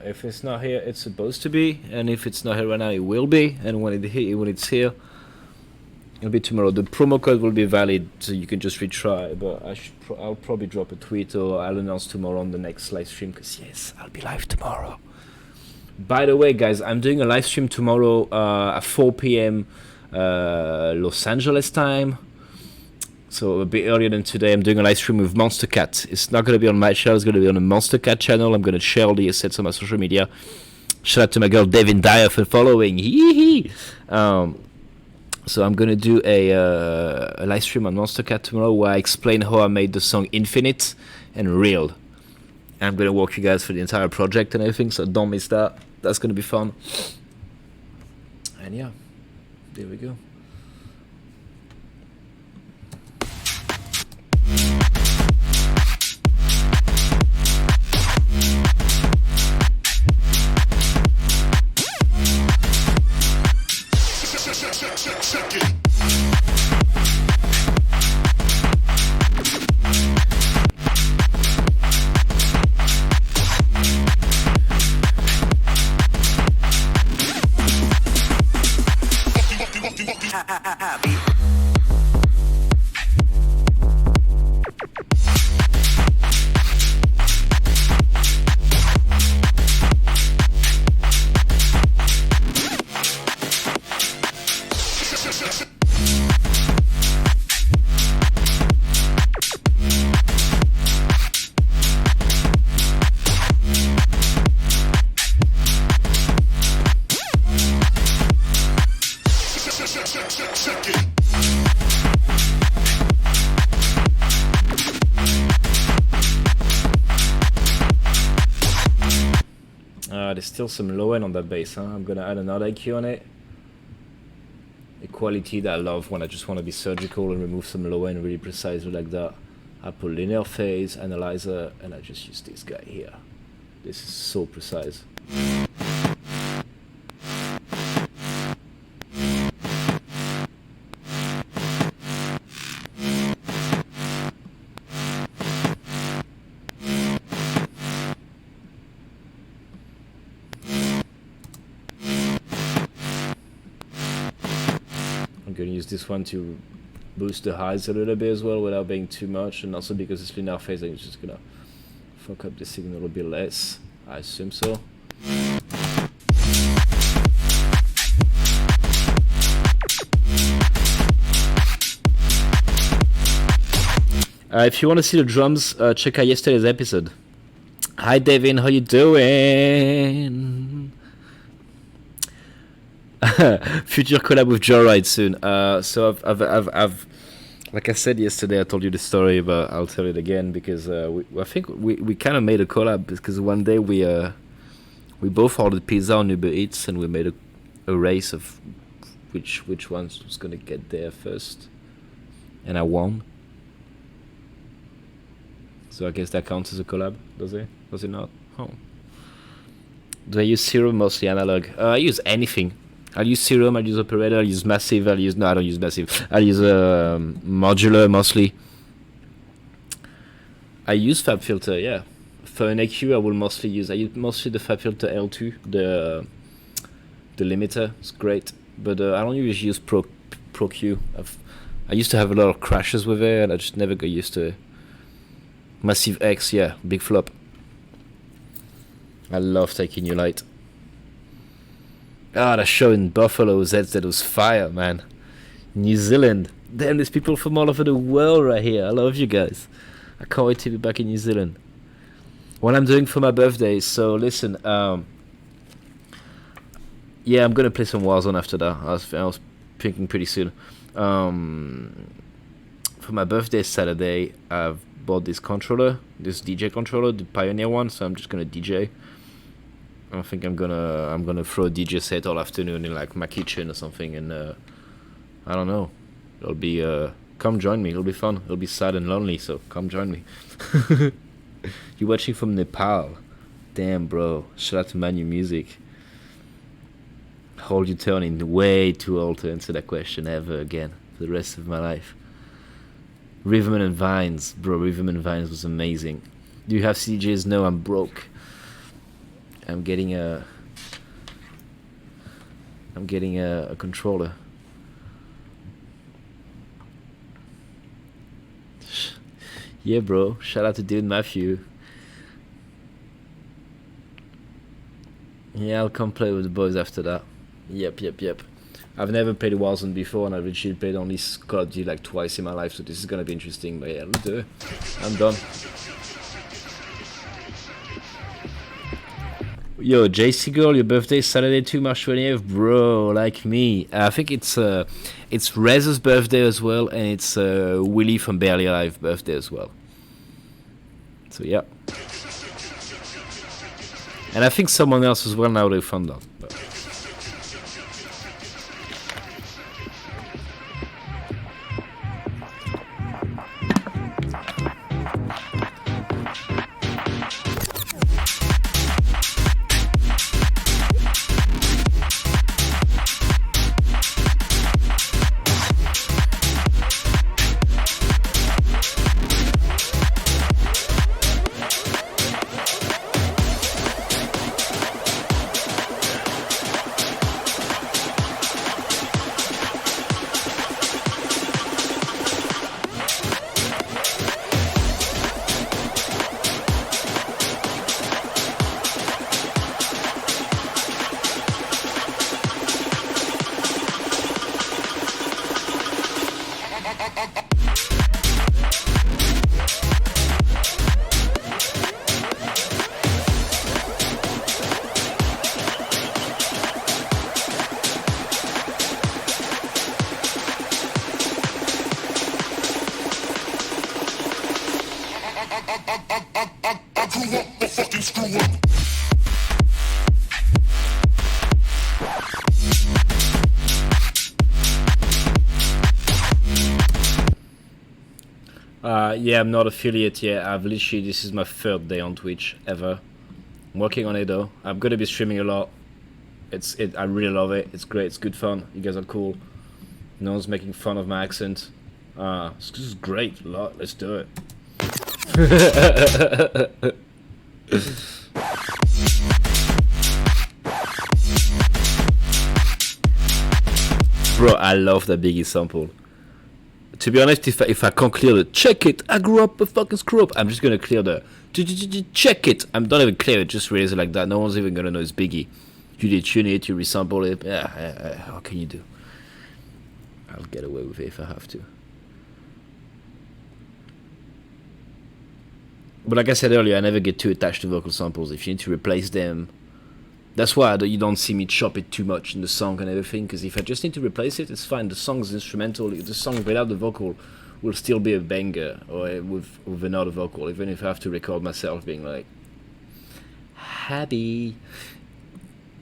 if it's not here, it's supposed to be, and if it's not here right now, it will be. And when it's here, it'll be tomorrow. The promo code will be valid, so you can just retry. But I'll probably drop a tweet, or I'll announce tomorrow on the next live stream. Because yes, I'll be live tomorrow. By the way, guys, I'm doing a live stream tomorrow at 4 p.m. Los Angeles time. So a bit earlier than today, I'm doing a live stream with Monster Cat. It's not going to be on my channel, it's going to be on the Monster Cat channel. I'm going to share all the assets on my social media. Shout out to my girl Devin Dyer for following. So I'm going to do a live stream on Monster Cat tomorrow where I explain how I made the song Infinite and Real. I'm going to walk you guys through the entire project and everything, so don't miss that. That's going to be fun. And yeah, there we go. Check it. There's still some low end on that bass, huh? I'm gonna add another EQ on it. A quality that I love when I just want to be surgical and remove some low end really precisely like that. I put linear phase, analyzer, and I just use this guy here. This is so precise. I'm gonna use this one to boost the highs a little bit as well without being too much, and also because it's linear phase, I'm just gonna fuck up the signal a bit less. I assume so. If you want to see the drums, check out yesterday's episode. Hi Devin, how you doing? Future collab with Joyride soon. So I've like I said yesterday, I told you the story, but I'll tell it again because I think we kind of made a collab because one day we both ordered pizza on Uber Eats and we made a race of which one was gonna get there first, and I won. So I guess that counts as a collab, does it? Does it not? Oh. Do I use Serum? Mostly analog. I use anything. I'll use Serum, I'll use Operator, I'll use Massive, I don't use Massive. I'll use Modular mostly. I use FabFilter, yeah. For an EQ, I use mostly the FabFilter L2, the limiter. It's great, but I don't usually use Pro Q. I used to have a lot of crashes with it, and I just never got used to it. Massive X, yeah, big flop. I love taking you light. Ah, the show in Buffalo, that was fire, man. New Zealand. Damn, there's people from all over the world right here. I love you guys. I can't wait to be back in New Zealand. What I'm doing for my birthday, so listen, yeah, I'm gonna play some Warzone after that. I was thinking pretty soon. For my birthday Saturday, I've bought this controller, this DJ controller, the Pioneer one, so I'm just gonna DJ. I think I'm gonna throw a DJ set all afternoon in like my kitchen or something, and I don't know, It'll be come join me. It'll be fun. It'll be sad and lonely. So come join me. You're watching from Nepal. Damn, bro. Shout out to Manu Music. Hold your turning. Way too old to answer that question ever again for the rest of my life. Rhythm and Vines, bro. Rhythm and Vines was amazing. Do you have CJs? No, I'm broke. I'm getting a controller. Yeah, bro. Shout out to Dude Matthew. Yeah, I'll come play with the boys after that. Yep. I've never played Warzone before, and I've literally played only Call of Duty like twice in my life, so this is gonna be interesting. But yeah, let's do it. I'm done. Yo, JC Girl, your birthday is Saturday too, March 20th, bro. Like me, I think it's Rez's birthday as well, and it's Willie from Barely Alive birthday as well. So yeah, and I think someone else as well now they found out. But. Yeah, I'm not affiliate yet. I've literally, this is my 3rd day on Twitch ever. I'm working on it though. I'm gonna be streaming a lot. I really love it. It's great. It's good fun. You guys are cool. No one's making fun of my accent. This is great. Let's do it. Bro, I love that Biggie sample. To be honest, if I can't clear the check it, I grew up a fucking screw up, I'm just gonna clear the check it. I'm not even clear it, just release it like that. No one's even gonna know it's Biggie. You did tune it, you resample it. Yeah, how can you do? I'll get away with it if I have to. But like I said earlier, I never get too attached to vocal samples. If you need to replace them, that's why you don't see me chop it too much in the song and everything, because if I just need to replace it, it's fine. The song's instrumental. The song without the vocal will still be a banger, or with another vocal, even if I have to record myself being like happy.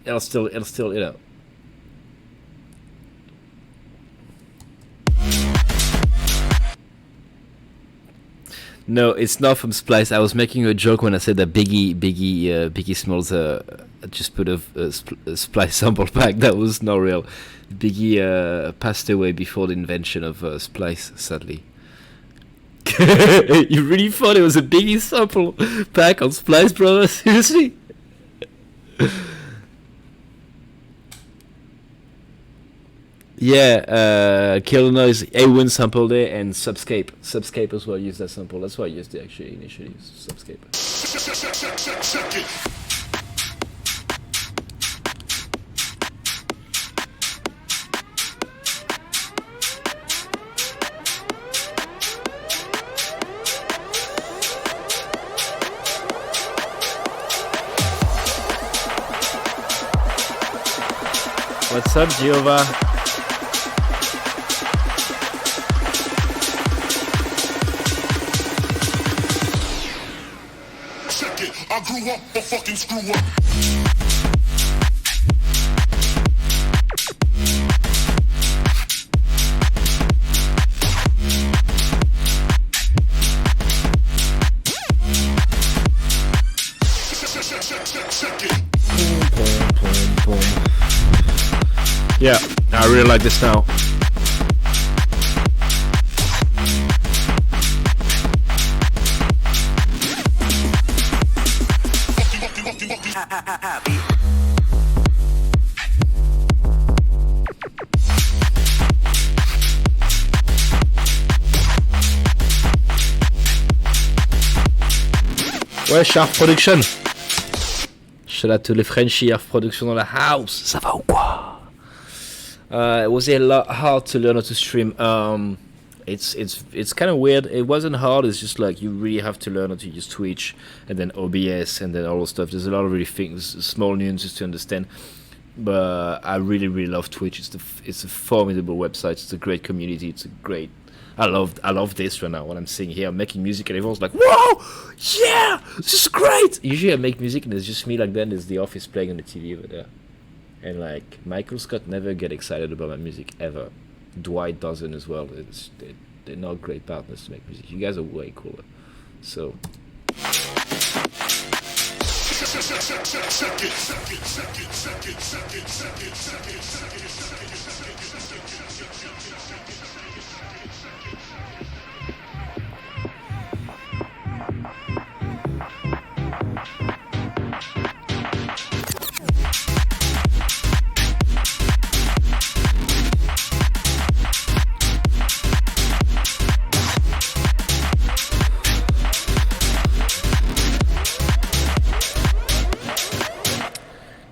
It'll still, you know. No, it's not from Splice. I was making a joke when I said that Biggie Smalls just put a Splice sample pack. That was not real. Biggie passed away before the invention of Splice, sadly. You really thought it was a Biggie sample pack on Splice, brother? Seriously? Yeah, Kill Noise, A1 sampled it, and Subscape. Subscape as well used that sample. That's why I used it actually initially, Subscape. What's up, Giova? I grew up a fucking screw up. like this now. Ouais, Sharp Production. Shout out to les Frenchies, Sharp Production dans la house. Ça va ou quoi? It was a lot hard to learn how to stream. It's kind of weird. It wasn't hard. It's just like you really have to learn how to use Twitch and then OBS and then all those stuff. There's a lot of really things, small nuances to understand. But I really love Twitch. It's a formidable website. It's a great community. It's a great. I love this right now. When I'm sitting here, I'm making music, and everyone's like, "Whoa, yeah, this is great." Usually, I make music, and it's just me. Like then, there's The Office playing on the TV over there, and like Michael Scott never get excited about my music ever. Dwight doesn't as well. They're not great partners to make music. You guys are way cooler. So.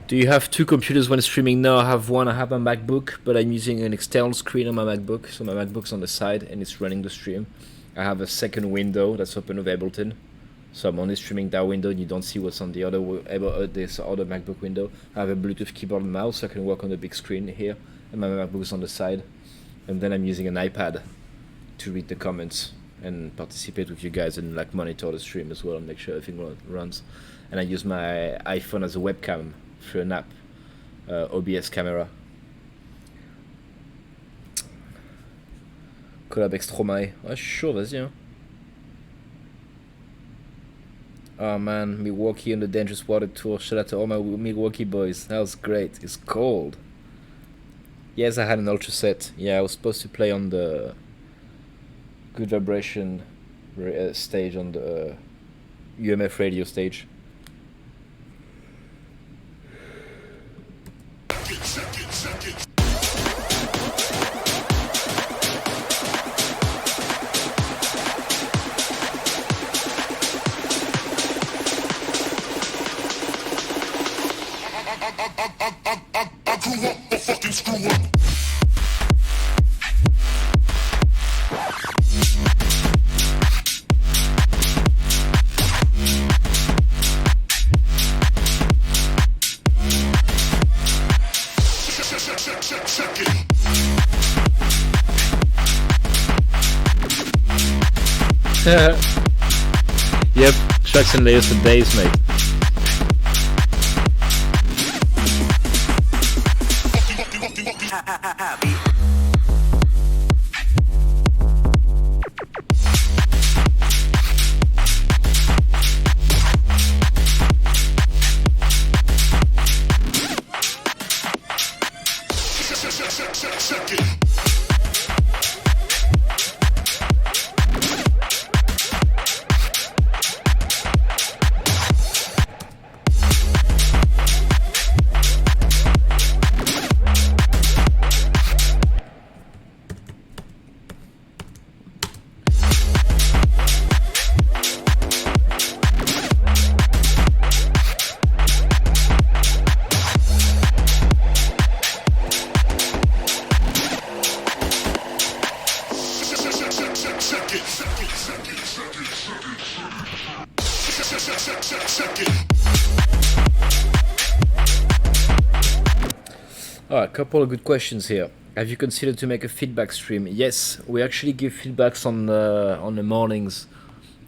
Do you have two computers when streaming? No, I have one. I have my MacBook, but I'm using an external screen on my MacBook. So my MacBook's on the side and it's running the stream. I have a second window that's open with Ableton. So I'm only streaming that window and you don't see what's on the other this other MacBook window. I have a Bluetooth keyboard and mouse so I can work on the big screen here. And my MacBook's on the side. And then I'm using an iPad to read the comments and participate with you guys and like monitor the stream as well and make sure everything runs. And I use my iPhone as a webcam through an app, OBS camera. Collab avec Stromae. Ouais, je suis chaud, vas-y. Hein. Oh man, Milwaukee on the Dangerous Water Tour. Shout out to all my Milwaukee boys. That was great. It's cold. Yes, I had an Ultra set. Yeah, I was supposed to play on the Good Vibration stage, on the UMF radio stage. Yep, tracks and layers for days, mate. Alright, couple of good questions here. Have you considered to make a feedback stream? Yes, we actually give feedbacks on the mornings,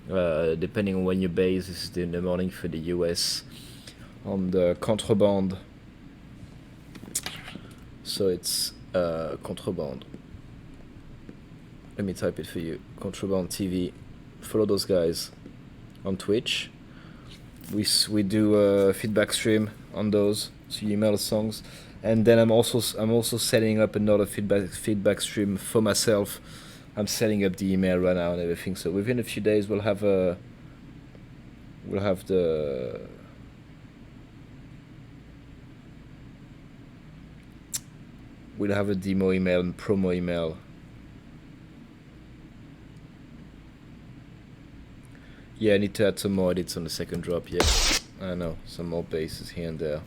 depending on when your base is in the morning for the US, on the Contraband. So it's Contraband. Let me type it for you. Contraband TV. Follow those guys on Twitch. We do a feedback stream on those. So you email us songs. and then I'm also setting up another feedback stream for myself. I'm setting up the email right now and everything. So within a few days we'll have the demo email and promo email. Yeah, I need to add some more edits on the second drop. Yeah, I know, some more basses here and there.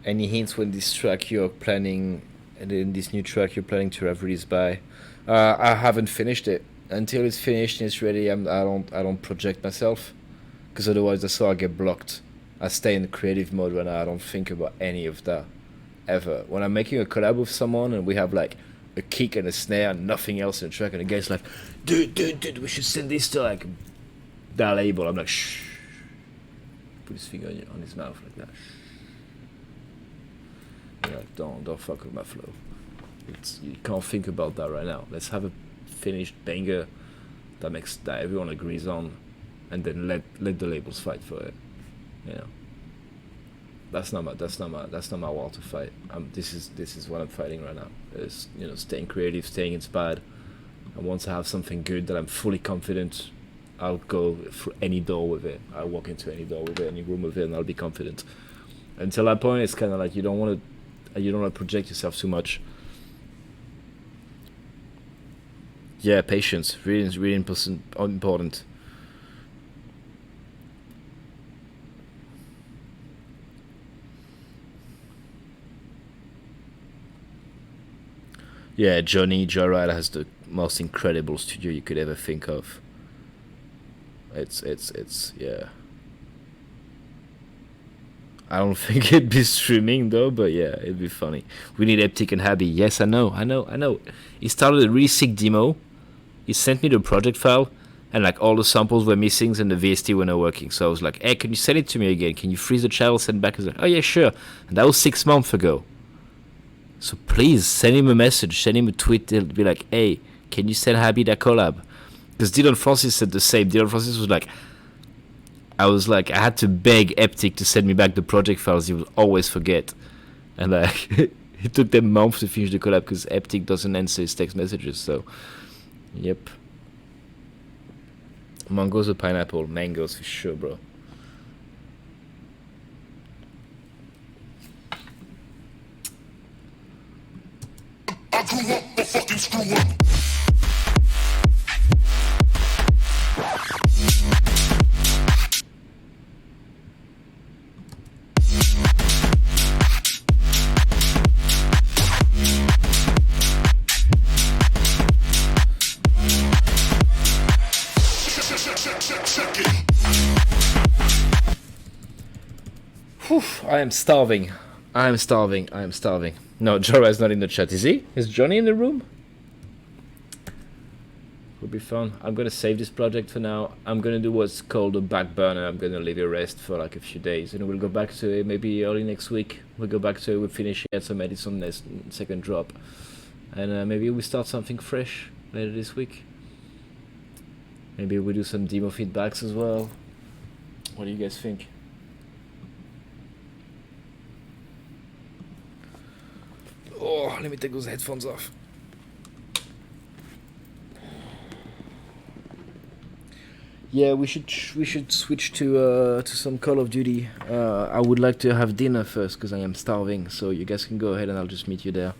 Any hints when this track you're planning, and in this new track you're planning to have released by? I haven't finished it. Until it's finished and it's ready, I don't project myself, because otherwise that's how I get blocked. I stay in the creative mode right now. I don't think about any of that ever. When I'm making a collab with someone and we have like a kick and a snare and nothing else in the track, and the guy's like, dude, we should send this to like that label. I'm like, shh. Put his finger on his mouth like that. You're like, don't fuck with my flow. You can't think about that right now. Let's have a finished banger that everyone agrees on, and then let the labels fight for it. You know, that's not my war to fight. This is what I'm fighting right now. Is, you know, staying creative, staying inspired. And once I have something good that I'm fully confident, I'll go through any door with it. I'll walk into any door with it, any room with it, and I'll be confident. Until that point, it's kind of like you don't want to project yourself too much. Yeah, patience, really important. Yeah, Joyride has the most incredible studio you could ever think of. It's yeah. I don't think it'd be streaming though, but yeah, it'd be funny. We need Eptic and Happy. Yes, I know. He started a really sick demo. He sent me the project file, and like all the samples were missing and the VST were not working. So I was like, hey, can you send it to me again? Can you freeze the channel, send back? I was like, oh yeah, sure. And that was 6 months ago. So please send him a message, send him a tweet, be like, hey, can you send Happy that collab? Because Dylan Francis said the same. Dylan Francis was like, I had to beg Eptic to send me back the project files. He would always forget. And like, it took them months to finish the collab because Eptic doesn't answer his text messages. So, yep. Mangoes or pineapple? Mangoes for sure, bro. I grew up a fucking screw up. Whew, I am starving. No, Jorah's not in the chat, is he? Is Johnny in the room? Would be fun. I'm gonna save this project for now. I'm gonna do what's called a back burner. I'm gonna leave it rest for like a few days, and we'll go back to it maybe early next week. We'll go back to it. We'll finish it, some edits on this second drop, and maybe we start something fresh later this week. Maybe we do some demo feedbacks as well. What do you guys think? Oh, let me take those headphones off. Yeah, we should switch to some Call of Duty. I would like to have dinner first because I am starving. So you guys can go ahead and I'll just meet you there.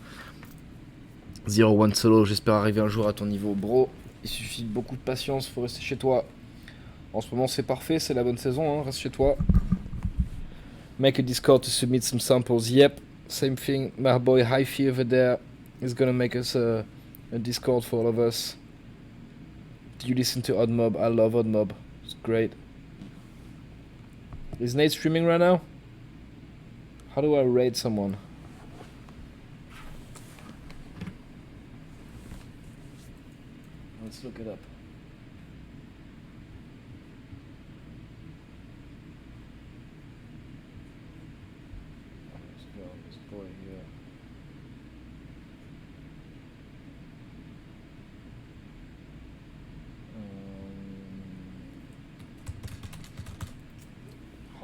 01 Solo, j'espère arriver un jour à ton niveau, bro. Il suffit de beaucoup de patience, faut rester chez toi. En ce moment c'est parfait, c'est la bonne saison, hein, reste chez toi. Make a Discord to submit some samples. Yep, same thing. My boy Hyphy over there is gonna make us a Discord for all of us. Do you listen to Oddmob? I love Oddmob. It's great. Is Nate streaming right now? How do I raid someone? Let's look it up. Let's go, this boy here.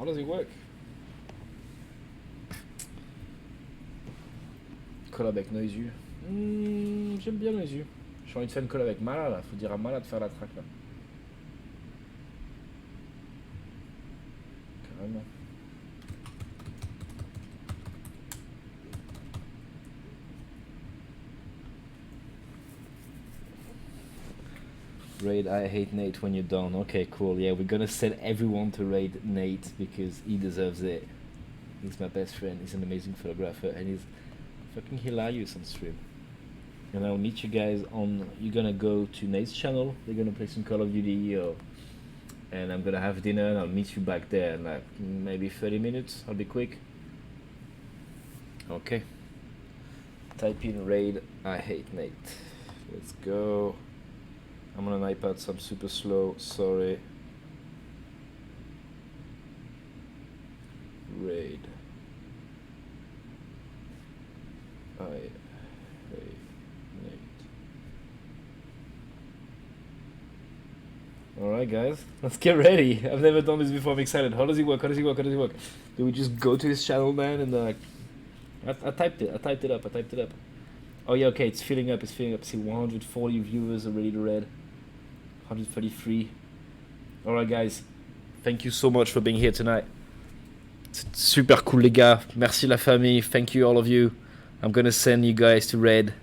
How does it work? Collab avec Noisu. J'aime bien Noisu. J'ai envie de faire une collab avec Mala là. Faut dire à Mala de faire la track là. Carrément. Raid I hate Nate when you're done. Okay, cool. Yeah, we're gonna send everyone to raid Nate because he deserves it. He's my best friend. He's an amazing photographer and he's fucking hilarious on stream. And I'll meet you guys on. You're gonna go to Nate's channel. They're gonna play some Call of Duty, and I'm gonna have dinner. And I'll meet you back there in like maybe 30 minutes. I'll be quick. Okay. Type in raid I hate Nate. Let's go. I'm on an iPad, so I'm super slow. Sorry. Raid. I hate Nate. Alright guys, let's get ready. I've never done this before, I'm excited. How does it work? How does it work? How does it work? Do we just go to his channel, man, and I typed it up. Oh yeah, okay, it's filling up. See, 140 viewers already to read. 133. Alright guys, thank you so much for being here tonight. C'est super cool les gars. Merci la famille. Thank you all of you. I'm gonna send you guys to Red,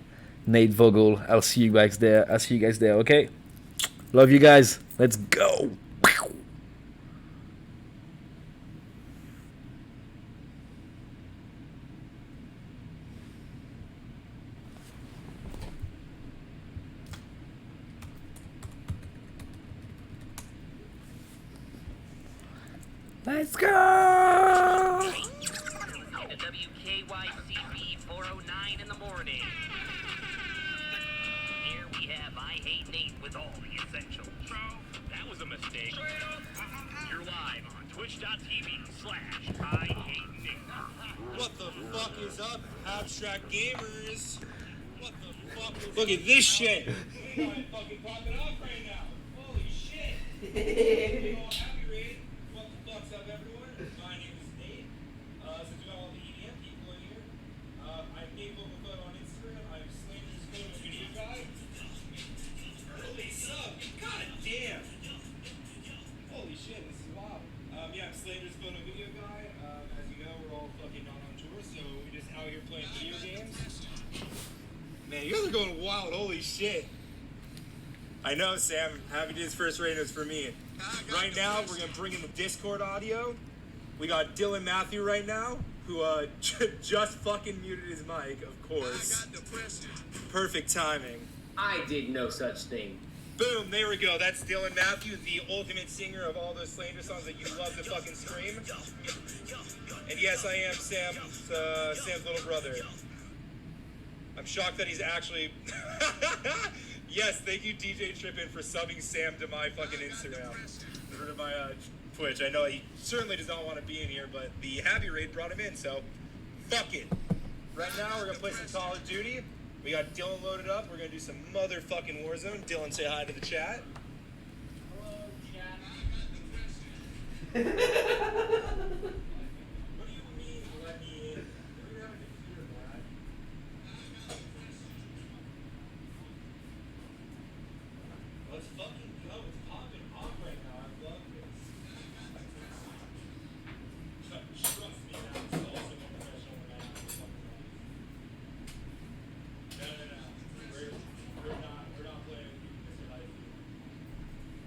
Nate Vogel. I'll see you guys there. Okay? Love you guys. Let's go. Let's go! WKYCP 409 in the morning. Here we have I Hate Nate with all the essentials. So, that was a mistake. You're live on twitch.tv/I Hate Nate. What the fuck is up, Habstrakt gamers? What the fuck is Look at this shit! We got it fucking popping off right now. Holy shit! What the fuck's up, everyone? My name is Nate. Since we got all the EDM people in here, I'm Nate Vogelfoot on Instagram. I'm Slander's photo video guy. Holy sub! God damn! Holy shit, this is wild. Yeah, I'm Slander's photo video guy. As you know, we're all fucking not on tour, so we're just out here playing video games. Man, you guys are going wild. Holy shit. I know, Sam. Happy to do his first raid was for me. Right now, we're going to bring in the Discord audio. We got Dylan Matthew right now, who just fucking muted his mic, of course. I got depression. Perfect timing. I did no such thing. Boom, there we go. That's Dylan Matthew, the ultimate singer of all those Slander songs that you love to fucking scream. And yes, I am Sam, Sam's little brother. I'm shocked that he's actually... Yes, thank you, DJ Trippin, for subbing Sam to my fucking Instagram. Or to my Twitch. I know he certainly does not want to be in here, but the Happy Raid brought him in, so fuck it. Right now, we're going to play some Call of Duty. We got Dylan loaded up. We're going to do some motherfucking Warzone. Dylan, say hi to the chat. Hello, chat. What do you mean, let me in? We don't have a computer, lad. Let's fucking go. It's popping off right now. I love this. Trust me, now it's also more professional than I am. No. We're not playing Mr. Life.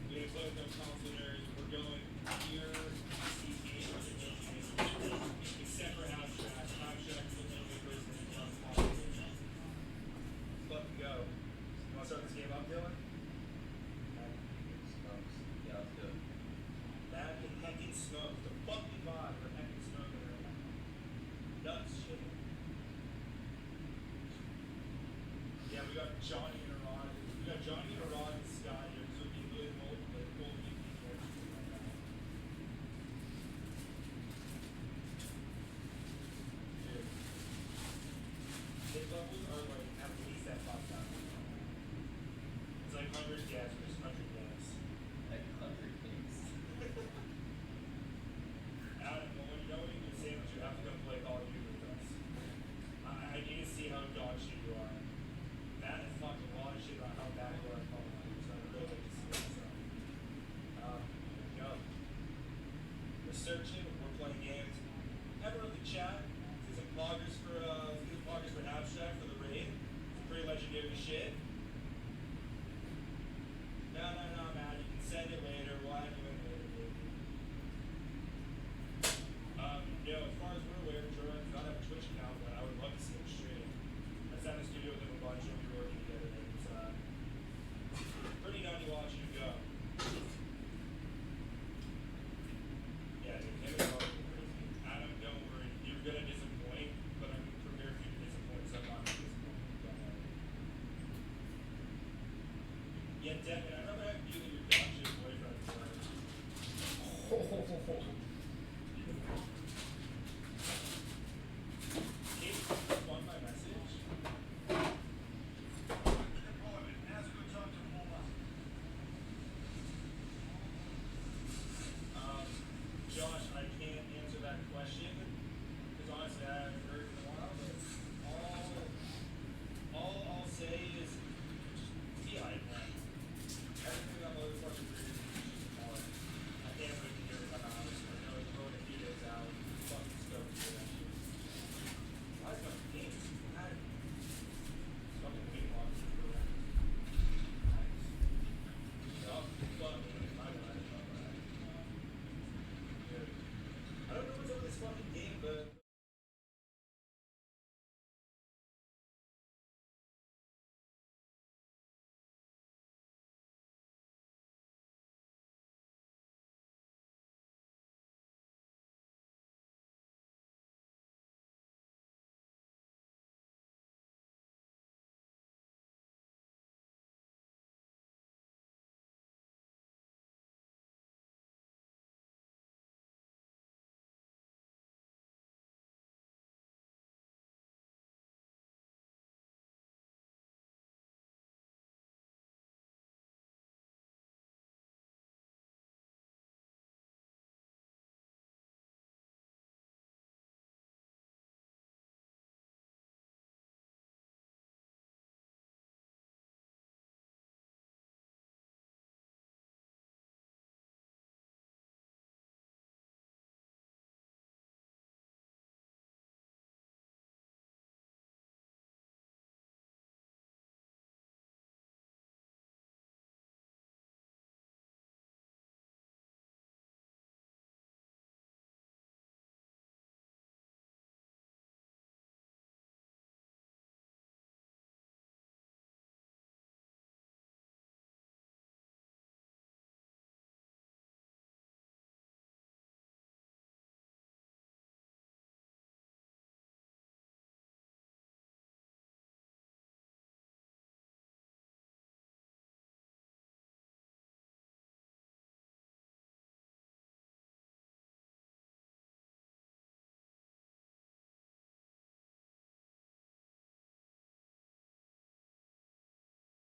We're gonna play with no counselors. We're going here. Except for Habstrakt. Habstrakt is a little bit person that does possible. Let's fucking go. You wanna start this game up, Dylan? Yeah, let's do it. That and heckin' smoke. The fucking vibe. We're heckin' smoking right now. Nuts shit. Yeah, we got Johnny and Arad. We got Johnny and Arad and Scott here. So we can really hold the full EP characters right now. Dude. Hit levels are like at least at 5,000. It's like 100 gas versus 100 gas. Like 100 things. shit.